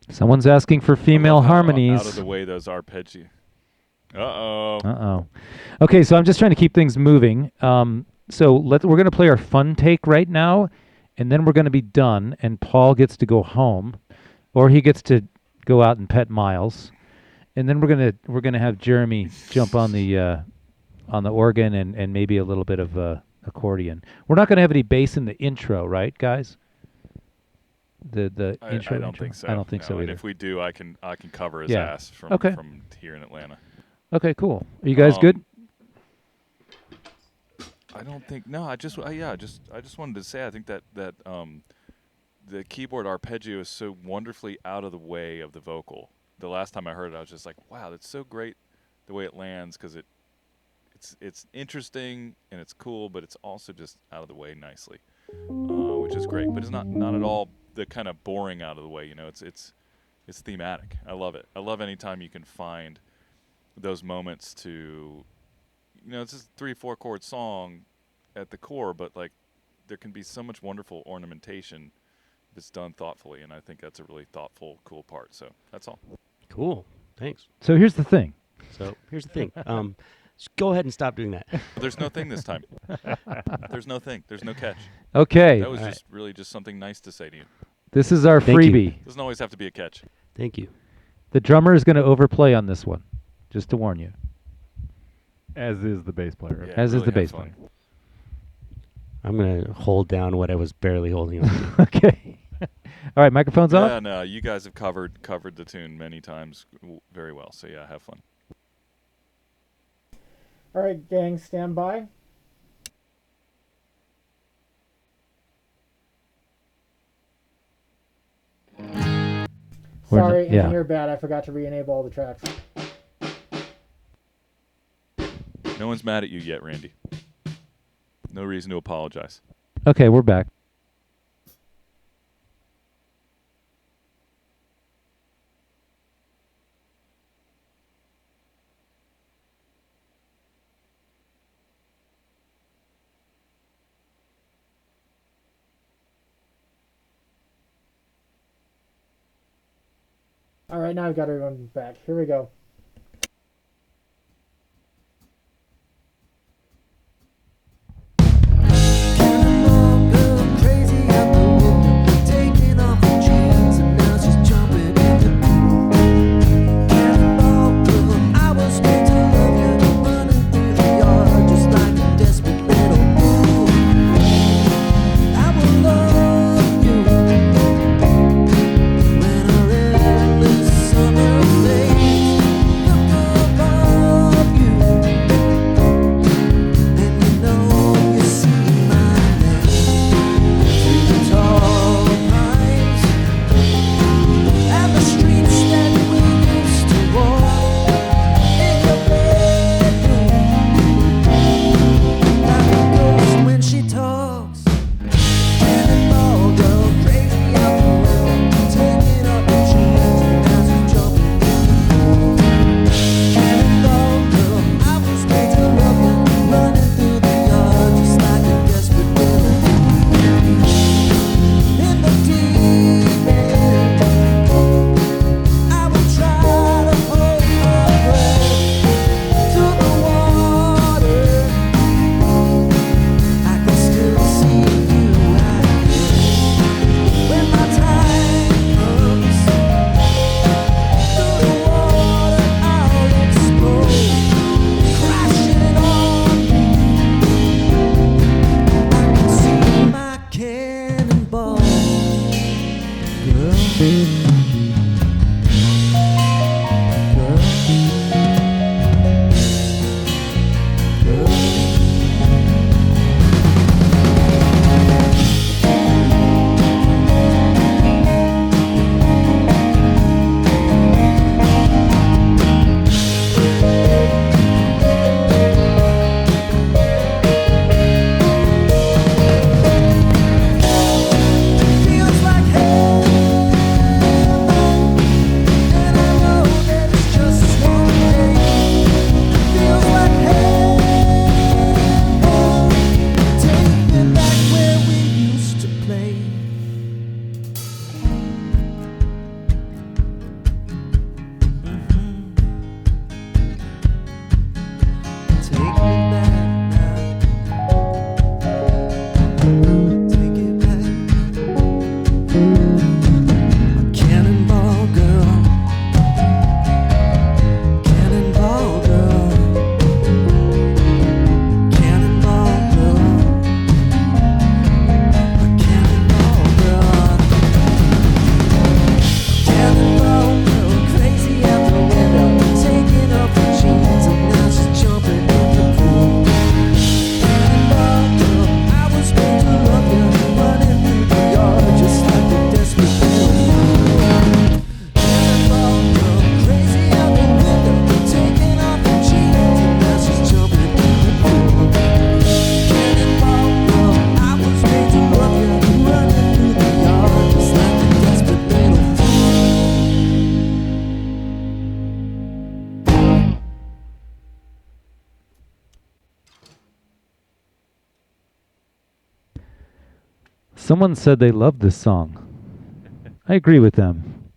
[SPEAKER 5] Someone's asking for female harmonies.
[SPEAKER 1] Out of the way, those arpeggi. Uh-oh.
[SPEAKER 5] Uh-oh. Okay, so I'm just trying to keep things moving. So we're going to play our fun take right now, and then we're going to be done, and Paul gets to go home, or he gets to go out and pet Miles, and then we're gonna have Jeremy jump on the organ and maybe a little bit of accordion. We're not going to have any bass in the intro, right, guys? The intro.
[SPEAKER 1] I don't think so.
[SPEAKER 5] I don't think
[SPEAKER 1] No,
[SPEAKER 5] so
[SPEAKER 1] and
[SPEAKER 5] either.
[SPEAKER 1] if we do, I can cover his
[SPEAKER 5] Yeah.
[SPEAKER 1] ass from here in Atlanta.
[SPEAKER 5] Okay, cool. Are you guys good?
[SPEAKER 1] I don't think I just wanted to say I think that the keyboard arpeggio is so wonderfully out of the way of the vocal. The last time I heard it, I was just like, wow, that's so great the way it lands, because it's interesting and it's cool, but it's also just out of the way nicely, which is great. But it's not at all the kind of boring out of the way. You know, it's thematic. I love it. I love anytime you can find those moments to, you know, it's just a 3-4 chord song at the core, but like there can be so much wonderful ornamentation if it's done thoughtfully, and I think that's a really thoughtful, cool part. So that's all.
[SPEAKER 4] Cool. Thanks.
[SPEAKER 5] So here's the thing.
[SPEAKER 4] Just go ahead and stop doing that.
[SPEAKER 1] There's no thing this time. There's no thing. There's no catch.
[SPEAKER 5] Okay.
[SPEAKER 1] That was really just something nice to say to you.
[SPEAKER 5] This is our
[SPEAKER 4] Thank
[SPEAKER 5] freebie.
[SPEAKER 4] you.
[SPEAKER 1] Doesn't always have to be a catch.
[SPEAKER 4] Thank you.
[SPEAKER 5] The drummer is going to overplay on this one, just to warn you.
[SPEAKER 6] As is the bass player.
[SPEAKER 1] Yeah,
[SPEAKER 5] As is
[SPEAKER 1] really
[SPEAKER 5] the
[SPEAKER 1] have
[SPEAKER 5] bass
[SPEAKER 1] fun.
[SPEAKER 5] player.
[SPEAKER 4] I'm going to hold down what I was barely holding on to.
[SPEAKER 5] Okay. All right, microphones off?
[SPEAKER 1] Yeah, no, you guys have covered the tune many times very well. So, yeah, have fun.
[SPEAKER 7] All right, gang, stand by. Sorry, engineer bad. I forgot to re-enable all the tracks.
[SPEAKER 1] No one's mad at you yet, Randy. No reason to apologize.
[SPEAKER 5] Okay, we're back.
[SPEAKER 7] All right, now I've got everyone back. Here we go.
[SPEAKER 5] Someone said they loved this song. I agree with them.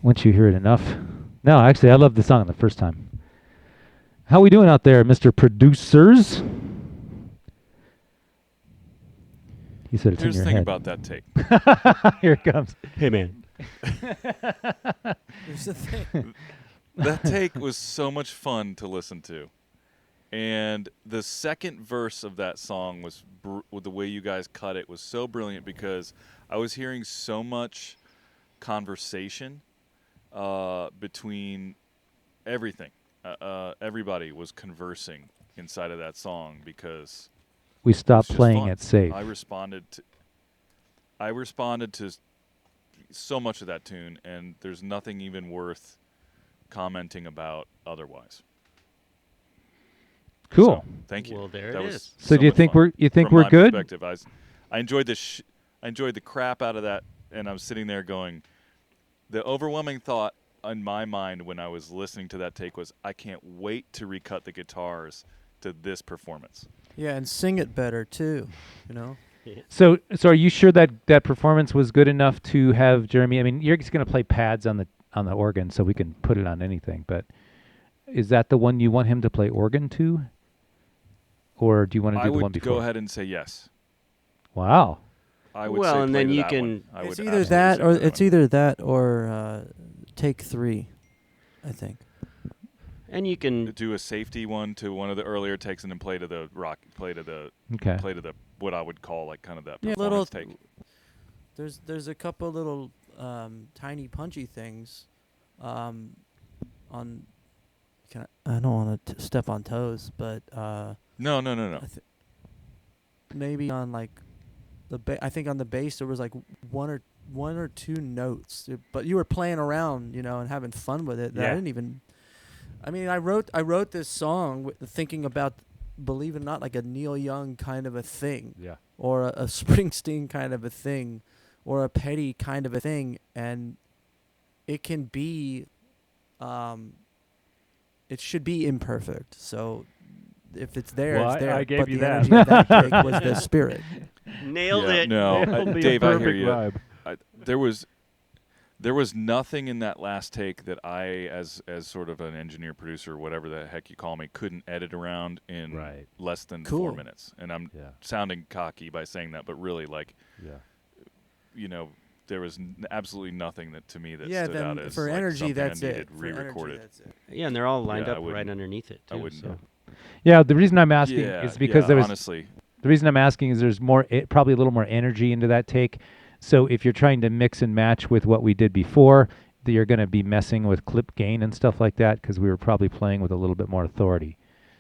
[SPEAKER 5] Once you hear it enough. No, actually, I loved the song the first time. How we doing out there, Mr. Producers? He said it's
[SPEAKER 1] Here's
[SPEAKER 5] in your
[SPEAKER 1] the thing
[SPEAKER 5] head.
[SPEAKER 1] about that take.
[SPEAKER 5] Here it comes.
[SPEAKER 4] Hey, man.
[SPEAKER 2] Here's the thing.
[SPEAKER 1] That take was so much fun to listen to. And the second verse of that song was the way you guys cut it was so brilliant because I was hearing so much conversation between everything. Everybody was conversing inside of that song because
[SPEAKER 5] we stopped playing it safe.
[SPEAKER 1] I responded to so much of that tune, and there's nothing even worth commenting about otherwise.
[SPEAKER 5] Cool.
[SPEAKER 1] So, thank you.
[SPEAKER 4] Well, there
[SPEAKER 1] that
[SPEAKER 4] it
[SPEAKER 1] was
[SPEAKER 4] is.
[SPEAKER 5] So do you think we're
[SPEAKER 1] From
[SPEAKER 5] good?
[SPEAKER 1] my perspective, I enjoyed I enjoyed the crap out of that, and I was sitting there going, the overwhelming thought in my mind when I was listening to that take was, I can't wait to recut the guitars to this performance.
[SPEAKER 8] Yeah, and sing it better too, you know.
[SPEAKER 5] So are you sure that performance was good enough to have Jeremy? I mean, you're just going to play pads on the organ, so we can put it on anything. But is that the one you want him to play organ to, or do you want to do the one before?
[SPEAKER 1] I would go ahead and say yes.
[SPEAKER 5] Wow.
[SPEAKER 1] I would say
[SPEAKER 4] and
[SPEAKER 1] play
[SPEAKER 4] then
[SPEAKER 1] to
[SPEAKER 4] you
[SPEAKER 1] that
[SPEAKER 4] can.
[SPEAKER 1] one.
[SPEAKER 8] It's either that or take 3, I think.
[SPEAKER 4] And you can
[SPEAKER 1] do a safety one to one of the earlier takes, and then play to the what I would call like kind of that performance take.
[SPEAKER 8] There's a couple little tiny punchy things. I don't want to step on toes, but
[SPEAKER 1] No.
[SPEAKER 8] Maybe on like I think on the bass there was like one or two notes, but you were playing around, and having fun with it. That I didn't even. I mean, I wrote this song thinking about, believe it or not, like a Neil Young kind of a thing, or a Springsteen kind of a thing, or a Petty kind of a thing, and it can be, it should be imperfect. So if it's there, it's there.
[SPEAKER 6] I gave
[SPEAKER 8] but
[SPEAKER 6] you
[SPEAKER 8] the
[SPEAKER 6] that.
[SPEAKER 8] energy of that take was the spirit.
[SPEAKER 4] Nailed it.
[SPEAKER 1] No, Dave, I hear you.
[SPEAKER 6] Vibe.
[SPEAKER 1] There was nothing in that last take that I, as sort of an engineer, producer, whatever the heck you call me, couldn't edit around in less than 4 minutes. And I'm sounding cocky by saying that, but really, there was absolutely nothing that to me that stood out as
[SPEAKER 8] for energy.
[SPEAKER 1] That's
[SPEAKER 8] it.
[SPEAKER 1] Re-recorded.
[SPEAKER 4] Yeah, and they're all lined up right underneath it too.
[SPEAKER 1] I wouldn't.
[SPEAKER 4] So.
[SPEAKER 5] Yeah, the reason I'm asking is because there was
[SPEAKER 1] honestly.
[SPEAKER 5] The reason I'm asking is there's probably a little more energy into that take. So if you're trying to mix and match with what we did before, you're going to be messing with clip gain and stuff like that because we were probably playing with a little bit more authority.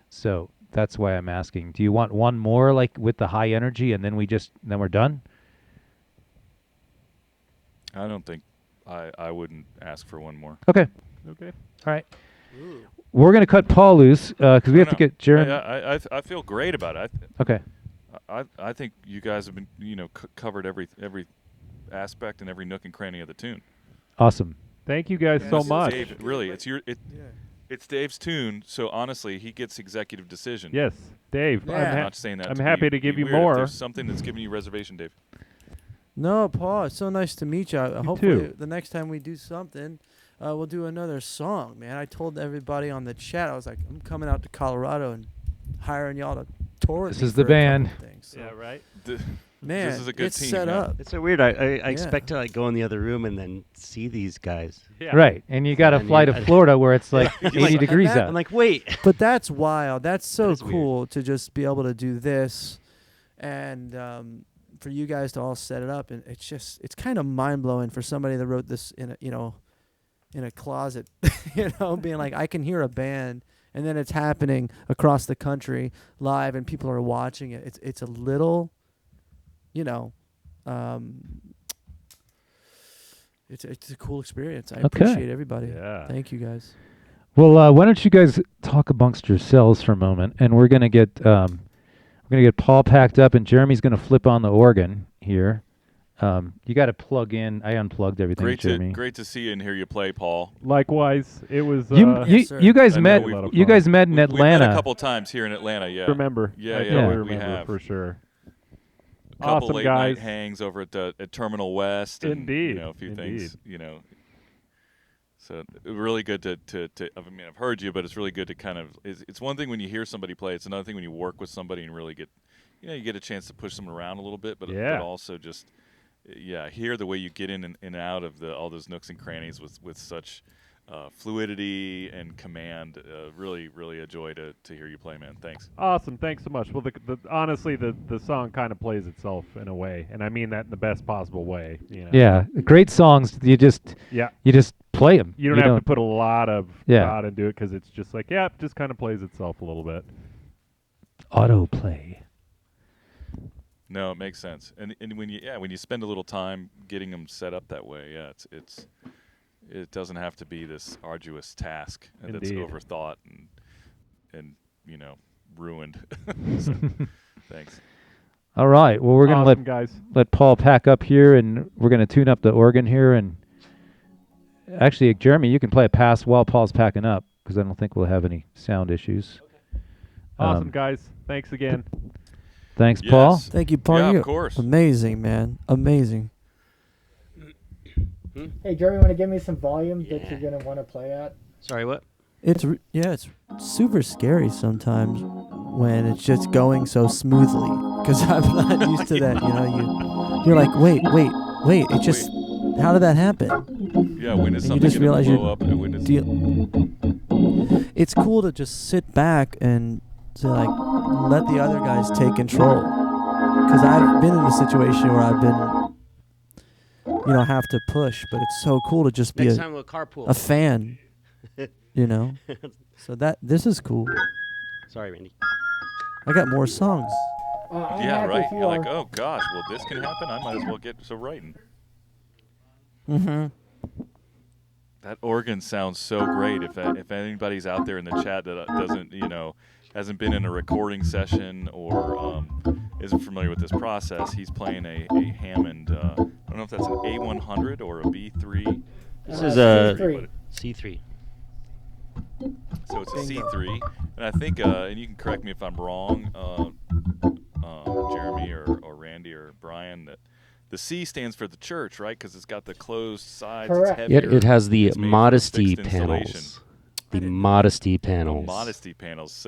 [SPEAKER 5] So that's why I'm asking. Do you want one more like with the high energy and then we're done?
[SPEAKER 1] I don't think I wouldn't ask for one more.
[SPEAKER 5] Okay.
[SPEAKER 6] Okay.
[SPEAKER 5] All right. Ooh. We're going to cut Paul loose because we have to get Jeremy.
[SPEAKER 1] I feel great about it.
[SPEAKER 5] Okay.
[SPEAKER 1] I think you guys have been covered every aspect and every nook and cranny of the tune.
[SPEAKER 5] Awesome.
[SPEAKER 6] Thank you guys so much.
[SPEAKER 1] Dave, really, it's Dave's tune, so honestly, he gets executive decision.
[SPEAKER 6] Yes, Dave.
[SPEAKER 8] Yeah.
[SPEAKER 6] I'm
[SPEAKER 1] not saying that.
[SPEAKER 6] I'm happy to give you more.
[SPEAKER 1] If there's something that's giving you reservation, Dave.
[SPEAKER 8] No, Paul, it's so nice to meet you. Hopefully, the next time we do something, we'll do another song, man. I told everybody on the chat, I was like, I'm coming out to Colorado and hiring y'all to tour.
[SPEAKER 5] This is the band.
[SPEAKER 8] So.
[SPEAKER 6] Yeah, right.
[SPEAKER 8] Man,
[SPEAKER 1] this is a good
[SPEAKER 8] it's
[SPEAKER 1] team,
[SPEAKER 8] set up.
[SPEAKER 4] It's so weird. I expect to go in the other room and then see these guys.
[SPEAKER 6] Yeah.
[SPEAKER 5] Right, and you got to fly to Florida where it's like 80 degrees out.
[SPEAKER 4] I'm like, wait.
[SPEAKER 8] But that's wild. That's so cool to just be able to do this, and for you guys to all set it up, and it's kind of mind blowing for somebody that wrote this in a closet, being like, I can hear a band. And then it's happening across the country live, and people are watching it. It's a little, it's a cool experience. I appreciate everybody.
[SPEAKER 6] Yeah.
[SPEAKER 8] Thank you guys.
[SPEAKER 5] Well, why don't you guys talk amongst yourselves for a moment, and we're gonna get Paul packed up, and Jeremy's gonna flip on the organ here. You got to plug in. I unplugged everything, Jeremy.
[SPEAKER 1] Great to see you and hear you play, Paul.
[SPEAKER 6] Likewise, it was.
[SPEAKER 5] You guys met. You guys met in Atlanta.
[SPEAKER 1] We met a couple times here in Atlanta. Yeah.
[SPEAKER 6] Remember?
[SPEAKER 1] Yeah.
[SPEAKER 6] We have for sure.
[SPEAKER 1] A couple
[SPEAKER 6] awesome
[SPEAKER 1] late
[SPEAKER 6] guys.
[SPEAKER 1] night hangs over at Terminal West. And,
[SPEAKER 6] Indeed.
[SPEAKER 1] A few things. So really good to. I mean, I've heard you, but it's really good to kind of. It's one thing when you hear somebody play. It's another thing when you work with somebody and really get. You get a chance to push them around a little bit, but also just. Yeah, hear the way you get in and out of all those nooks and crannies with such fluidity and command. Really, really a joy to hear you play, man. Thanks.
[SPEAKER 6] Awesome. Thanks so much. Well, honestly, the song kind of plays itself in a way, and I mean that in the best possible way. You know?
[SPEAKER 5] Yeah, great songs. You just play them.
[SPEAKER 6] You don't have to put a lot of thought into it because it's just like, it just kind of plays itself a little bit.
[SPEAKER 5] Autoplay.
[SPEAKER 1] No, it makes sense. And when you spend a little time getting them set up that way, it doesn't have to be this arduous task that's overthought and ruined. So, thanks.
[SPEAKER 5] All right. Well, we're gonna
[SPEAKER 6] guys.
[SPEAKER 5] let Paul pack up here, and we're gonna tune up the organ here. And actually, Jeremy, you can play a pass while Paul's packing up because I don't think we'll have any sound issues.
[SPEAKER 6] Okay. Awesome, guys. Thanks again.
[SPEAKER 5] Thanks, Paul.
[SPEAKER 8] Thank you, Paul.
[SPEAKER 1] Yeah, of course.
[SPEAKER 8] Amazing, man. Amazing.
[SPEAKER 7] Hey, Jeremy, want to give me some volume that you're gonna want to play at?
[SPEAKER 4] Sorry, what?
[SPEAKER 8] It's super scary sometimes when it's just going so smoothly because I'm not used to that. You're like, wait. It just how did that happen?
[SPEAKER 1] Yeah, when is something
[SPEAKER 8] you just realize
[SPEAKER 1] blow up? And when is
[SPEAKER 8] it's cool to just sit back and to like let the other guys take control. Because I've been in a situation where I've been, have to push, but it's so cool to just be
[SPEAKER 4] Next time we'll carpool.
[SPEAKER 8] a fan, So this is cool.
[SPEAKER 4] Sorry, Randy.
[SPEAKER 8] I got more songs.
[SPEAKER 1] Yeah, right. You're like, oh gosh, well this can happen. I might as well get to writing.
[SPEAKER 8] Mm-hmm.
[SPEAKER 1] That organ sounds so great. If anybody's out there in the chat that doesn't, hasn't been in a recording session or isn't familiar with this process, he's playing a Hammond. I don't know if that's an A100 or a B3.
[SPEAKER 4] This is a C3.
[SPEAKER 1] So it's a C3, and I think, and you can correct me if I'm wrong, Jeremy or Randy or Brian, that the C stands for the church, right? Because it's got the closed sides.
[SPEAKER 7] Correct.
[SPEAKER 1] It's heavier.
[SPEAKER 4] It has the modesty
[SPEAKER 1] fixed installation.
[SPEAKER 4] panels. The modesty panels.
[SPEAKER 1] Modesty panels.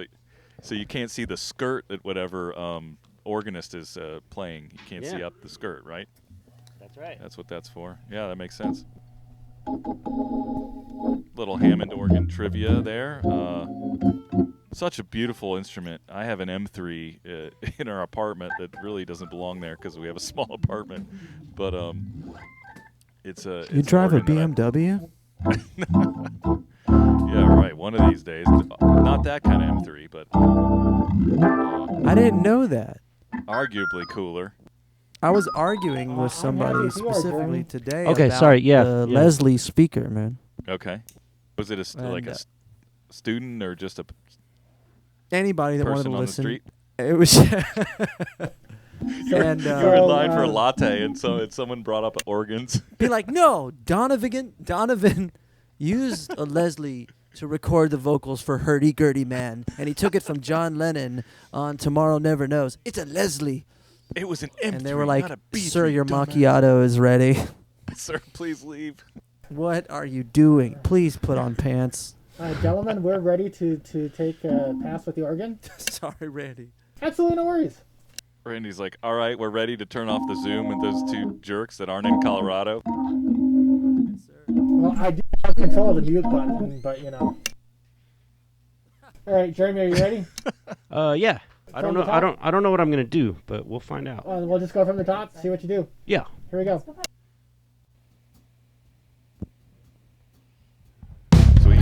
[SPEAKER 1] So you can't see the skirt that whatever organist is playing. You can't see up the skirt, right?
[SPEAKER 4] That's right.
[SPEAKER 1] That's what that's for. Yeah, that makes sense. Little Hammond organ trivia there. Such a beautiful instrument. I have an M3 in our apartment that really doesn't belong there because we have a small apartment. But it's a.
[SPEAKER 8] You drive a BMW?
[SPEAKER 1] Yeah, right. One of these days. Not that kind of M3, but.
[SPEAKER 8] I didn't know that.
[SPEAKER 1] Arguably cooler.
[SPEAKER 8] I was arguing with somebody specifically today.
[SPEAKER 4] Okay,
[SPEAKER 8] about
[SPEAKER 4] sorry. Yeah,
[SPEAKER 8] the Leslie speaker, man.
[SPEAKER 1] Okay. Was it a student or just a
[SPEAKER 8] anybody that wanted to
[SPEAKER 1] person on
[SPEAKER 8] listen?
[SPEAKER 1] the street?
[SPEAKER 8] It was.
[SPEAKER 1] You were in line for a latte, and someone brought up organs.
[SPEAKER 8] Be like, no, Donovan used a Leslie to record the vocals for Hurdy Gurdy Man, and he took it from John Lennon on Tomorrow Never Knows. It's a Leslie.
[SPEAKER 1] It was an M3,
[SPEAKER 8] and they were like,
[SPEAKER 1] not a B3,
[SPEAKER 8] sir, your
[SPEAKER 1] dumbass.
[SPEAKER 8] macchiato is ready.
[SPEAKER 1] Sir, please leave.
[SPEAKER 8] What are you doing? Please put on pants.
[SPEAKER 7] Gentlemen, we're ready to take a pass with the organ.
[SPEAKER 8] Sorry, Randy.
[SPEAKER 7] Absolutely no worries.
[SPEAKER 1] Randy's like, all right, we're ready to turn off the Zoom with those two jerks that aren't in Colorado.
[SPEAKER 7] Well, I do have control of the mute button, but All right, Jeremy, are you ready?
[SPEAKER 4] Yeah. I don't know what I'm gonna do, but we'll find out.
[SPEAKER 7] We'll just go from the top, see what you do.
[SPEAKER 4] Yeah.
[SPEAKER 7] Here we go.
[SPEAKER 1] Sweet.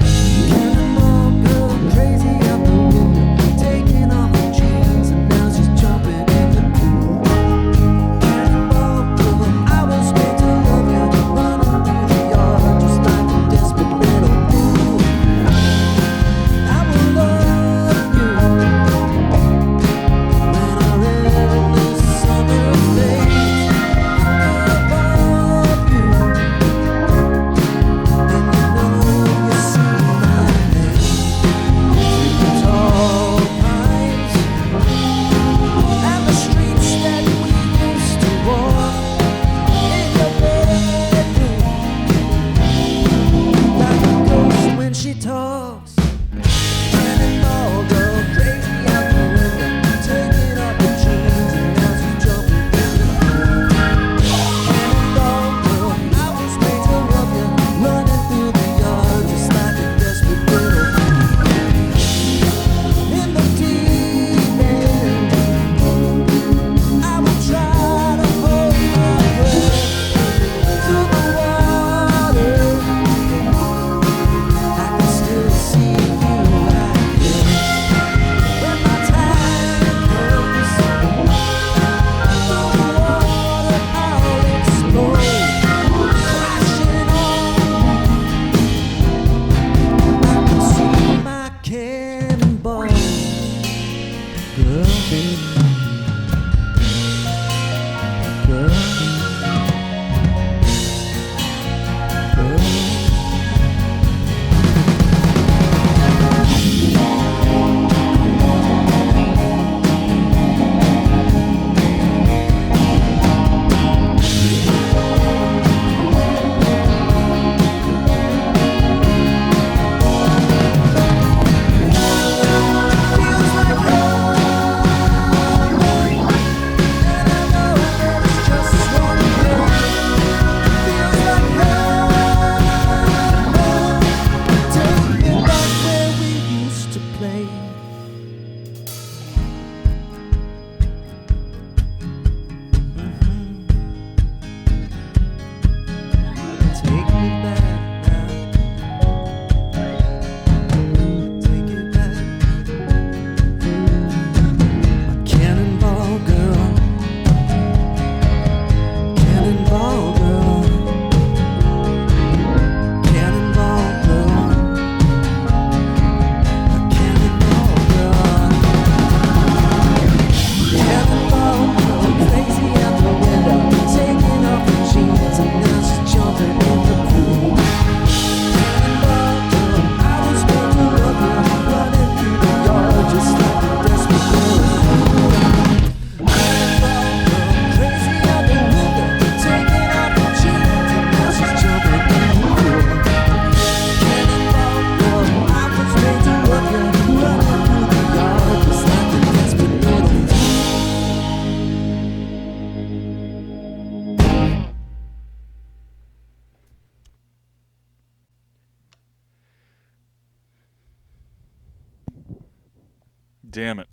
[SPEAKER 1] Damn it.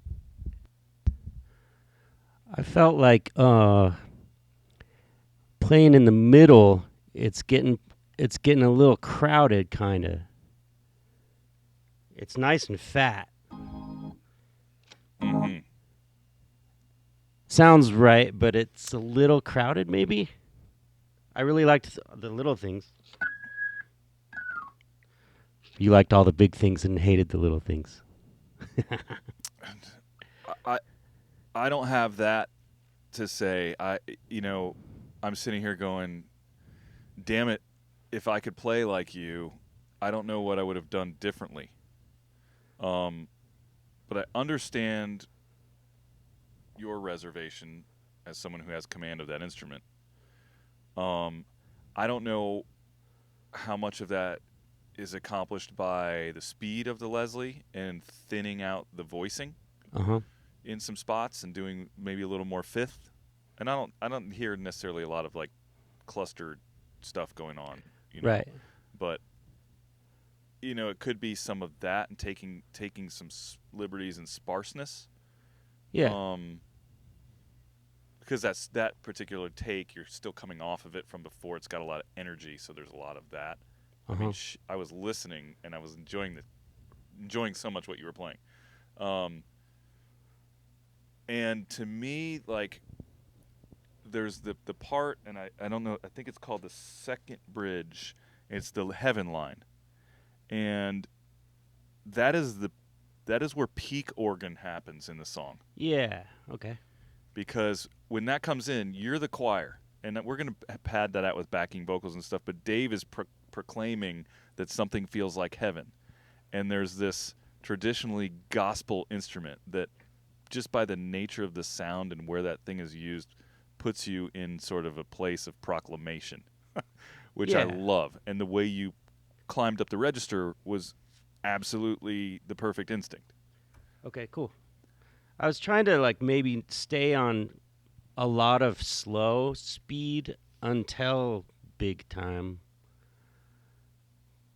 [SPEAKER 4] I felt like playing in the middle, it's getting a little crowded, kind of. It's nice and fat.
[SPEAKER 1] Mm-hmm.
[SPEAKER 4] Sounds right, but it's a little crowded, maybe. I really liked the little things. You liked all the big things and hated the little things.
[SPEAKER 1] I don't have that to say. I'm sitting here going, damn it, if I could play like you, I don't know what I would have done differently. But I understand your reservation as someone who has command of that instrument. I don't know how much of that is accomplished by the speed of the Leslie and thinning out the voicing in some spots and doing maybe a little more fifth. And I don't hear necessarily a lot of like clustered stuff going on,
[SPEAKER 4] Right.
[SPEAKER 1] But it could be some of that and taking some liberties and sparseness.
[SPEAKER 4] Yeah.
[SPEAKER 1] Because that's that particular take, you're still coming off of it from before. It's got a lot of energy, so there's a lot of that. I mean, I was listening and I was enjoying so much what you were playing. And to me, like, there's the part, and I don't know, I think it's called the second bridge. It's the heaven line, and that is where peak organ happens in the song.
[SPEAKER 4] Yeah. Okay.
[SPEAKER 1] Because when that comes in, you're the choir, and we're going to pad that out with backing vocals and stuff, but Dave is proclaiming that something feels like heaven. And there's this traditionally gospel instrument that just by the nature of the sound and where that thing is used puts you in sort of a place of proclamation, which I love. And the way you climbed up the register was absolutely the perfect instinct.
[SPEAKER 4] Okay, cool. I was trying to like maybe stay on a lot of slow speed until big time,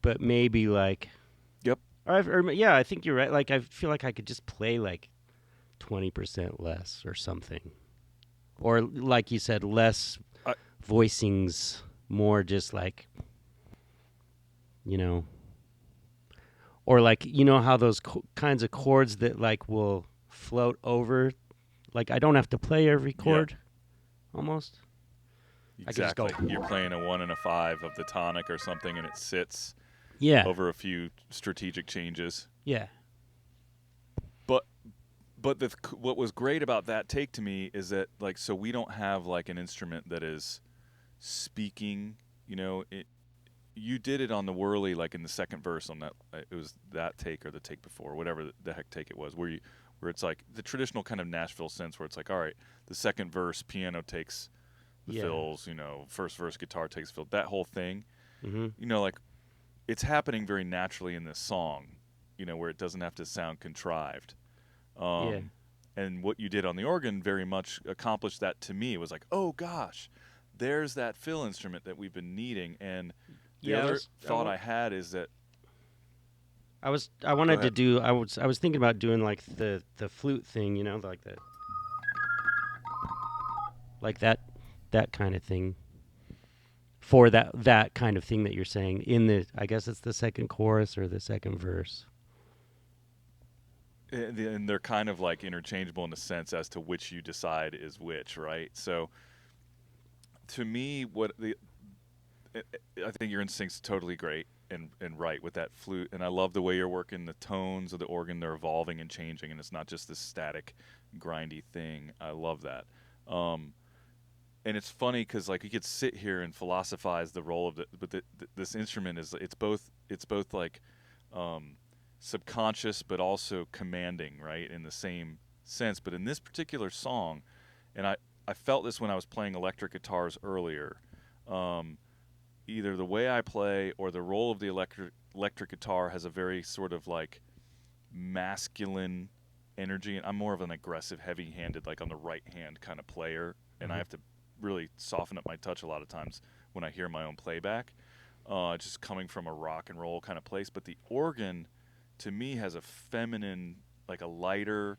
[SPEAKER 4] but maybe like I think you're right. Like I feel like I could just play like 20% less or something, or like you said, less voicings, more just like or like how those kinds of chords that like will float over, like I don't have to play every chord, almost.
[SPEAKER 1] Exactly. I can just go. You're playing a 1 and a 5 of the tonic or something, and it sits over a few strategic changes.
[SPEAKER 4] Yeah.
[SPEAKER 1] But what was great about that take to me is that like, so we don't have like an instrument that is speaking. You did it on the whirly, like in the second verse on that. It was that take or the take before, whatever the heck take it was, where it's like the traditional kind of Nashville sense where it's like, all right, the second verse, piano takes the fills, first verse, guitar takes fill, that whole thing. Like it's happening very naturally in this song, where it doesn't have to sound contrived. And what you did on the organ very much accomplished that to me. It was like, oh gosh, there's that fill instrument that we've been needing. And the other thought I had is that
[SPEAKER 4] I was thinking about doing like the flute thing, like that kind of thing, for that kind of thing that you're saying in the, I guess it's the second chorus or the second verse.
[SPEAKER 1] And they're kind of like interchangeable in the sense as to which you decide is which, right? So to me, I think your instinct's totally great and right with that flute, and I love the way you're working the tones of the organ. They're evolving and changing, and it's not just this static, grindy thing. I love that. And it's funny because like you could sit here and philosophize the role of this instrument it's both like subconscious but also commanding, right, in the same sense. But in this particular song, and I felt this when I was playing electric guitars earlier, either the way I play or the role of the electric guitar has a very sort of like masculine energy, and I'm more of an aggressive, heavy-handed, like on the right hand kind of player, and I have to really soften up my touch a lot of times when I hear my own playback, just coming from a rock and roll kind of place. But the organ, to me, has a feminine like a lighter,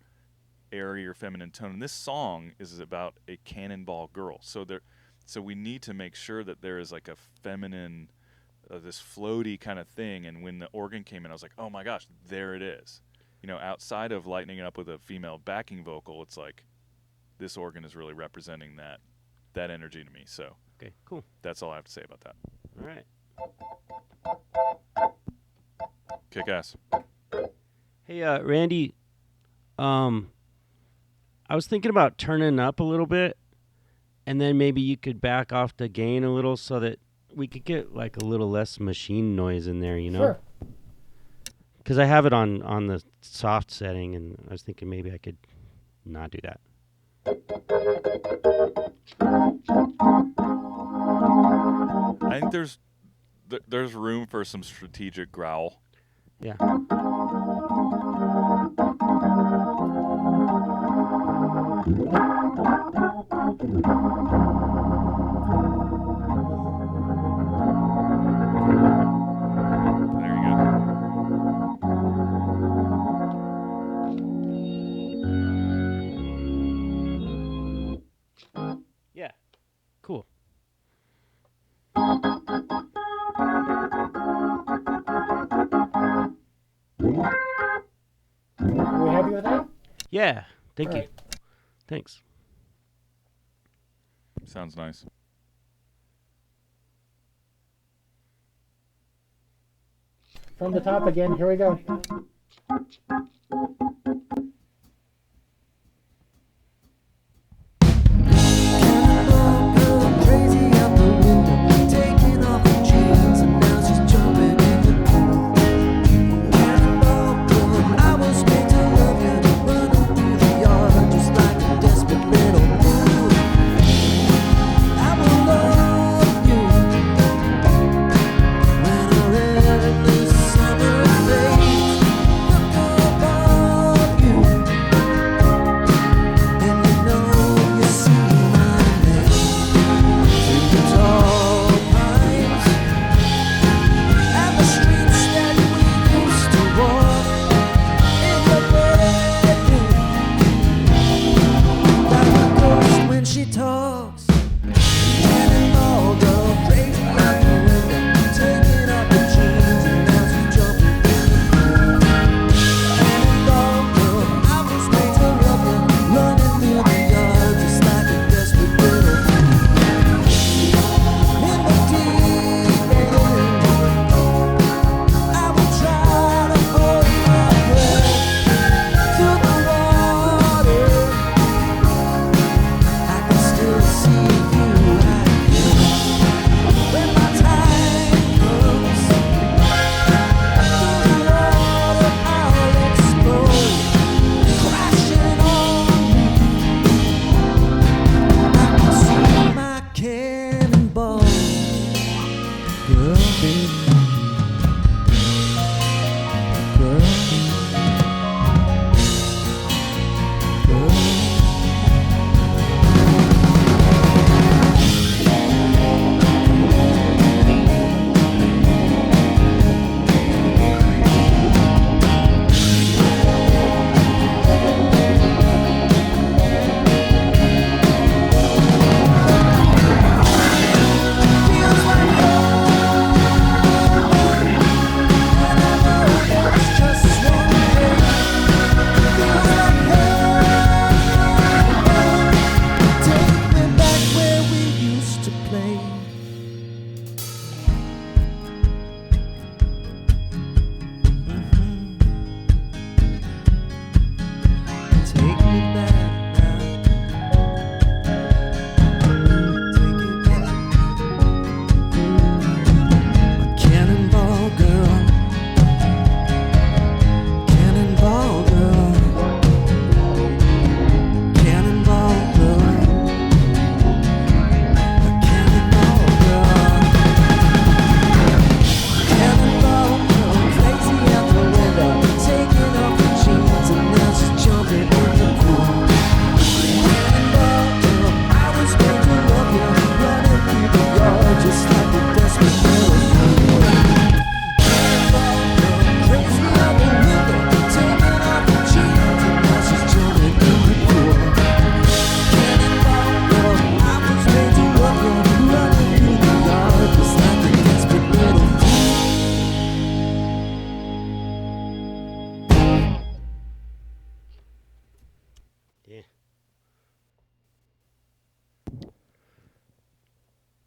[SPEAKER 1] airier, feminine tone. And this song is about a Cannonball girl. So we need to make sure that there is like a feminine, this floaty kind of thing. And when the organ came in, I was like, oh my gosh, there it is. You know, outside of lightening it up with a female backing vocal, it's like this organ is really representing that energy to me. So
[SPEAKER 4] okay, cool.
[SPEAKER 1] That's all I have to say about that.
[SPEAKER 4] All right.
[SPEAKER 1] Kick ass.
[SPEAKER 4] Hey, Randy, I was thinking about turning up a little bit, and then maybe you could back off the gain a little so that we could get like a little less machine noise in there, you know?
[SPEAKER 7] Sure.
[SPEAKER 4] Because I have it on the soft setting, and I was thinking maybe I could not do that.
[SPEAKER 1] I think there's room for some strategic growl.
[SPEAKER 4] Yeah.
[SPEAKER 1] There you go.
[SPEAKER 4] Yeah. Cool.
[SPEAKER 7] Are we happy with that?
[SPEAKER 4] Yeah. Thank you. Thanks.
[SPEAKER 1] Sounds nice.
[SPEAKER 7] From the top again, here we go.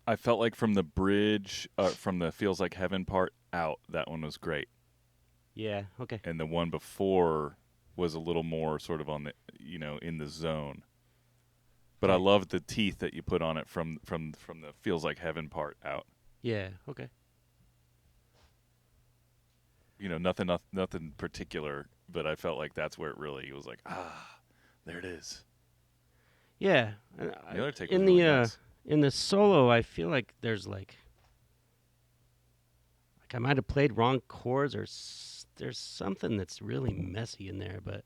[SPEAKER 1] I felt like from the bridge, from the Feels Like Heaven part out, that one was great.
[SPEAKER 4] Yeah, okay.
[SPEAKER 1] And the one before was a little more sort of on the, in the zone. But I loved the teeth that you put on it from the Feels Like Heaven part out.
[SPEAKER 4] Yeah, okay.
[SPEAKER 1] Nothing particular, but I felt like that's where it really was like, there it is.
[SPEAKER 4] Yeah.
[SPEAKER 1] The other take was really nice.
[SPEAKER 4] In the solo, I feel like there's like I might have played wrong chords, or there's something that's really messy in there. But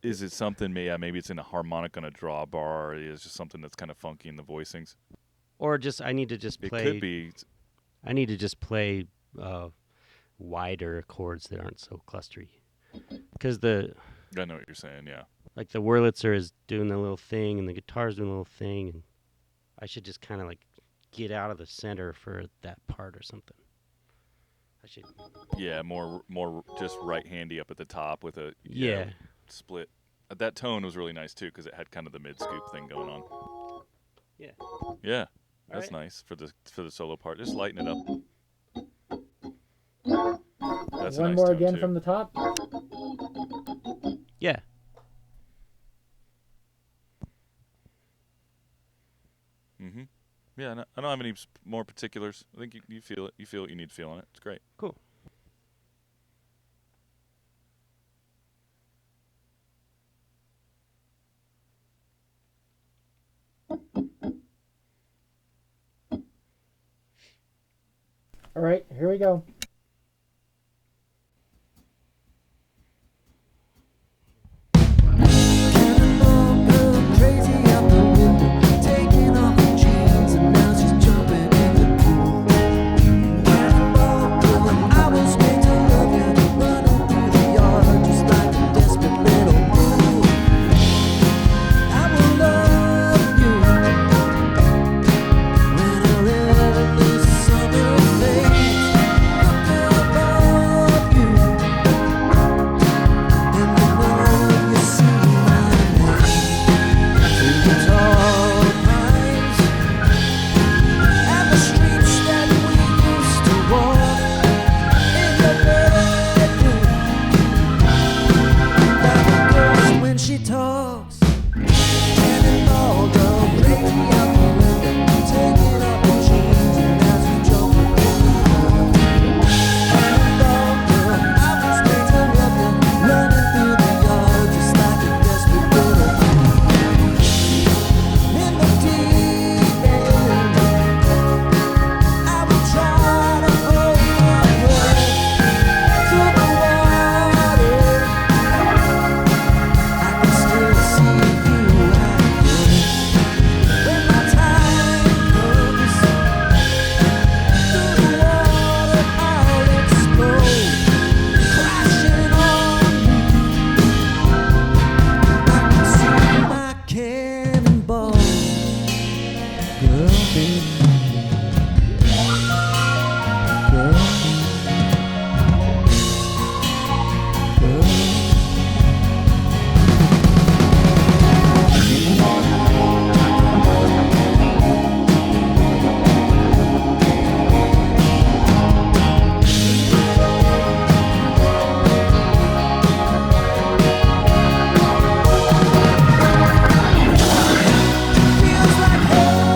[SPEAKER 1] is it something? Maybe it's in a harmonic on a drawbar, or is just something that's kind of funky in the voicings,
[SPEAKER 4] or just I need to just play.
[SPEAKER 1] It could be.
[SPEAKER 4] I need to just play wider chords that aren't so clustery, because
[SPEAKER 1] I know what you're saying. Yeah.
[SPEAKER 4] Like the Wurlitzer is doing the little thing, and the guitar's doing a little thing, and I should just kind of like get out of the center for that part or something. I should.
[SPEAKER 1] Yeah, more just right-handy up at the top with a split. That tone was really nice too, because it had kind of the mid-scoop thing going on.
[SPEAKER 4] Yeah.
[SPEAKER 1] Yeah, that's nice for the solo part. Just lighten it up. That's
[SPEAKER 7] one
[SPEAKER 1] nice
[SPEAKER 7] more
[SPEAKER 1] tone
[SPEAKER 7] again
[SPEAKER 1] too.
[SPEAKER 7] from the top.
[SPEAKER 4] Yeah.
[SPEAKER 1] Mm-hmm. Yeah, I don't have any more particulars. I think you feel it. You feel what you need to feel on it. It's great.
[SPEAKER 4] Cool.
[SPEAKER 7] All right, here we go.
[SPEAKER 2] Cannonball girl crazy out the window, taking off her jeans, and now she's jumping in the pool. Cannonball girl, I was made to love you, running through the yard just like a desperate little fool. I will love you whenever this summer fades. Look above you, and you know you see my name through the tall pines and the streets that we used to walk in your bedroom. Like a ghost when she talks. Cannonball girl, crazy out the window, taking off her jeans, and now she's jumping in the pool. Cannonball girl, I was made to love you, running through the yard just like a desperate little fool. In the deep end, I will try to hold my breath through the water. I can still see you out there. When my time comes, through the water I'll explode, crashing on you. I can see my cannonball girl, baby. Girl, girl. Feels like home.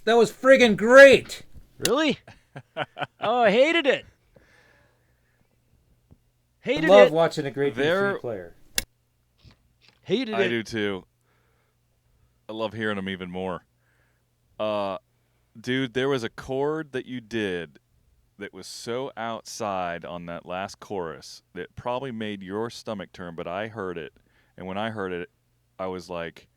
[SPEAKER 3] That was friggin' great.
[SPEAKER 4] Really? Oh, I hated it. Hated
[SPEAKER 3] I love
[SPEAKER 4] it.
[SPEAKER 3] watching a great D3 player.
[SPEAKER 4] Hated it.
[SPEAKER 1] I do too. I love hearing them even more. Dude, there was a chord that you did that was so outside on that last chorus that probably made your stomach turn, but I heard it. And when I heard it, I was like,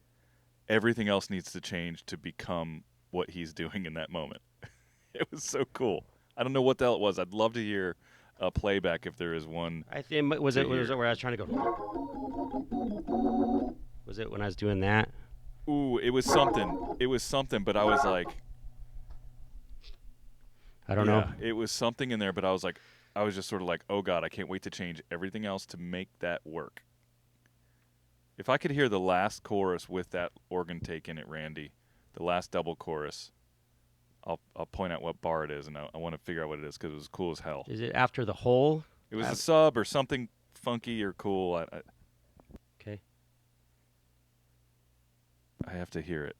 [SPEAKER 1] everything else needs to change to become what he's doing in that moment. It was so cool. I don't know what the hell it was. I'd love to hear a playback if there is one.
[SPEAKER 4] I think was it where I was trying to go? Was it when I was doing that?
[SPEAKER 1] Ooh, it was something. It was something, but I was like,
[SPEAKER 4] I don't know.
[SPEAKER 1] It was something in there, but I was just sort of like, oh God, I can't wait to change everything else to make that work. If I could hear the last chorus with that organ take in it, Randy, the last double chorus, I'll point out what bar it is, and I want to figure out what it is because it was cool as hell.
[SPEAKER 4] Is it after the whole?
[SPEAKER 1] It was a sub or something funky or cool.
[SPEAKER 4] Okay.
[SPEAKER 1] I have to hear it.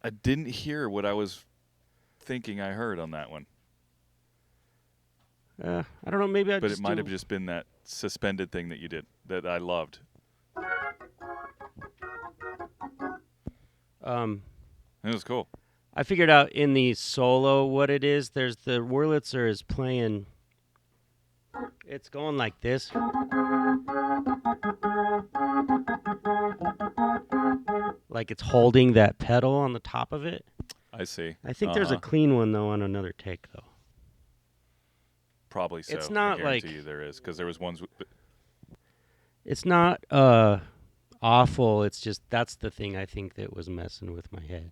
[SPEAKER 1] I didn't hear what I was thinking I heard on that one.
[SPEAKER 4] I don't know. Maybe
[SPEAKER 1] But it might have just been that suspended thing that you did that I loved. It was cool.
[SPEAKER 4] I figured out in the solo what it is. There's the Wurlitzer is playing. It's going like this. Like it's holding that pedal on the top of it.
[SPEAKER 1] I see.
[SPEAKER 4] I think there's a clean one though on another take though.
[SPEAKER 1] Probably so.
[SPEAKER 4] It's not
[SPEAKER 1] I guarantee you there is because there was ones.
[SPEAKER 4] It's not awful. It's just that's the thing I think that was messing with my head.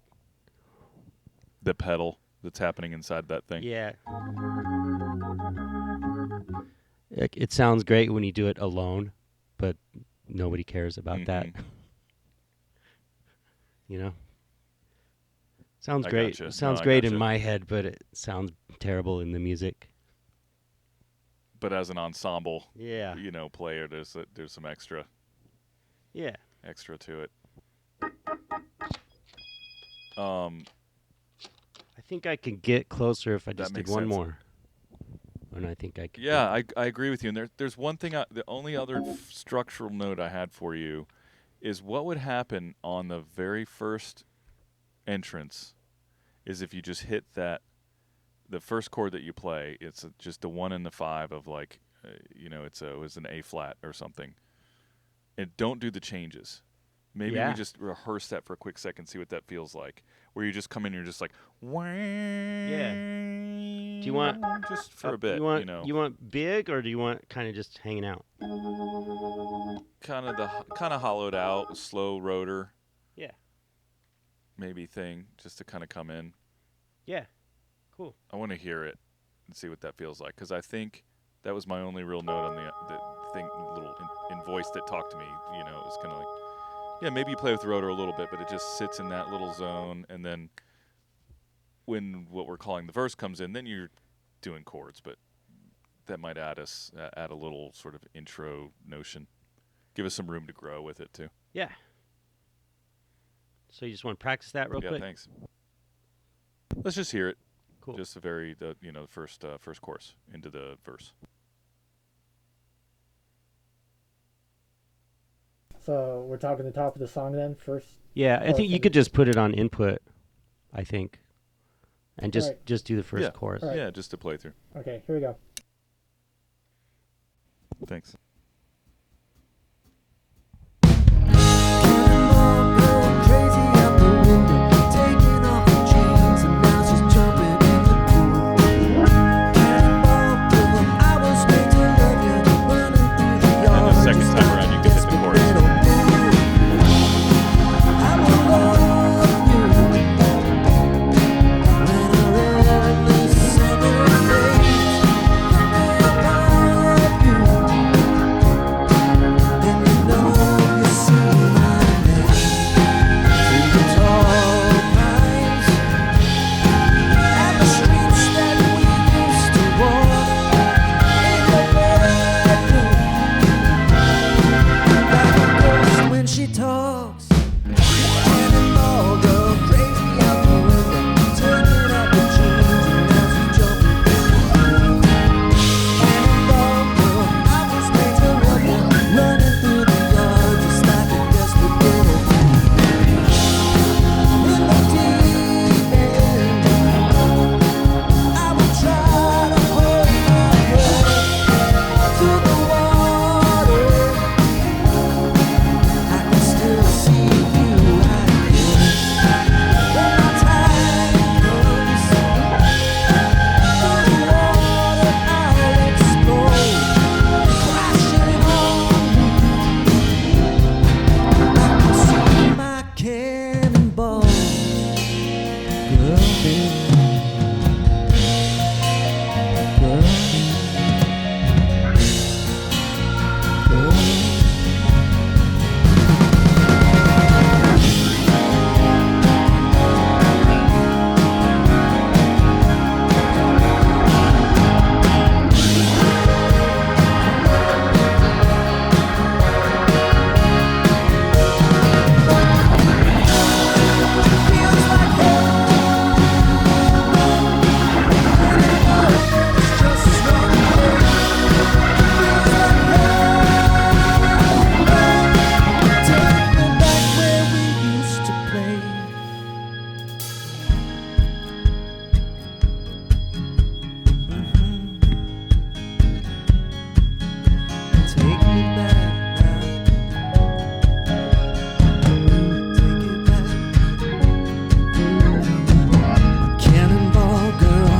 [SPEAKER 1] The pedal that's happening inside that thing.
[SPEAKER 4] Yeah. It sounds great when you do it alone, but nobody cares about that. You know? Sounds great.
[SPEAKER 1] Gotcha.
[SPEAKER 4] Sounds great in my head, but it sounds terrible in the music.
[SPEAKER 1] But as an ensemble,
[SPEAKER 4] yeah,
[SPEAKER 1] player, there's some extra.
[SPEAKER 4] Yeah.
[SPEAKER 1] Extra to it.
[SPEAKER 4] I think I could get closer if I just did one more. And I think I could.
[SPEAKER 1] Yeah, I agree with you. And there's one thing. The only other structural note I had for you is what would happen on the very first entrance is if you just hit the first chord that you play, it's just the 1 and the 5 of it was an A flat or something. And don't do the changes. Maybe we just rehearse that for a quick second, see what that feels like. Where you just come in and you're just like, wah.
[SPEAKER 4] Yeah. Do you want
[SPEAKER 1] just for a bit?
[SPEAKER 4] You want big or do you want kind of just hanging out?
[SPEAKER 1] Kind of hollowed out, slow rotor.
[SPEAKER 4] Yeah.
[SPEAKER 1] Maybe thing just to kind of come in.
[SPEAKER 4] Yeah. Cool.
[SPEAKER 1] I want to hear it and see what that feels like because I think that was my only real note on the thing, little in voice that talked to me. It was kind of like. Yeah, maybe you play with the rotor a little bit, but it just sits in that little zone. And then when what we're calling the verse comes in, then you're doing chords. But that might add a little sort of intro notion. Give us some room to grow with it, too.
[SPEAKER 4] Yeah. So you just want to practice that real quick?
[SPEAKER 1] Yeah, thanks. Let's just hear it.
[SPEAKER 4] Cool.
[SPEAKER 1] Just the first chorus into the verse.
[SPEAKER 7] So we're talking the top of the song then first?
[SPEAKER 4] Yeah, I think you could just put it on input, I think. And just do the first chorus.
[SPEAKER 7] Right.
[SPEAKER 1] Yeah, just to play through.
[SPEAKER 7] Okay, here we go.
[SPEAKER 1] Thanks.
[SPEAKER 2] Taking off the chains and now she's jumping in the pool. dogs. Cannonball go crazy out the window, turning up the jeans and now she's jumping in the pool. Cannonball girl, I was made to love you, running through the yard just like a desperate little fool. In the deep end, I would try to hold my breath to the water. I can still see you right here. When my time comes, through the water I'll explode, crashing on you. I can see my cannonball, girl, baby. Girl, girl. Feels like hell. It's just one day. Feels like hell. Take me back where we used to play. Take me back now. Take it back. Cannonball girl.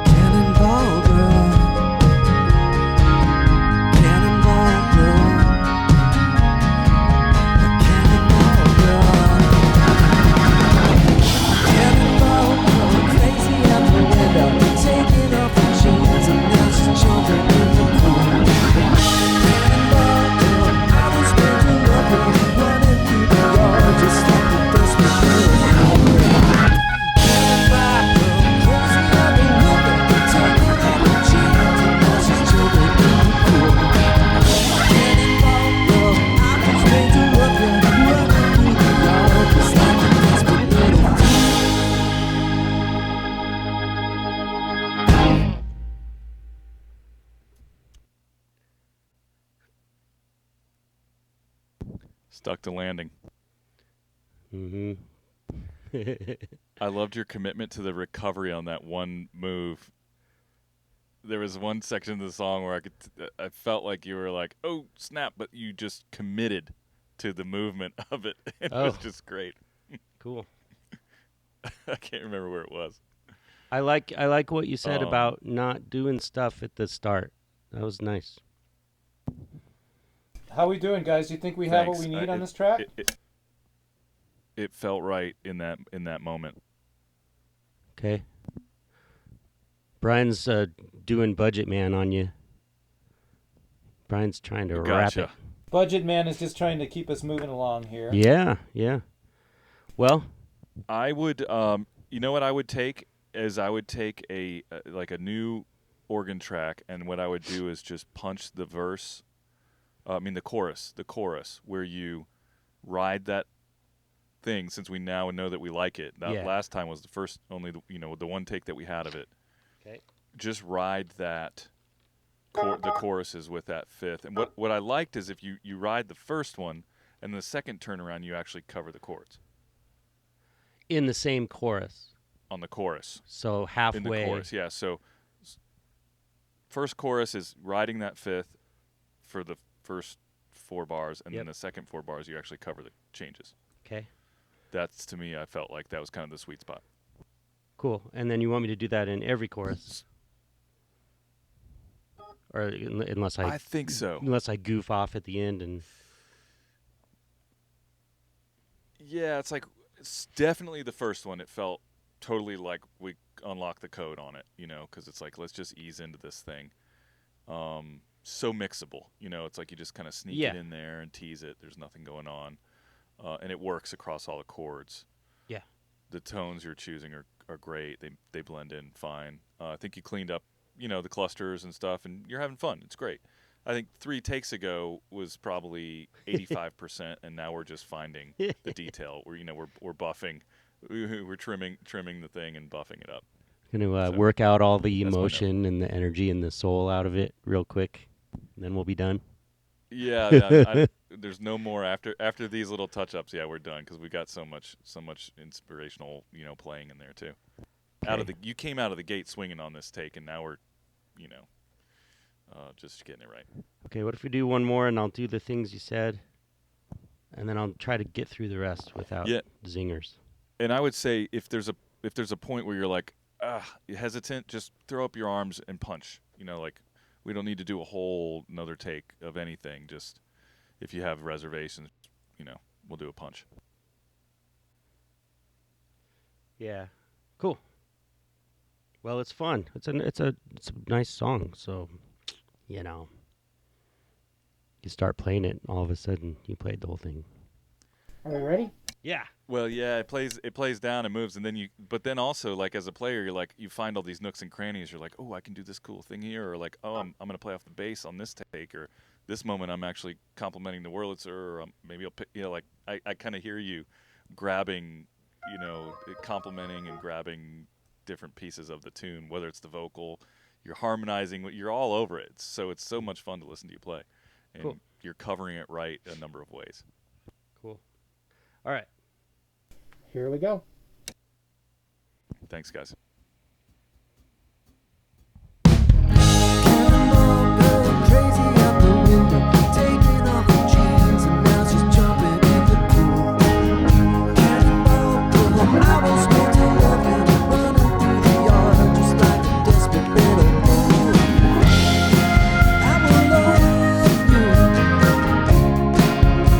[SPEAKER 2] Cannonball girl. Cannonball girl. Cannonball girl. Cannonball girl. Crazy out the window, taking off her jeans and now she's jumping in the pool. Cannonball girl, I was made to love her, running through the yard just like a desperate little fool. Cannonball girl, crazy out the window, taking off her jeans and now she's jumping in the pool. Cannonball girl, I was made to love her, running through the yard just like a desperate little fool.
[SPEAKER 1] Stuck the landing.
[SPEAKER 4] Mm-hmm.
[SPEAKER 1] I loved your commitment to the recovery on that one move. There was one section of the song where I felt like you were like, oh, snap, but you just committed to the movement of it. It was
[SPEAKER 4] Oh.
[SPEAKER 1] just great.
[SPEAKER 4] Cool.
[SPEAKER 1] I can't remember where it was.
[SPEAKER 4] I like what you said
[SPEAKER 1] Um,
[SPEAKER 4] about not doing stuff at the start. That was nice.
[SPEAKER 3] How we doing, guys? Do you think we have what we
[SPEAKER 1] Thanks.
[SPEAKER 3] need on this track?
[SPEAKER 1] It felt right in that moment.
[SPEAKER 4] Okay. Brian's doing Budget Man on you. Brian's trying to wrap it.
[SPEAKER 3] Budget Man is just trying to keep us moving along here.
[SPEAKER 4] Yeah, yeah. Well,
[SPEAKER 1] I would, you know what I would take is I would take a new organ track, and what I would do is just punch the verse. The chorus, where you ride that thing. Since we now know that we like it, that last time was the first, only the one take that we had of it.
[SPEAKER 4] okay.
[SPEAKER 1] Just ride that, the choruses with that fifth. And what I liked is if you ride the first one, and the second turnaround you actually cover the chords
[SPEAKER 4] In the same chorus.
[SPEAKER 1] on the chorus.
[SPEAKER 4] So halfway.
[SPEAKER 1] In the chorus, yeah. So first chorus is riding that fifth for the first 4 bars, and then the second 4 bars you actually cover the changes.
[SPEAKER 4] Okay.
[SPEAKER 1] That's, to me, I felt like that was kind of the sweet spot.
[SPEAKER 4] Cool. And then you want me to do that in every chorus? Or unless
[SPEAKER 1] I think so.
[SPEAKER 4] Unless I goof off at the end and.
[SPEAKER 1] Yeah, it's definitely the first one. It felt totally like we unlocked the code on it, because it's like, let's just ease into this thing. So mixable, it's like you just kind of sneak it in there and tease it. There's nothing going on. And it works across all the chords.
[SPEAKER 4] Yeah.
[SPEAKER 1] The tones you're choosing are great. They blend in fine. I think you cleaned up, the clusters and stuff, and you're having fun. It's great. I think 3 takes ago was probably 85%, and now we're just finding the detail. We're buffing, we're trimming the thing and buffing it up.
[SPEAKER 4] Gonna work out all the emotion and the energy and the soul out of it real quick, and then we'll be done.
[SPEAKER 1] Yeah, there's no more after these little touch-ups. Yeah, we're done because we got so much inspirational, playing in there too. Okay. You came out of the gate swinging on this take, and now we're, just getting it right.
[SPEAKER 4] Okay, what if we do one more, and I'll do the things you said, and then I'll try to get through the rest without zingers.
[SPEAKER 1] And I would say if there's a point where you're like, hesitant, just throw up your arms and punch. We don't need to do a whole another take of anything. Just if you have reservations, we'll do a punch.
[SPEAKER 4] Yeah, cool. Well, it's fun. It's a nice song. So, you start playing it, and all of a sudden you played the whole thing.
[SPEAKER 7] Are we ready?
[SPEAKER 4] Yeah.
[SPEAKER 1] Well, yeah, it plays down and moves, and then but then also, like, as a player, you're like, you find all these nooks and crannies. You're like, oh, I can do this cool thing here, or like, oh, I'm gonna play off the bass on this take, or this moment I'm actually complimenting the Wurlitzer, or maybe I'll pick, like, I kind of hear you grabbing, complimenting and grabbing different pieces of the tune, whether it's the vocal, you're harmonizing, you're all over it. So it's so much fun to listen to you play, and
[SPEAKER 4] cool.
[SPEAKER 1] You're covering it right a number of ways.
[SPEAKER 4] Cool. All right.
[SPEAKER 7] Here we go.
[SPEAKER 1] Thanks, guys.
[SPEAKER 2] Cannonball going crazy out the window, taking off her jeans, and now she's jumping in the pool. Cannonball going, I was made to love you, running through the yard just like a desperate little fool. I will love you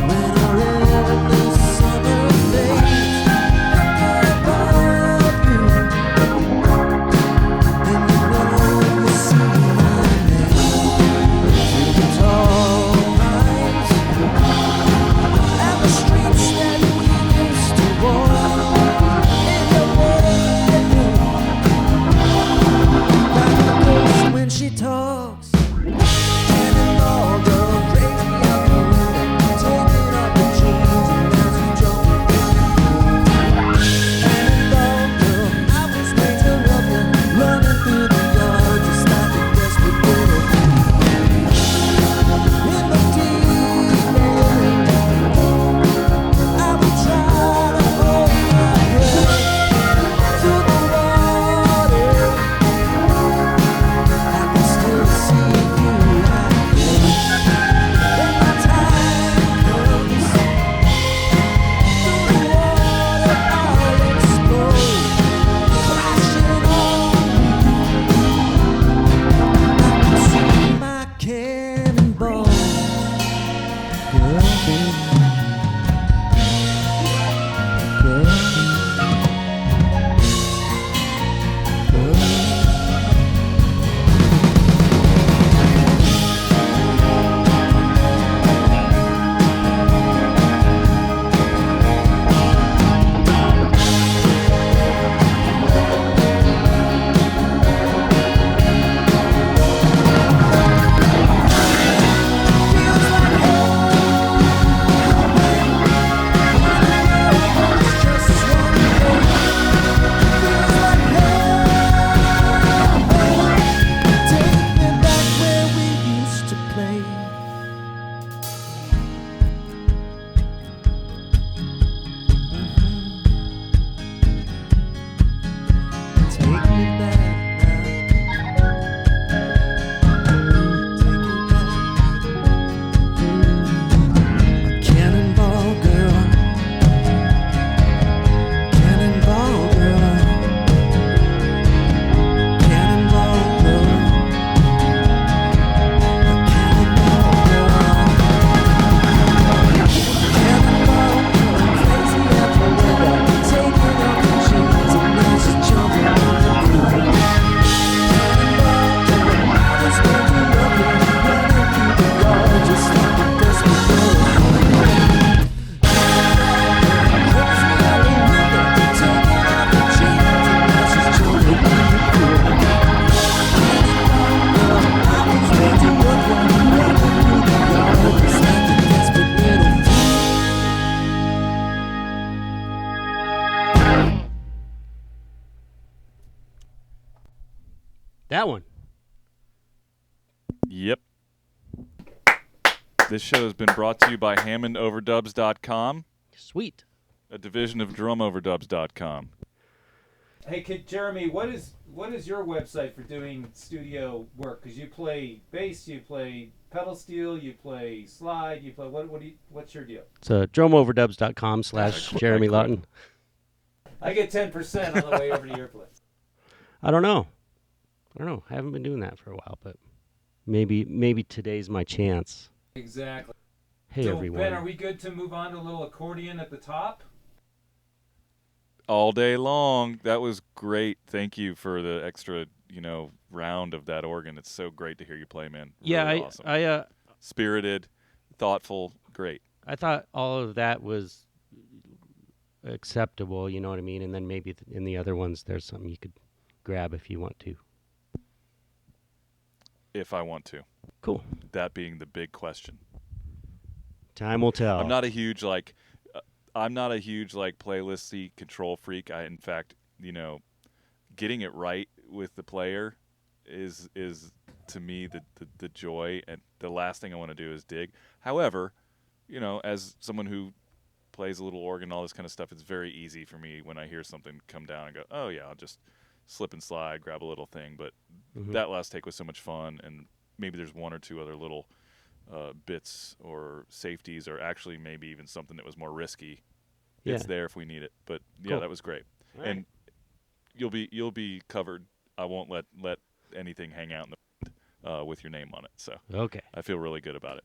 [SPEAKER 2] whenever the summer fades. She talks, Cannonball going crazy out the window, taking off her jeans and now she's jumping in the pool. Cannonball girl, I was made to love you, running through the yard just like a desperate little fool. In the deep end, I will try to hold my breath to the water. Still see you out there. When my time comes, through the water I'll explode, crashing on you. I can see my cannonball feels like home.
[SPEAKER 4] That one.
[SPEAKER 1] Yep. This show has been brought to you by HammondOverdubs.com.
[SPEAKER 4] Sweet.
[SPEAKER 1] A division of DrumOverdubs.com.
[SPEAKER 3] Hey, Jeremy, what is your website for doing studio work? Because you play bass, you play pedal steel, you play slide, you play what's your deal?
[SPEAKER 4] It's drumoverdubs.com/Jeremy Lawton.
[SPEAKER 3] I get 10% on the way over to your place.
[SPEAKER 4] I don't know. I haven't been doing that for a while, but maybe today's my chance.
[SPEAKER 3] Exactly.
[SPEAKER 4] Hey, everyone.
[SPEAKER 3] Ben, are we good to move on to a little accordion at the top?
[SPEAKER 1] All day long. That was great. Thank you for the extra, round of that organ. It's so great to hear you play, man. Really awesome.
[SPEAKER 4] I
[SPEAKER 1] spirited, thoughtful, great.
[SPEAKER 4] I thought all of that was acceptable, you know what I mean? And then maybe in the other ones there's something you could grab if you want to.
[SPEAKER 1] If I want to.
[SPEAKER 4] Cool.
[SPEAKER 1] That being the big question.
[SPEAKER 4] Time will tell.
[SPEAKER 1] I'm not a huge playlist-y control freak. In fact, getting it right with the player is to me the joy, and the last thing I want to do is dig. However, as someone who plays a little organ, all this kind of stuff, it's very easy for me when I hear something come down and go, oh yeah, I'll just slip and slide, grab a little thing. But that last take was so much fun, and maybe there's one or two other little bits or safeties, or actually maybe even something that was more risky. Yeah. It's there if we need it. But yeah, that was great. All and right. you'll be covered. I won't let anything hang out in the with your name on it. So
[SPEAKER 4] okay,
[SPEAKER 1] I feel really good about it.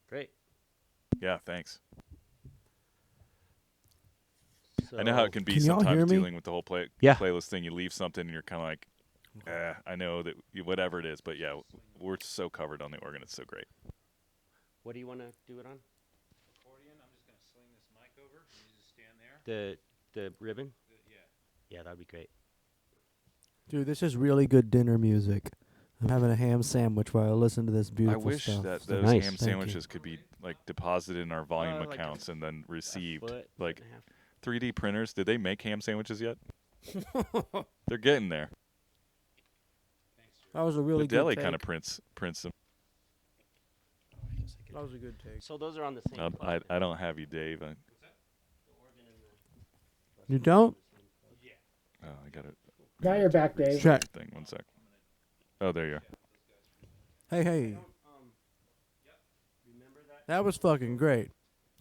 [SPEAKER 4] Great.
[SPEAKER 1] Yeah, thanks.
[SPEAKER 4] So
[SPEAKER 1] I know how it can be sometimes dealing with the whole playlist thing. You leave something and you're kind of like, I know that whatever it is, but yeah, we're so covered on the organ. It's so great.
[SPEAKER 4] What do you want to do it on?
[SPEAKER 3] Accordion. I'm just going to sling this mic over. Can you just stand there?
[SPEAKER 4] The ribbon?
[SPEAKER 3] Yeah.
[SPEAKER 4] Yeah, that would be great.
[SPEAKER 8] Dude, this is really good dinner music. I'm having a ham sandwich while I listen to this beautiful stuff.
[SPEAKER 1] I wish that those ham sandwiches could be deposited in our volume accounts and then received. 3D printers, did they make ham sandwiches yet? They're getting there.
[SPEAKER 8] That was a really good take.
[SPEAKER 1] The deli kind of prints them.
[SPEAKER 8] That was a good take.
[SPEAKER 4] So those are on the same.
[SPEAKER 1] I don't have you, Dave.
[SPEAKER 8] You don't?
[SPEAKER 1] Yeah. Oh, I got it.
[SPEAKER 7] Now you're back, Dave.
[SPEAKER 8] Check.
[SPEAKER 1] Thing. 1 sec. Oh, there you are.
[SPEAKER 8] Hey. That was fucking great.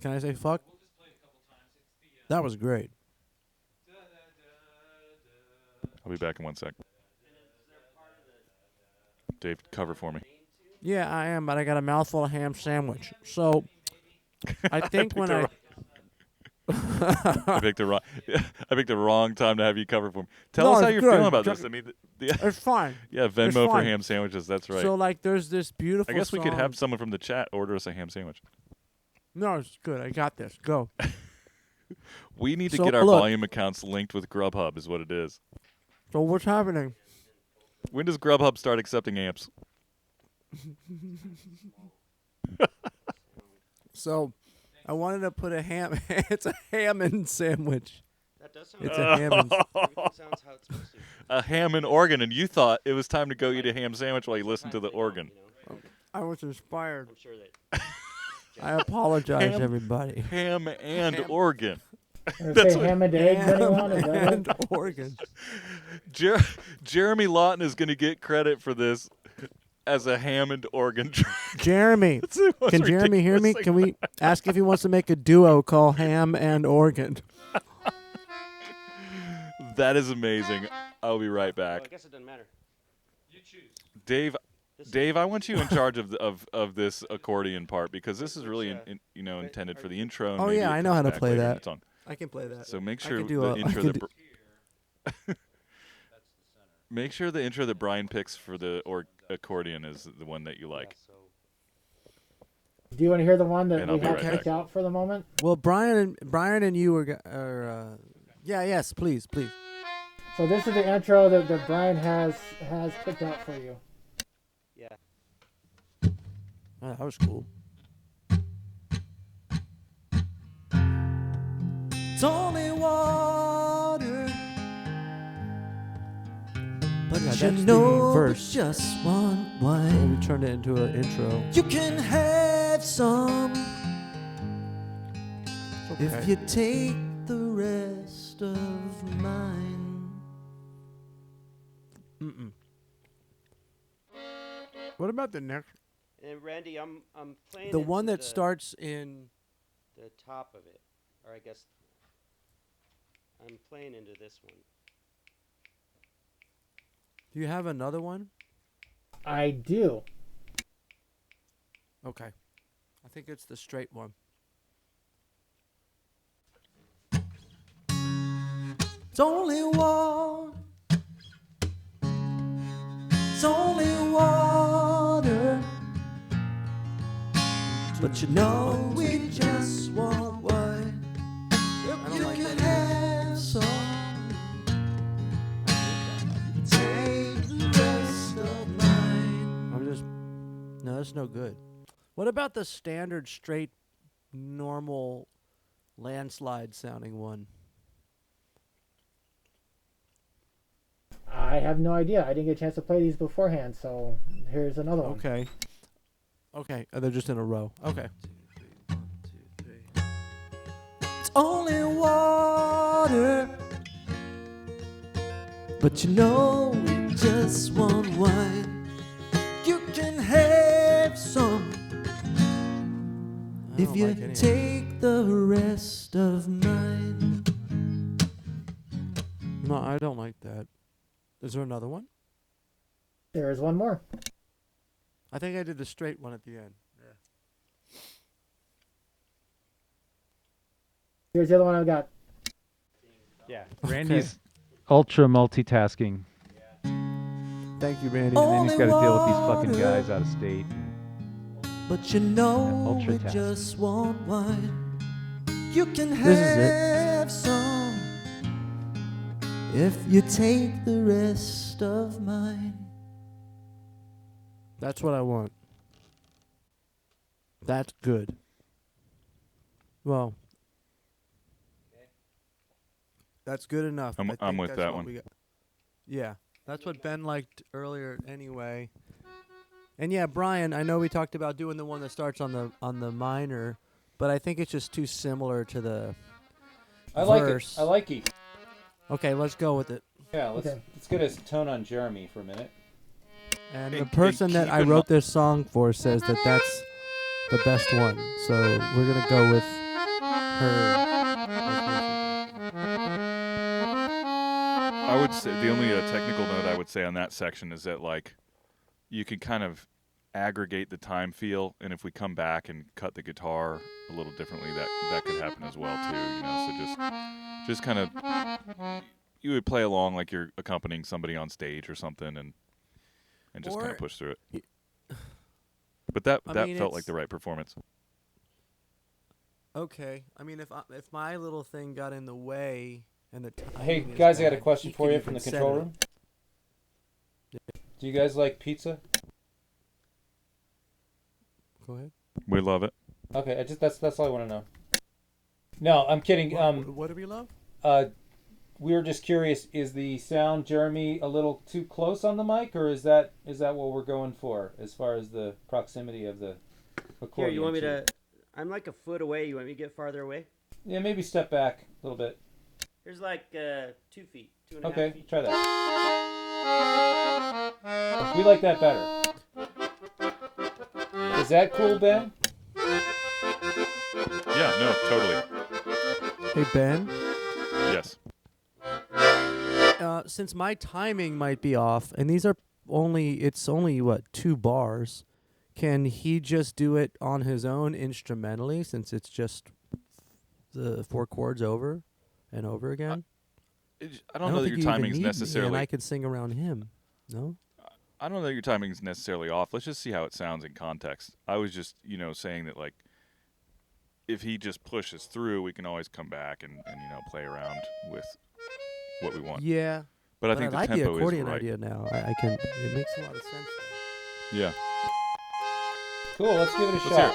[SPEAKER 8] Can I say fuck? That was great.
[SPEAKER 1] I'll be back in 1 sec. Dave, cover for me.
[SPEAKER 8] Yeah, I am, but I got a mouthful of ham sandwich. So, I think when I
[SPEAKER 1] picked the wrong time to have you cover for me. Tell us how you're feeling about this. I mean,
[SPEAKER 8] it's fine.
[SPEAKER 1] Yeah, Venmo for ham sandwiches. That's right.
[SPEAKER 8] So, there's this beautiful.
[SPEAKER 1] I guess we
[SPEAKER 8] song.
[SPEAKER 1] could have someone from the chat order us a ham sandwich.
[SPEAKER 8] No, it's good. I got this. Go.
[SPEAKER 1] We need to get our volume accounts linked with Grubhub, is what it is.
[SPEAKER 8] So what's happening?
[SPEAKER 1] When does Grubhub start accepting amps?
[SPEAKER 8] So, I wanted to put a ham. It's a Hammond sandwich.
[SPEAKER 4] That does sound.
[SPEAKER 8] It's a Hammond.
[SPEAKER 4] Everything sounds how it's supposed to.
[SPEAKER 1] A Hammond organ, and you thought it was time to go eat a ham sandwich while you listened to the organ.
[SPEAKER 8] I was inspired.
[SPEAKER 4] I'm sure that.
[SPEAKER 8] I apologize, everybody.
[SPEAKER 1] Ham and organ.
[SPEAKER 7] That's ham and eggs, anyone?
[SPEAKER 8] And organ.
[SPEAKER 1] Jeremy Lawton is going to get credit for this as a Hammond organ track.
[SPEAKER 8] Jeremy, can Jeremy hear me? Can we ask if he wants to make a duo called Ham and Organ?
[SPEAKER 1] That is amazing. I'll be right back.
[SPEAKER 4] Well, I guess it doesn't matter.
[SPEAKER 1] You choose. Dave, I want you in charge of this accordion part, because this is really intended for the intro.
[SPEAKER 8] Oh yeah, I know how to play that. I can play that.
[SPEAKER 1] So make sure the intro make sure the intro that Brian picks for the accordion is the one that you like.
[SPEAKER 7] Do you want to hear the one that we have picked out for the moment?
[SPEAKER 8] Well, Brian and you are yes, please.
[SPEAKER 7] So this is the intro that Brian has picked out for you.
[SPEAKER 4] Yeah.
[SPEAKER 8] Oh, that was cool. It's only water, but that's
[SPEAKER 2] you
[SPEAKER 8] the
[SPEAKER 2] know
[SPEAKER 8] verse.
[SPEAKER 2] Just one
[SPEAKER 8] And
[SPEAKER 2] wine.
[SPEAKER 8] we turned it into an intro.
[SPEAKER 2] You can have some
[SPEAKER 8] Okay.
[SPEAKER 2] if you take the rest of mine.
[SPEAKER 8] Mm-mm. What about the next?
[SPEAKER 4] And Randy, I'm playing
[SPEAKER 8] The
[SPEAKER 4] into
[SPEAKER 8] one that starts in.
[SPEAKER 4] the top of it, or I guess I'm playing into this one.
[SPEAKER 8] Do you have another one?
[SPEAKER 7] I do.
[SPEAKER 8] Okay. I think it's the straight one.
[SPEAKER 2] It's only one. It's only water. But you know we just want wine.
[SPEAKER 8] don't
[SPEAKER 2] You
[SPEAKER 8] like
[SPEAKER 2] can
[SPEAKER 8] that
[SPEAKER 2] have some. Take the rest of mine.
[SPEAKER 8] I'm just. No, that's no good. What about the standard, straight, normal, landslide sounding one?
[SPEAKER 7] I have no idea. I didn't get a chance to play these beforehand, so here's another one.
[SPEAKER 8] Okay. Okay. They're just in a row. Okay.
[SPEAKER 2] It's only water. But you know we just want wine. You can have some
[SPEAKER 8] I
[SPEAKER 2] if
[SPEAKER 8] don't
[SPEAKER 2] you
[SPEAKER 8] like any of it.
[SPEAKER 2] take the rest of mine.
[SPEAKER 8] No, I don't like that. Is there another one?
[SPEAKER 7] There is one more.
[SPEAKER 8] I think I did the straight one at the end.
[SPEAKER 7] Here's the other one I've got.
[SPEAKER 4] Yeah.
[SPEAKER 5] Randy's ultra multitasking,
[SPEAKER 8] Thank you, Randy.
[SPEAKER 2] Oh.
[SPEAKER 5] and then he's got to deal with these fucking guys out of state.
[SPEAKER 2] But you know we
[SPEAKER 5] ultra
[SPEAKER 2] just want wine. You can
[SPEAKER 8] This is it.
[SPEAKER 2] have some if you take the rest of mine.
[SPEAKER 8] That's what I want. That's good. Well, that's good enough.
[SPEAKER 1] I'm
[SPEAKER 8] I think
[SPEAKER 1] with
[SPEAKER 8] that's
[SPEAKER 1] that
[SPEAKER 8] what
[SPEAKER 1] one.
[SPEAKER 8] we got. Yeah, that's what Ben liked earlier anyway. And yeah, Brian, I know we talked about doing the one that starts on the minor, but I think it's just too similar to the verse.
[SPEAKER 3] I like it.
[SPEAKER 8] Okay, let's go with it.
[SPEAKER 3] Yeah, let's get a tone on Jeremy for a minute.
[SPEAKER 8] And
[SPEAKER 1] Hey,
[SPEAKER 8] the person that
[SPEAKER 1] keep
[SPEAKER 8] I
[SPEAKER 1] in
[SPEAKER 8] wrote
[SPEAKER 1] mi-
[SPEAKER 8] this song for says that that's the best one. So we're going to go with her.
[SPEAKER 1] I would say the only technical note I would say on that section is that like you can kind of aggregate the time feel, and if we come back and cut the guitar a little differently, that could happen as well too. You know, so just kind of you would play along like you're accompanying somebody on stage or something, and just kind
[SPEAKER 8] Or-
[SPEAKER 1] of push through it. But that
[SPEAKER 8] I mean,
[SPEAKER 1] felt like
[SPEAKER 8] it's-
[SPEAKER 1] the right performance.
[SPEAKER 8] Okay. I mean, if my little thing got in the way and the timing
[SPEAKER 3] Hey
[SPEAKER 8] is
[SPEAKER 3] guys, I got a
[SPEAKER 8] bad,
[SPEAKER 3] question
[SPEAKER 8] he
[SPEAKER 3] for
[SPEAKER 8] could
[SPEAKER 3] you from
[SPEAKER 8] even
[SPEAKER 3] the
[SPEAKER 8] set
[SPEAKER 3] control
[SPEAKER 8] it.
[SPEAKER 3] room. Do you guys like pizza?
[SPEAKER 8] Go ahead.
[SPEAKER 1] We love it.
[SPEAKER 3] Okay, that's all I want to know. No, I'm kidding.
[SPEAKER 8] What do we love?
[SPEAKER 3] We were just curious. Is the sound, Jeremy, a little too close on the mic, or is that what we're going for as far as the proximity of the accordion?
[SPEAKER 4] Here, you want me to? I'm like a foot away. You want me to get farther away?
[SPEAKER 3] Yeah, maybe step back a little bit.
[SPEAKER 4] Here's like 2 feet, 2.5
[SPEAKER 3] Okay,
[SPEAKER 4] feet.
[SPEAKER 3] try that. We like that better. Is that cool, Ben?
[SPEAKER 1] Yeah, no, totally.
[SPEAKER 8] Hey, Ben.
[SPEAKER 1] Yes.
[SPEAKER 8] Since my timing might be off, and it's only what, 2 bars, can he just do it on his own instrumentally since it's just the 4 chords over and over again?
[SPEAKER 1] I don't know that
[SPEAKER 8] think
[SPEAKER 1] your
[SPEAKER 8] you even
[SPEAKER 1] timing's
[SPEAKER 8] need me,
[SPEAKER 1] necessarily.
[SPEAKER 8] and I can sing around him. No?
[SPEAKER 1] I don't know that your timing's necessarily off. Let's just see how it sounds in context. I was just, saying that like, if he just pushes through, we can always come back and play around with what we want.
[SPEAKER 8] Yeah.
[SPEAKER 1] But I think the
[SPEAKER 8] like the
[SPEAKER 1] tempo
[SPEAKER 8] accordion
[SPEAKER 1] is right.
[SPEAKER 8] idea now. I can. It makes a lot of sense.
[SPEAKER 1] Yeah.
[SPEAKER 3] Cool. Let's give it a
[SPEAKER 1] Let's
[SPEAKER 3] shot.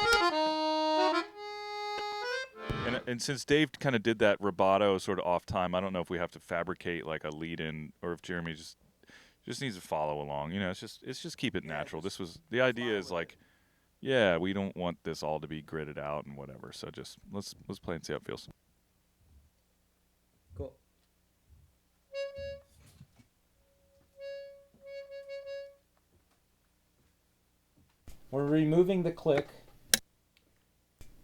[SPEAKER 1] hear it. And since Dave kind of did that rubato sort of off time, I don't know if we have to fabricate like a lead in, or if Jeremy just just needs to follow along. You know, it's just keep it natural. This was the idea is like, yeah, we don't want this all to be gridded out and whatever. So just let's play and see how it feels.
[SPEAKER 4] Cool.
[SPEAKER 3] We're removing the click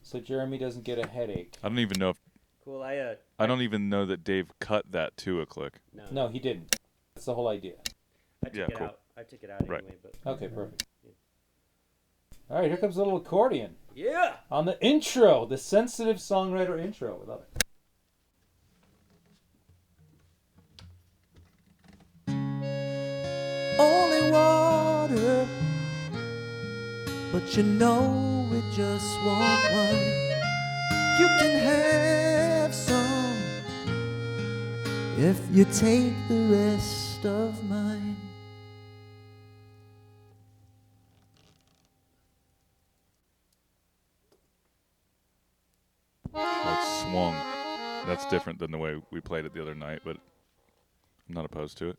[SPEAKER 3] so Jeremy doesn't get a headache.
[SPEAKER 1] I don't even know if.
[SPEAKER 4] Cool.
[SPEAKER 1] I don't even know that Dave cut that to a click.
[SPEAKER 3] No, he didn't. That's the whole idea.
[SPEAKER 4] I took it out. I took it out
[SPEAKER 1] right.
[SPEAKER 4] anyway. But
[SPEAKER 3] okay, perfect. Yeah. All right, here comes a little accordion.
[SPEAKER 4] Yeah.
[SPEAKER 3] On the intro, the sensitive songwriter intro. We love it.
[SPEAKER 2] Only water, but you know we just want one. You can have some if you take the rest of mine.
[SPEAKER 1] Oh, it's swung. That's different than the way we played it the other night, but I'm not opposed to it.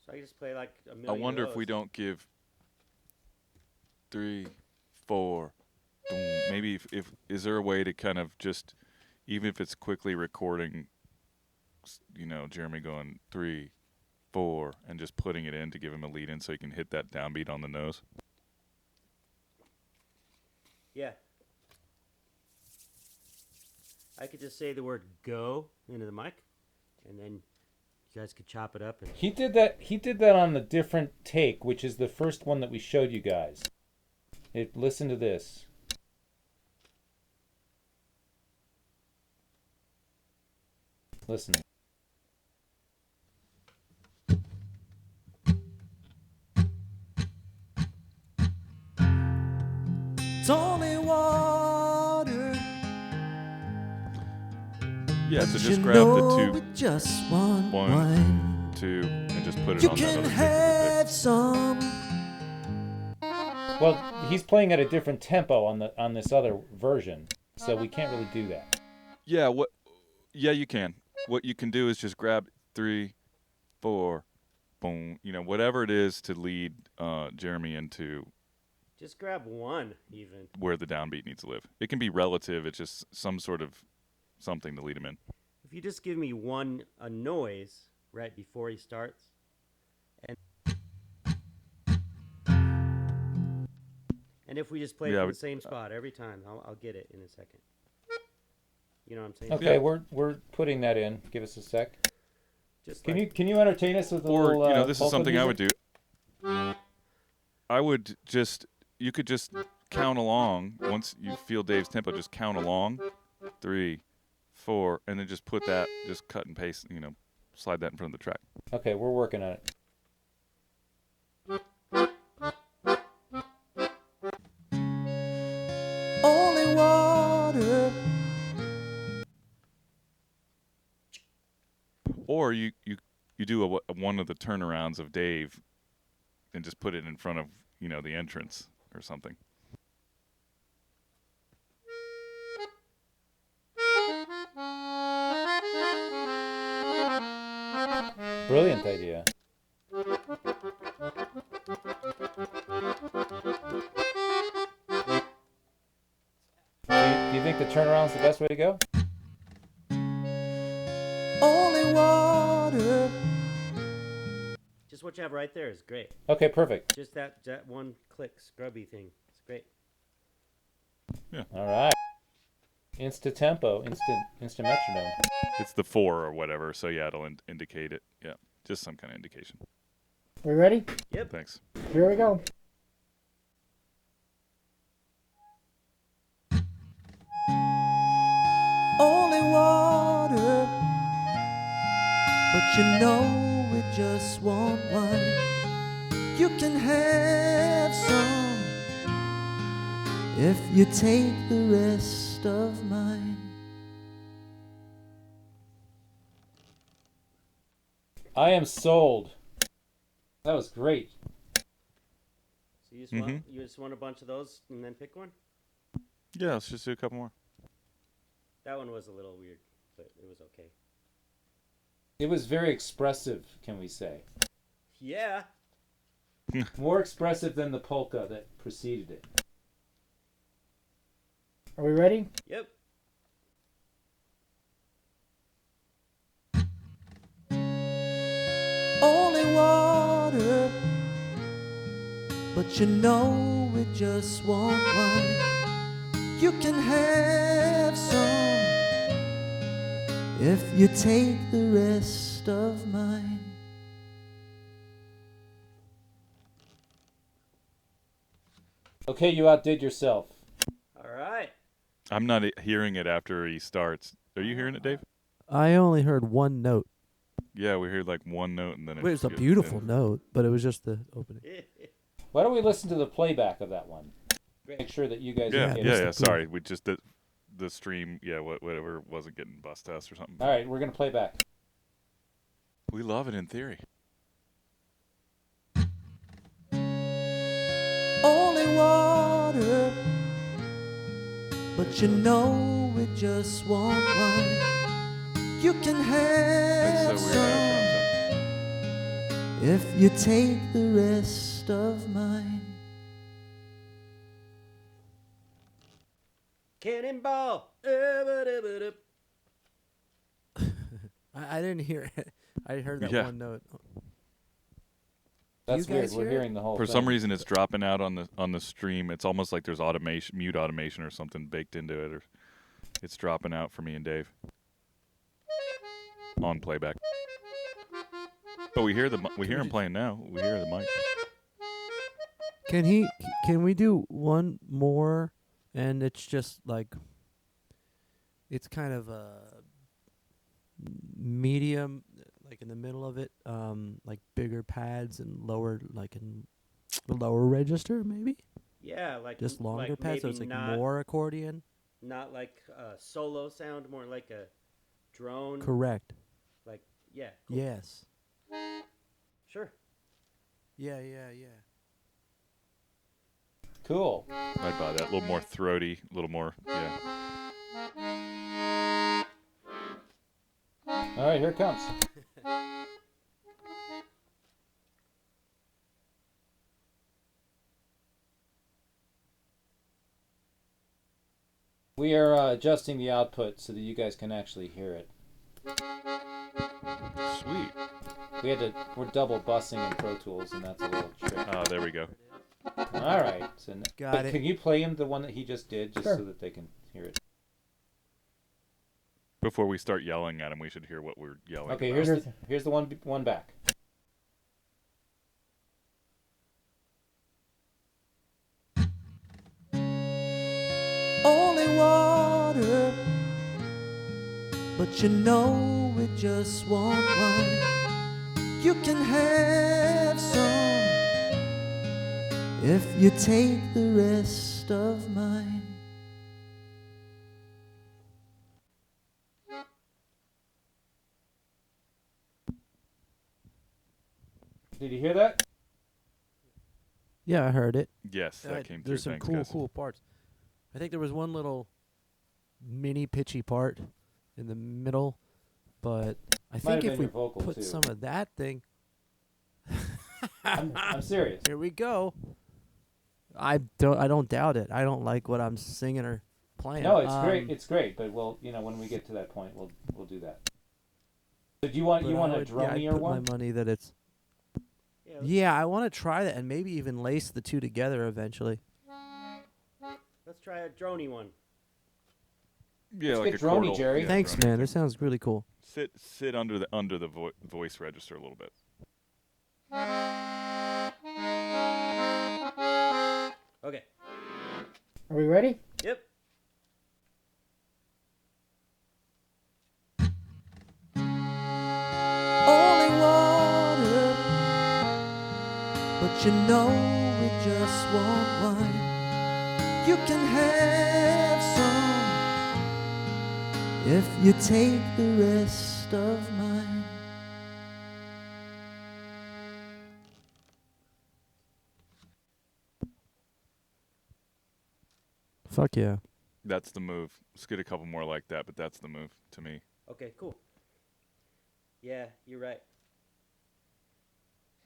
[SPEAKER 4] So I just play like a million.
[SPEAKER 1] I wonder if we don't give 3, 4. Maybe if is there a way to kind of just, even if it's quickly recording, you know, Jeremy going 3, 4, and just putting it in to give him a lead in so he can hit that downbeat on the nose.
[SPEAKER 4] Yeah. I could just say the word "go" into the mic, and then you guys could chop it up. And
[SPEAKER 3] He did that on a different take, which is the first one that we showed you guys. Listen to this. Listen.
[SPEAKER 2] It's only water.
[SPEAKER 1] Yeah, so just grab the 2,
[SPEAKER 2] just want
[SPEAKER 1] 1, 2, and just put it
[SPEAKER 2] you
[SPEAKER 1] on
[SPEAKER 2] can
[SPEAKER 1] that other
[SPEAKER 2] have some.
[SPEAKER 3] Well, he's playing at a different tempo on this other version, so we can't really do that.
[SPEAKER 1] Yeah, yeah, you can. What you can do is just grab 3, 4, boom, you know, whatever it is to lead Jeremy into
[SPEAKER 4] just grab one, even
[SPEAKER 1] where the downbeat needs to live. It can be relative. It's just some sort of something to lead him in.
[SPEAKER 4] If you just give me a noise right before he starts, and if we just play from the same spot every time, I'll get it in a second. You know what I'm saying?
[SPEAKER 3] Okay, yeah. we're putting that in. Give us a sec. Can you entertain us with a little?
[SPEAKER 1] Or you know, this is something
[SPEAKER 3] music?
[SPEAKER 1] I would do. I would you could just count along once you feel Dave's tempo. Just count along, 3, 4, and then just put that. Just cut and paste. You know, slide that in front of the track.
[SPEAKER 3] Okay, we're working on it.
[SPEAKER 2] Only water.
[SPEAKER 1] Or you do one of the turnarounds of Dave, and just put it in front of the entrance or something.
[SPEAKER 3] Brilliant idea. Do you think the turnaround's the best way to go?
[SPEAKER 2] Only water.
[SPEAKER 4] Just what you have right there is great.
[SPEAKER 3] Okay, perfect.
[SPEAKER 4] Just that one click scrubby thing. It's great.
[SPEAKER 1] Yeah.
[SPEAKER 3] All right. Instant tempo, instant metronome.
[SPEAKER 1] It's the 4 or whatever, so yeah, it'll indicate it. Yeah, just some kind of indication.
[SPEAKER 7] We ready?
[SPEAKER 4] Yep.
[SPEAKER 1] Thanks.
[SPEAKER 7] Here we go.
[SPEAKER 2] Only water, but you know we just want one. You can have some if you take the rest of mine.
[SPEAKER 3] I am sold. That was great.
[SPEAKER 4] So you just want a bunch of those and then pick one?
[SPEAKER 1] Yeah, let's just do a couple more.
[SPEAKER 4] That one was a little weird. but it was okay.
[SPEAKER 3] It was very expressive, can we say?
[SPEAKER 4] Yeah.
[SPEAKER 3] More expressive than the polka that preceded it.
[SPEAKER 7] Are we ready?
[SPEAKER 4] Yep.
[SPEAKER 2] Only water, but you know we just want one. You can have some if you take the rest of mine.
[SPEAKER 3] Okay, you outdid yourself.
[SPEAKER 4] All right.
[SPEAKER 1] I'm not hearing it after he starts. Are you hearing it, Dave?
[SPEAKER 8] I only heard one note.
[SPEAKER 1] Yeah, we heard like one note and then
[SPEAKER 8] It was a beautiful note, but it was just the opening.
[SPEAKER 3] Why don't we listen to the playback of that one? Make sure that you guys.
[SPEAKER 1] Yeah. Sorry, we just did the stream. Yeah, whatever wasn't getting bus test or something.
[SPEAKER 3] All right, we're gonna play back.
[SPEAKER 1] We love it in theory.
[SPEAKER 2] Only water, but you know we just want one. You can have
[SPEAKER 1] That's so weird.
[SPEAKER 2] some if you take the rest of mine.
[SPEAKER 4] Cannonball.
[SPEAKER 8] I didn't hear it. I heard that one note.
[SPEAKER 3] That's weird. We're hearing the whole
[SPEAKER 1] For
[SPEAKER 3] thing.
[SPEAKER 1] some reason, it's dropping out on the stream. It's almost like there's mute automation or something baked into it, or it's dropping out for me and Dave on playback. But we hear him playing now. We hear the mic.
[SPEAKER 8] Can we do one more? And it's just like, it's kind of a medium, like in the middle of it, like bigger pads and lower, like in the lower register, maybe?
[SPEAKER 4] Yeah, like
[SPEAKER 8] just longer
[SPEAKER 4] like
[SPEAKER 8] pads, so it's like
[SPEAKER 4] not,
[SPEAKER 8] more accordion.
[SPEAKER 4] Not like a solo sound, more like a drone.
[SPEAKER 8] Correct.
[SPEAKER 4] Like, yeah.
[SPEAKER 8] Cool. Yes.
[SPEAKER 4] Sure.
[SPEAKER 8] Yeah.
[SPEAKER 3] Cool.
[SPEAKER 1] I'd buy that. A little more throaty, a little more, yeah.
[SPEAKER 3] All right, here it comes. We are adjusting the output so that you guys can actually hear it.
[SPEAKER 1] Sweet.
[SPEAKER 3] We're double bussing in Pro Tools, and that's a little trick.
[SPEAKER 1] Oh, there we go.
[SPEAKER 3] All right. So
[SPEAKER 8] Got it.
[SPEAKER 3] Can you play him the one that he just did, just
[SPEAKER 7] Sure.
[SPEAKER 3] so that they can hear it?
[SPEAKER 1] Before we start yelling at him, we should hear what we're yelling
[SPEAKER 3] Okay,
[SPEAKER 1] about.
[SPEAKER 3] here's the one back.
[SPEAKER 2] Only water, but you know we just want one. You can have some if you take the rest of mine.
[SPEAKER 3] Did you hear that?
[SPEAKER 8] Yeah, I heard it.
[SPEAKER 1] Yes, that came through.
[SPEAKER 8] There's some
[SPEAKER 1] Thanks,
[SPEAKER 8] cool parts. I think there was one little mini pitchy part in the middle, but I think if we put some of that thing,
[SPEAKER 3] I'm serious.
[SPEAKER 8] Here we go. I don't doubt it. I don't like what I'm singing or playing.
[SPEAKER 3] No, it's great. It's great, but when we get to that point, we'll do that. So do you want a dronier
[SPEAKER 8] put
[SPEAKER 3] one?
[SPEAKER 8] My money that it's. Yeah, I want to try that and maybe even lace the two together eventually.
[SPEAKER 4] Let's try a droney one.
[SPEAKER 1] Yeah,
[SPEAKER 3] let's
[SPEAKER 1] like
[SPEAKER 3] get
[SPEAKER 1] a
[SPEAKER 3] droney,
[SPEAKER 1] chordal.
[SPEAKER 3] Jerry.
[SPEAKER 1] Yeah,
[SPEAKER 8] Thanks,
[SPEAKER 1] droney.
[SPEAKER 8] man. This sounds really cool.
[SPEAKER 1] Sit under the voice register a little bit.
[SPEAKER 4] Okay.
[SPEAKER 7] Are we ready?
[SPEAKER 4] Yep.
[SPEAKER 2] Only water, but you know we just want one. You can have some if you take the rest of mine.
[SPEAKER 8] Fuck yeah.
[SPEAKER 1] That's the move. Let's get a couple more like that, but that's the move to me.
[SPEAKER 4] Okay, cool. Yeah, you're right.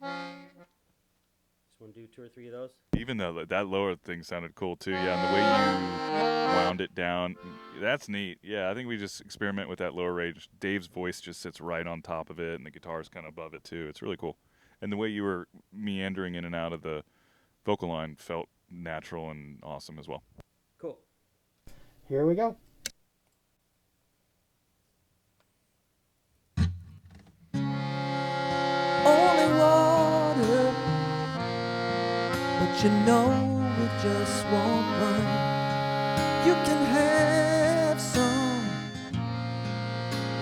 [SPEAKER 4] Just want to do 2 or 3 of those.
[SPEAKER 1] Even though that lower thing sounded cool too, yeah, and the way you wound it down, that's neat. Yeah, I think we just experiment with that lower range. Dave's voice just sits right on top of it, and the guitar's kind of above it too. It's really cool. And the way you were meandering in and out of the vocal line felt natural and awesome as well.
[SPEAKER 4] Cool.
[SPEAKER 7] Here we go.
[SPEAKER 8] Only water, but you know we just want one. You can have some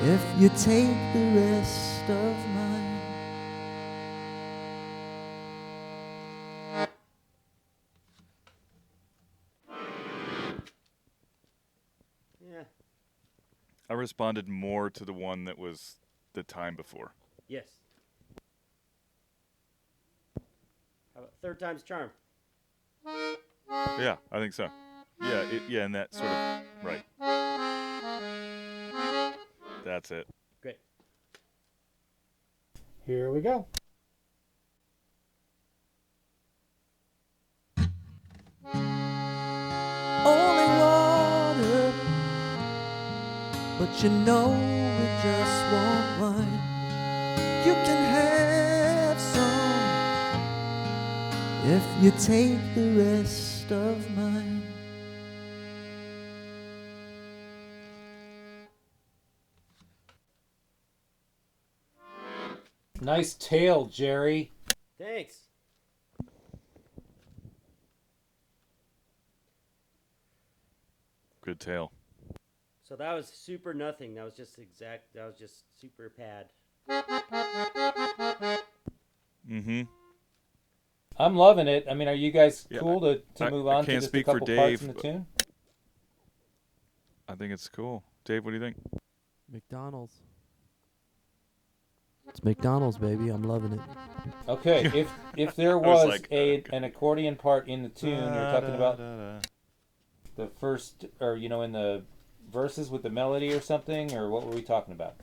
[SPEAKER 8] if you take the rest of mine.
[SPEAKER 4] Yeah.
[SPEAKER 1] I responded more to the one that was the time before.
[SPEAKER 4] Yes. How about third time's charm?
[SPEAKER 1] Yeah, I think so. Yeah, and that sort of right. That's it.
[SPEAKER 4] Great.
[SPEAKER 7] Here we go.
[SPEAKER 8] Only water, but you know we just want one. You can have some if you take the rest of mine.
[SPEAKER 3] Nice tail, Jerry.
[SPEAKER 4] Thanks.
[SPEAKER 1] Good tail.
[SPEAKER 4] So that was super nothing. That was just exact. That was just super pad.
[SPEAKER 1] Mm-hmm.
[SPEAKER 3] I'm loving it. I mean, are you guys cool to move on to
[SPEAKER 1] can't
[SPEAKER 3] just
[SPEAKER 1] speak
[SPEAKER 3] a
[SPEAKER 1] for
[SPEAKER 3] couple
[SPEAKER 1] Dave,
[SPEAKER 3] parts in the tune?
[SPEAKER 1] I think it's cool. Dave, what do you think?
[SPEAKER 8] McDonald's. It's McDonald's, baby. I'm loving it.
[SPEAKER 3] Okay, if there was like, an accordion part in the tune, you're talking about the first, or in the verses with the melody or something, or what were we talking about?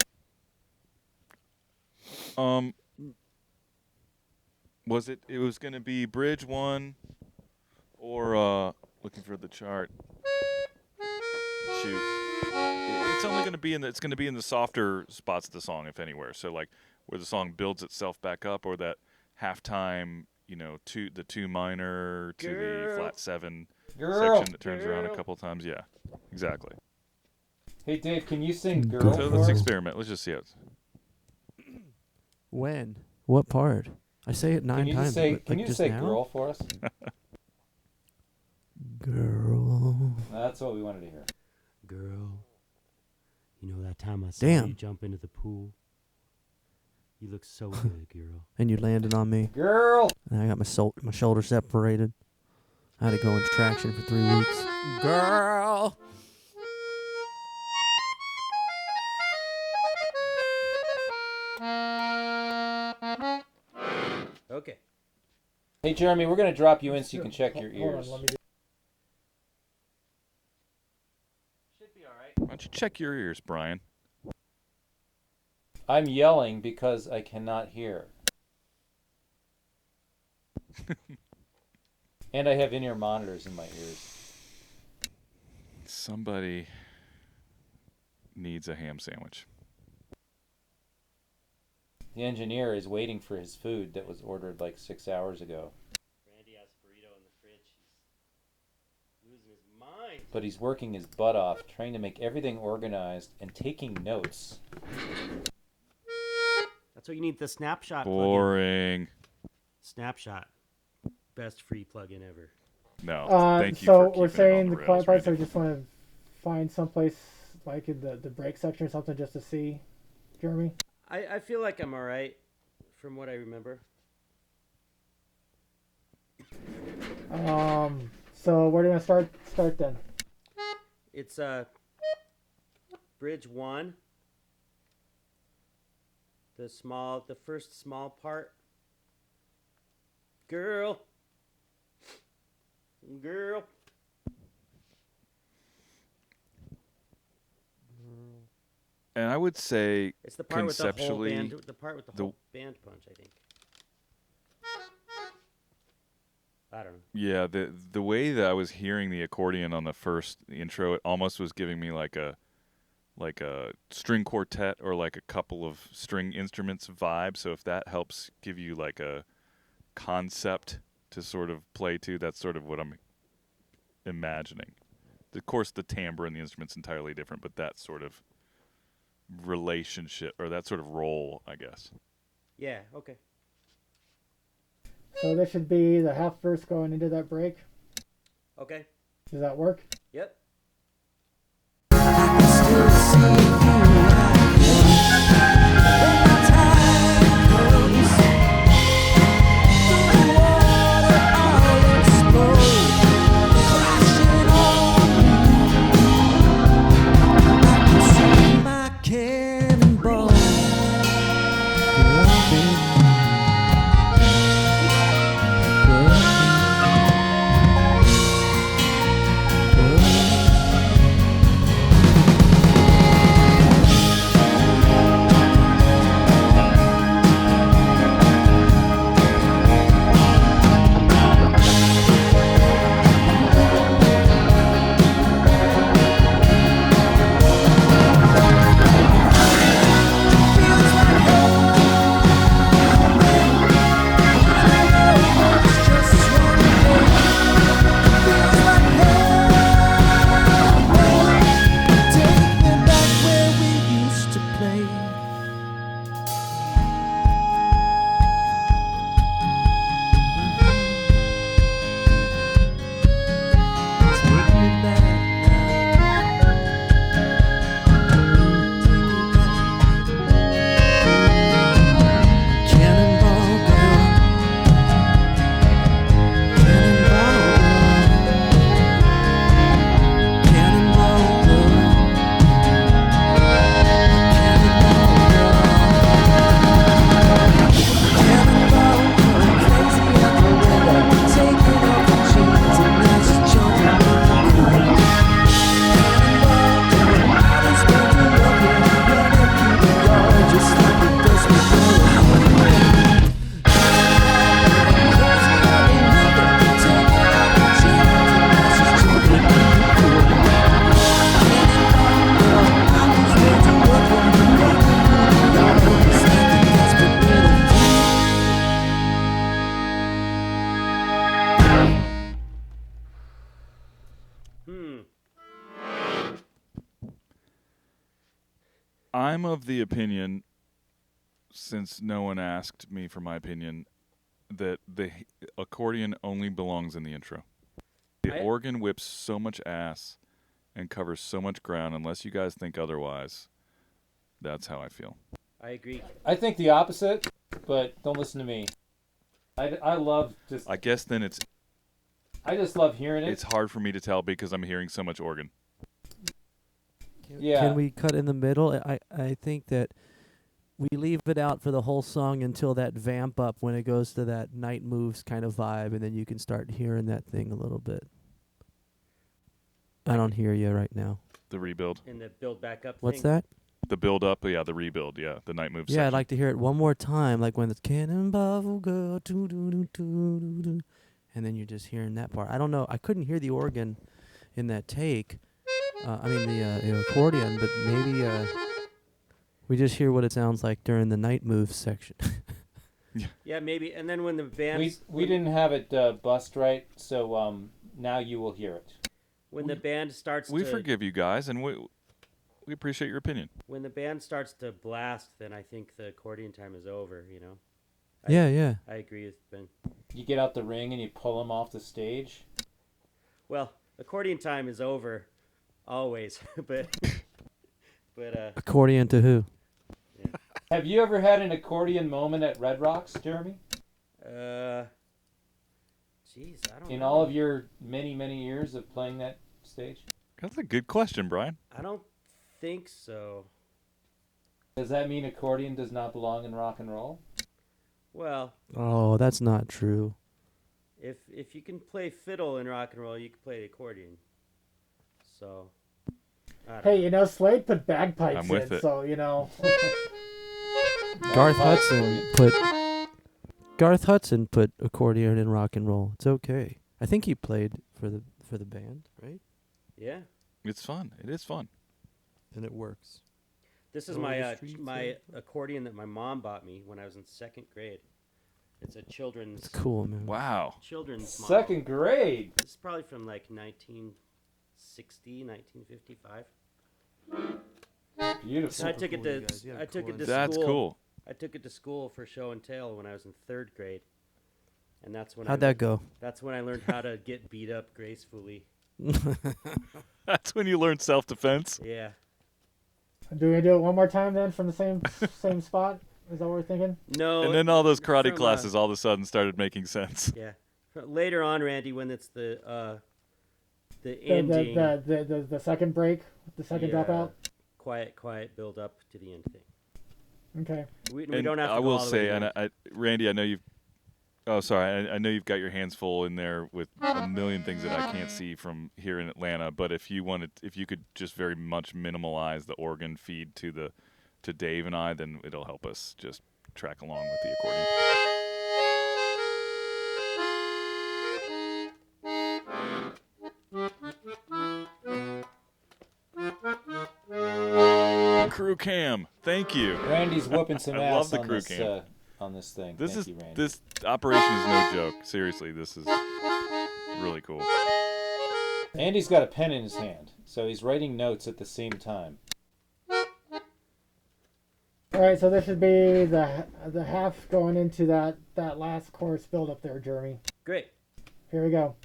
[SPEAKER 1] Was it was going to be bridge 1 or looking for the chart. Shoot. It's only going to be in the softer spots of the song, if anywhere. So like where the song builds itself back up, or that halftime, the 2 minor to the flat 7 section that turns around a couple times. Yeah, exactly.
[SPEAKER 3] Hey Dave, can you sing "Girl"?
[SPEAKER 1] So let's experiment. Let's just see it.
[SPEAKER 8] When? What part? I say it 9 times.
[SPEAKER 3] Can you say "Girl" for us?
[SPEAKER 8] Girl.
[SPEAKER 3] That's what we wanted to hear.
[SPEAKER 4] Girl, you know that time I saw you jump into the pool? You look so good, girl.
[SPEAKER 8] And you landed on me.
[SPEAKER 3] Girl.
[SPEAKER 8] And I got my shoulder separated. I had to go into traction for 3 weeks. Girl.
[SPEAKER 4] Okay.
[SPEAKER 3] Hey Jeremy, we're gonna drop you in so you can check your ears.
[SPEAKER 7] Hold on,
[SPEAKER 4] Should be all right.
[SPEAKER 1] Why don't you check your ears, Brian?
[SPEAKER 3] I'm yelling because I cannot hear. And I have in-ear monitors in my ears.
[SPEAKER 1] Somebody needs a ham sandwich.
[SPEAKER 3] The engineer is waiting for his food that was ordered like 6 hours ago.
[SPEAKER 4] Randy has a burrito in the fridge. He's losing his mind.
[SPEAKER 3] But he's working his butt off, trying to make everything organized and taking notes.
[SPEAKER 4] That's what you need, the Snapshot
[SPEAKER 1] Boring.
[SPEAKER 4] plugin. Snapshot. Best free plugin ever.
[SPEAKER 1] No, thank you
[SPEAKER 7] so
[SPEAKER 1] for
[SPEAKER 7] we're
[SPEAKER 1] keeping it on
[SPEAKER 7] saying
[SPEAKER 1] the
[SPEAKER 7] the quiet
[SPEAKER 1] rails,
[SPEAKER 7] parts,
[SPEAKER 1] Randy.
[SPEAKER 7] I just want to find someplace like in the break section or something just to see, Jeremy.
[SPEAKER 4] I feel like I'm all right from what I remember.
[SPEAKER 7] So where do you want to start then?
[SPEAKER 4] It's bridge 1. The first small part. Girl.
[SPEAKER 1] And I would say
[SPEAKER 4] it's the part
[SPEAKER 1] conceptually,
[SPEAKER 4] with the part with the whole band punch, I think. I don't know.
[SPEAKER 1] Yeah, the way that I was hearing the accordion on the first intro, it almost was giving me like a string quartet or like a couple of string instruments vibe. So if that helps give you like a concept to sort of play to, that's sort of what I'm imagining. Of course, the timbre and the instrument's entirely different, but that sort of relationship or that sort of role, I guess.
[SPEAKER 4] Yeah, okay.
[SPEAKER 7] So this should be the half verse going into that break.
[SPEAKER 4] Okay.
[SPEAKER 7] Does that work?
[SPEAKER 4] Yep.
[SPEAKER 2] Cannonball.
[SPEAKER 1] I'm of the opinion, since no one asked me for my opinion, that the accordion only belongs in the intro. The organ whips so much ass and covers so much ground. Unless you guys think otherwise, that's how I feel.
[SPEAKER 4] I agree.
[SPEAKER 3] I think the opposite, but don't listen to me. I love just...
[SPEAKER 1] I guess then it's...
[SPEAKER 3] I just love hearing it.
[SPEAKER 1] It's hard for me to tell because I'm hearing so much organ.
[SPEAKER 8] Yeah. Can we cut in the middle? I think that we leave it out for the whole song until that vamp up when it goes to that Night Moves kind of vibe, and then you can start hearing that thing a little bit. I don't hear you right now.
[SPEAKER 1] The rebuild.
[SPEAKER 4] And the build back up
[SPEAKER 8] What's
[SPEAKER 4] thing?
[SPEAKER 8] that?
[SPEAKER 1] The build up, yeah, the rebuild, yeah, the Night Moves.
[SPEAKER 8] Yeah,
[SPEAKER 1] section.
[SPEAKER 8] I'd like to hear it one more time, like when the Cannonball will go, and then you're just hearing that part. I don't know. I couldn't hear the organ in that take. The accordion, but maybe we just hear what it sounds like during the Night Moves section.
[SPEAKER 4] Yeah, maybe. And then when the band...
[SPEAKER 3] We didn't have it bust right, so now you will hear it.
[SPEAKER 4] When the band starts
[SPEAKER 1] we forgive you guys, and we appreciate your opinion.
[SPEAKER 4] When the band starts to blast, then I think the accordion time is over, you know?
[SPEAKER 8] Yeah.
[SPEAKER 4] I agree with Ben.
[SPEAKER 3] You get out the ring and you pull them off the stage?
[SPEAKER 4] Well, accordion time is over always, but
[SPEAKER 8] accordion to who?
[SPEAKER 4] Yeah.
[SPEAKER 3] Have you ever had an accordion moment at Red Rocks, Jeremy?
[SPEAKER 4] Jeez, I don't know.
[SPEAKER 3] In all of your many, many years of playing that stage?
[SPEAKER 1] That's a good question, Brian.
[SPEAKER 4] I don't think so.
[SPEAKER 3] Does that mean accordion does not belong in rock and roll?
[SPEAKER 4] Well...
[SPEAKER 8] Oh, that's not true.
[SPEAKER 4] If you can play fiddle in rock and roll, you can play the accordion. So...
[SPEAKER 7] Hey, you know, Slade put bagpipes
[SPEAKER 1] I'm with
[SPEAKER 7] in,
[SPEAKER 1] it.
[SPEAKER 7] so you know.
[SPEAKER 8] Garth Hudson put accordion in rock and roll. It's okay. I think he played for the band, right?
[SPEAKER 4] Yeah.
[SPEAKER 1] It's fun. It is fun.
[SPEAKER 8] And it works.
[SPEAKER 4] This is my accordion that my mom bought me when I was in 2nd grade. It's a children's.
[SPEAKER 8] It's cool, man.
[SPEAKER 1] Wow.
[SPEAKER 4] Children's model.
[SPEAKER 3] 2nd grade.
[SPEAKER 4] This is probably from like 1960, 1955.
[SPEAKER 3] Beautiful.
[SPEAKER 4] So I took it to
[SPEAKER 1] That's
[SPEAKER 4] school.
[SPEAKER 1] cool.
[SPEAKER 4] I took it to school for show and tell when I was in 3rd grade, and that's when
[SPEAKER 8] How'd that go?
[SPEAKER 4] That's when I learned how to get beat up gracefully.
[SPEAKER 1] That's when you learn self-defense.
[SPEAKER 4] Yeah.
[SPEAKER 7] Do we do it one more time then from the same spot? Is that what we're thinking?
[SPEAKER 4] No.
[SPEAKER 1] And then all those karate classes all of a sudden started making sense.
[SPEAKER 4] Yeah. Later on, Randy, when it's the ending,
[SPEAKER 7] the second break, the second dropout.
[SPEAKER 4] Quiet build up to the end thing.
[SPEAKER 7] Okay.
[SPEAKER 4] We don't have to
[SPEAKER 1] I
[SPEAKER 4] go
[SPEAKER 1] will
[SPEAKER 4] all the
[SPEAKER 1] say,
[SPEAKER 4] way
[SPEAKER 1] and Randy, I know you've. Oh, sorry. I know you've got your hands full in there with a million things that I can't see from here in Atlanta. But if you could just very much minimalize the organ feed to Dave and I, then it'll help us just track along with the accordion. Crew cam, thank you.
[SPEAKER 3] Randy's whooping some
[SPEAKER 1] I
[SPEAKER 3] ass
[SPEAKER 1] love the crew cam.
[SPEAKER 3] On this thing.
[SPEAKER 1] This
[SPEAKER 3] Thank you, Randy.
[SPEAKER 1] this operation is no joke. Seriously, this is really cool.
[SPEAKER 3] Andy's got a pen in his hand, so he's writing notes at the same time.
[SPEAKER 7] All right, so this should be the half going into that last chorus build up there, Jeremy.
[SPEAKER 4] Great.
[SPEAKER 7] Here we go.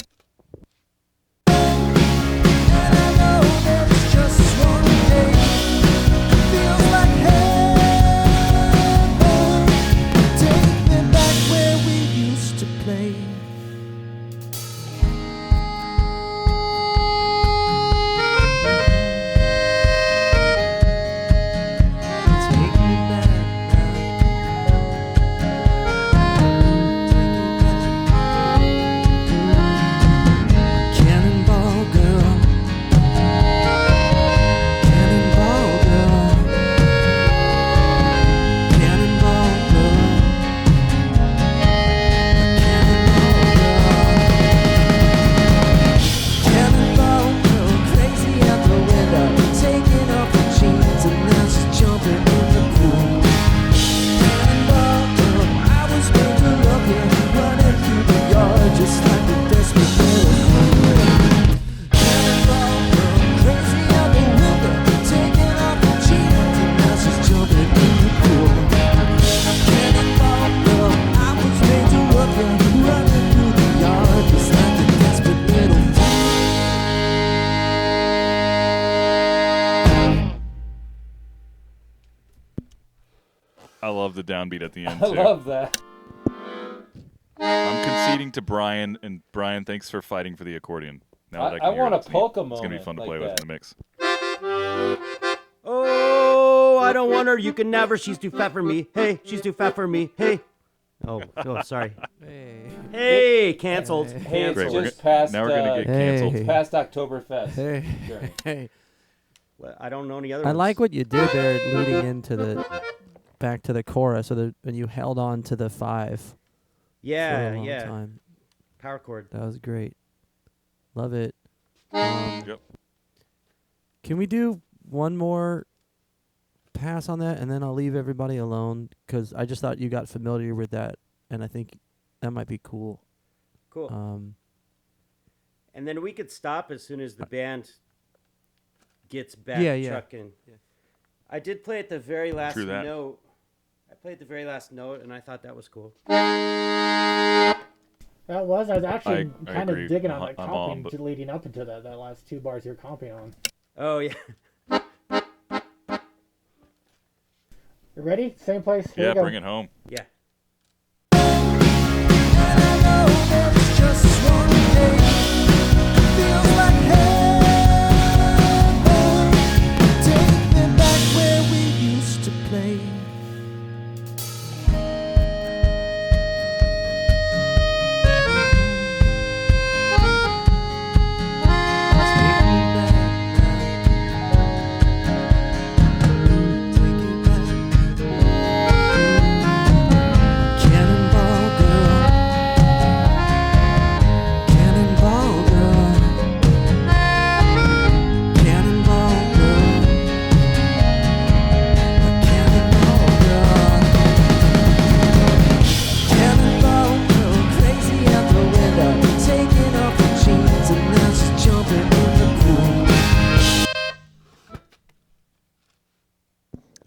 [SPEAKER 1] I love the downbeat at the end,
[SPEAKER 3] I
[SPEAKER 1] too.
[SPEAKER 3] love that.
[SPEAKER 1] I'm conceding to Brian, and Brian, thanks for fighting for the accordion. Now that I
[SPEAKER 3] I
[SPEAKER 1] hear
[SPEAKER 3] want
[SPEAKER 1] it,
[SPEAKER 3] a polka
[SPEAKER 1] it's going to be
[SPEAKER 3] moment
[SPEAKER 1] fun to
[SPEAKER 3] like
[SPEAKER 1] play with
[SPEAKER 3] that.
[SPEAKER 1] in the mix.
[SPEAKER 4] Oh, I don't want her. You can never. She's too fat for me. Hey, she's too fat for me. Hey. Oh, sorry. Hey, canceled.
[SPEAKER 3] Hey, it's
[SPEAKER 1] Great,
[SPEAKER 3] just past.
[SPEAKER 1] now we're going to get canceled.
[SPEAKER 3] It's past Oktoberfest.
[SPEAKER 8] Hey.
[SPEAKER 4] Well, I don't know any other
[SPEAKER 8] I
[SPEAKER 4] ones.
[SPEAKER 8] like what you did there leading into back to the chorus, so when you held on to the 5 for a long time.
[SPEAKER 4] Power chord.
[SPEAKER 8] That was great. Love it.
[SPEAKER 1] Yep.
[SPEAKER 8] Can we do one more pass on that, and then I'll leave everybody alone, because I just thought you got familiar with that, and I think that might be cool.
[SPEAKER 4] Cool. And then we could stop as soon as the band gets back trucking. Yeah. I did play at the very last note. I played the very last note, and I thought that was cool.
[SPEAKER 7] I was actually kind of digging on that
[SPEAKER 1] on,
[SPEAKER 7] comping leading up into that last 2 bars you're comping on.
[SPEAKER 4] Oh, yeah.
[SPEAKER 7] You ready? Same place? Here
[SPEAKER 1] Yeah,
[SPEAKER 7] we go.
[SPEAKER 1] bring it home.
[SPEAKER 4] Yeah.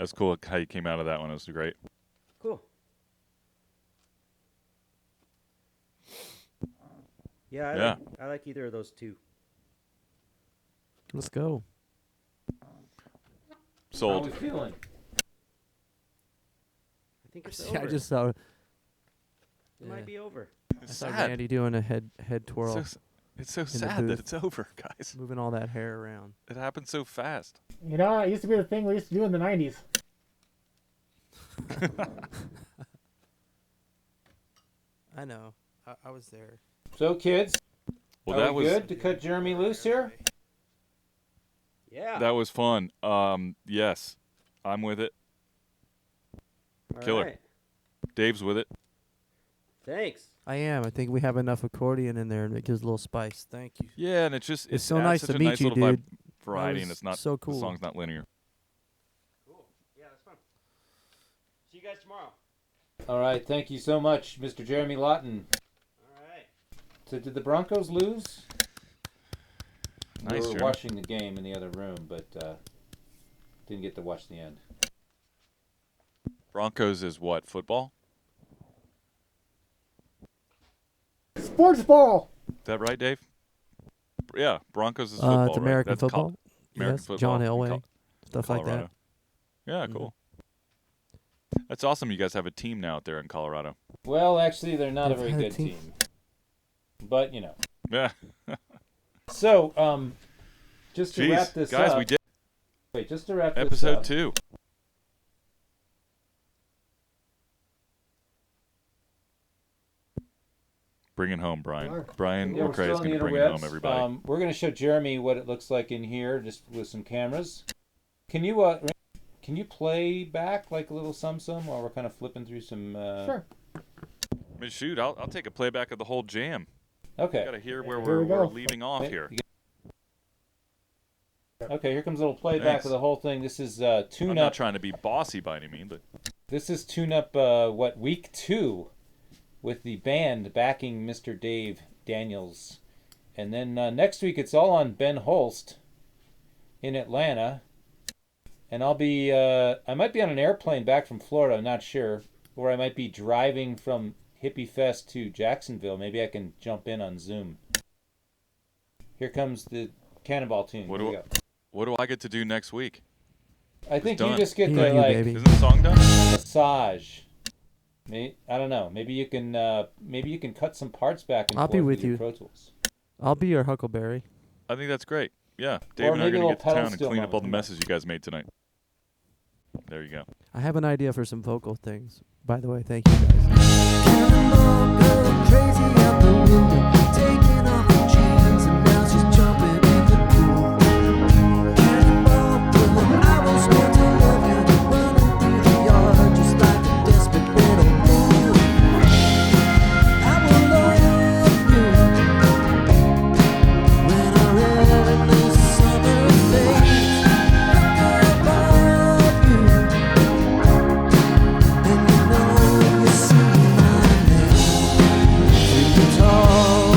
[SPEAKER 1] That's cool how you came out of that one. It was great.
[SPEAKER 4] Cool. Yeah, I like either of those two.
[SPEAKER 8] Let's go.
[SPEAKER 1] Sold.
[SPEAKER 3] How are we feeling?
[SPEAKER 4] I think it's over.
[SPEAKER 8] I just saw.
[SPEAKER 4] It might be over.
[SPEAKER 8] I saw Randy doing a head twirl.
[SPEAKER 1] It's so sad that it's over, guys.
[SPEAKER 8] Moving all that hair around.
[SPEAKER 1] It happened so fast.
[SPEAKER 7] You know, it used to be the thing we used to do in the 90s.
[SPEAKER 8] I know. I was there.
[SPEAKER 3] So, kids,
[SPEAKER 1] Well,
[SPEAKER 3] are
[SPEAKER 1] that
[SPEAKER 3] we
[SPEAKER 1] was
[SPEAKER 3] good to cut Jeremy loose here?
[SPEAKER 4] Yeah.
[SPEAKER 1] that was fun. Yes, I'm with it.
[SPEAKER 4] All
[SPEAKER 1] Killer.
[SPEAKER 4] right.
[SPEAKER 1] Dave's with it.
[SPEAKER 4] Thanks.
[SPEAKER 8] I am. I think we have enough accordion in there and it gives a little spice. Thank you.
[SPEAKER 1] Yeah, and it's
[SPEAKER 8] so
[SPEAKER 1] adds
[SPEAKER 8] nice
[SPEAKER 1] such
[SPEAKER 8] to
[SPEAKER 1] a
[SPEAKER 8] meet
[SPEAKER 1] nice
[SPEAKER 8] you,
[SPEAKER 1] little
[SPEAKER 8] dude.
[SPEAKER 1] variety,
[SPEAKER 8] That
[SPEAKER 1] and
[SPEAKER 8] was
[SPEAKER 1] it's not
[SPEAKER 8] so cool.
[SPEAKER 1] The song's not linear.
[SPEAKER 4] Cool. Yeah, that's fun. See you guys tomorrow.
[SPEAKER 3] All right. Thank you so much, Mr. Jeremy Lawton.
[SPEAKER 4] All right.
[SPEAKER 3] So, did the Broncos lose?
[SPEAKER 1] Nice,
[SPEAKER 3] We were
[SPEAKER 1] Jeremy.
[SPEAKER 3] watching the game in the other room, but didn't get to watch the end.
[SPEAKER 1] Broncos is what? Football?
[SPEAKER 7] Sports ball!
[SPEAKER 1] Is that right, Dave? Yeah, Broncos is football.
[SPEAKER 8] It's
[SPEAKER 1] right?
[SPEAKER 8] American
[SPEAKER 1] That's
[SPEAKER 8] football.
[SPEAKER 1] American
[SPEAKER 8] Yes,
[SPEAKER 1] football
[SPEAKER 8] John
[SPEAKER 1] in
[SPEAKER 8] Elway, stuff like that.
[SPEAKER 1] Colorado. Yeah, cool. That's awesome. You guys have a team now out there in Colorado.
[SPEAKER 3] Well, actually, they're not a
[SPEAKER 8] They've
[SPEAKER 3] very
[SPEAKER 8] had a
[SPEAKER 3] good
[SPEAKER 8] team.
[SPEAKER 3] team. But, you know.
[SPEAKER 1] Yeah.
[SPEAKER 3] So, just to
[SPEAKER 1] Jeez,
[SPEAKER 3] wrap this
[SPEAKER 1] guys,
[SPEAKER 3] up.
[SPEAKER 1] we did
[SPEAKER 3] Wait, just to wrap this
[SPEAKER 1] episode
[SPEAKER 3] up.
[SPEAKER 1] 2. Bring it home, Brian. Brian
[SPEAKER 3] Yeah, we're
[SPEAKER 1] McRae
[SPEAKER 3] still
[SPEAKER 1] is
[SPEAKER 3] on
[SPEAKER 1] going
[SPEAKER 3] the
[SPEAKER 1] to bring it home,
[SPEAKER 3] interwebs.
[SPEAKER 1] everybody.
[SPEAKER 3] We're going to show Jeremy what it looks like in here, just with some cameras. Can you play back like a little sum while we're kind of flipping through some?
[SPEAKER 7] Sure.
[SPEAKER 1] I mean, shoot, I'll take a playback of the whole jam.
[SPEAKER 3] Okay.
[SPEAKER 1] Got to hear where
[SPEAKER 7] Here we
[SPEAKER 1] we're
[SPEAKER 7] go.
[SPEAKER 1] leaving off here.
[SPEAKER 3] Okay, here comes a little playback
[SPEAKER 1] Thanks.
[SPEAKER 3] of the whole thing. This is
[SPEAKER 1] I'm
[SPEAKER 3] tune
[SPEAKER 1] not
[SPEAKER 3] up.
[SPEAKER 1] trying to be bossy by any means, but
[SPEAKER 3] This is tune up. Week 2, with the band backing Mr. Dave Daniels, and then next week it's all on Ben Holst in Atlanta, and I'll be. I might be on an airplane back from Florida. I'm not sure, or I might be driving from Hippie Fest to Jacksonville. Maybe I can jump in on Zoom. Here comes the Cannonball tune.
[SPEAKER 1] What
[SPEAKER 3] Here
[SPEAKER 1] do
[SPEAKER 3] we go.
[SPEAKER 1] what do I get to do next week?
[SPEAKER 3] I think you
[SPEAKER 1] done.
[SPEAKER 3] just get
[SPEAKER 8] Yeah,
[SPEAKER 3] to
[SPEAKER 8] you,
[SPEAKER 3] like
[SPEAKER 8] baby.
[SPEAKER 1] Isn't the song done?
[SPEAKER 3] massage. I don't know. Maybe you can cut some parts back and
[SPEAKER 8] I'll
[SPEAKER 3] forth
[SPEAKER 8] be with
[SPEAKER 3] your
[SPEAKER 8] you.
[SPEAKER 3] Pro Tools.
[SPEAKER 8] I'll be your Huckleberry.
[SPEAKER 1] I think that's great. Yeah, Dave and I are
[SPEAKER 3] maybe a
[SPEAKER 1] going to
[SPEAKER 3] little
[SPEAKER 1] get to
[SPEAKER 3] pedal
[SPEAKER 1] town and
[SPEAKER 3] steel
[SPEAKER 1] clean up all the
[SPEAKER 3] moment.
[SPEAKER 1] messes you guys made tonight. There you go.
[SPEAKER 8] I have an idea for some vocal things. By the way, thank you guys.
[SPEAKER 2] Cannonball going crazy out the window, taking off her jeans, and now she's jumping in the pool. Cannonball, girl, I was meant to love you, running through the yard just like a desperate little fool. I will love you when I read in the summer days. Above you, and you know you see my name through the tall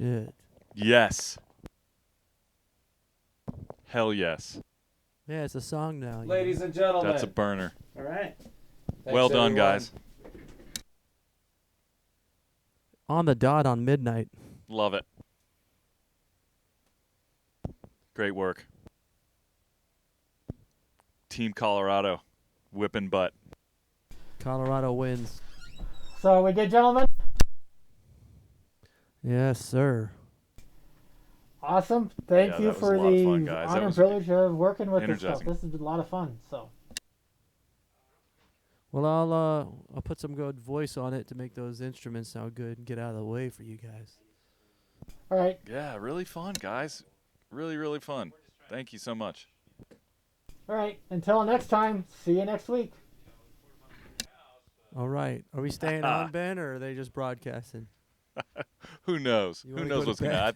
[SPEAKER 8] shit.
[SPEAKER 1] Yes. Hell yes.
[SPEAKER 8] Yeah, it's a song now.
[SPEAKER 3] Ladies and gentlemen.
[SPEAKER 1] That's a burner.
[SPEAKER 3] All right.
[SPEAKER 1] Well done, guys.
[SPEAKER 8] On the dot on midnight.
[SPEAKER 1] Love it. Great work. Team Colorado, whipping butt.
[SPEAKER 8] Colorado wins.
[SPEAKER 7] So we good, gentlemen?
[SPEAKER 8] Yes, sir.
[SPEAKER 7] Awesome. Thank you for the honor and privilege of working with this stuff. This has been a lot of fun. So.
[SPEAKER 8] Well, I'll put some good voice on it to make those instruments sound good and get out of the way for you guys.
[SPEAKER 7] All right.
[SPEAKER 1] Yeah, really fun, guys. Really, really fun. Thank you so much.
[SPEAKER 7] All right. Until next time, see you next week.
[SPEAKER 8] All right. Are we staying on, Ben, or are they just broadcasting?
[SPEAKER 1] Who knows? Who knows what's going to happen?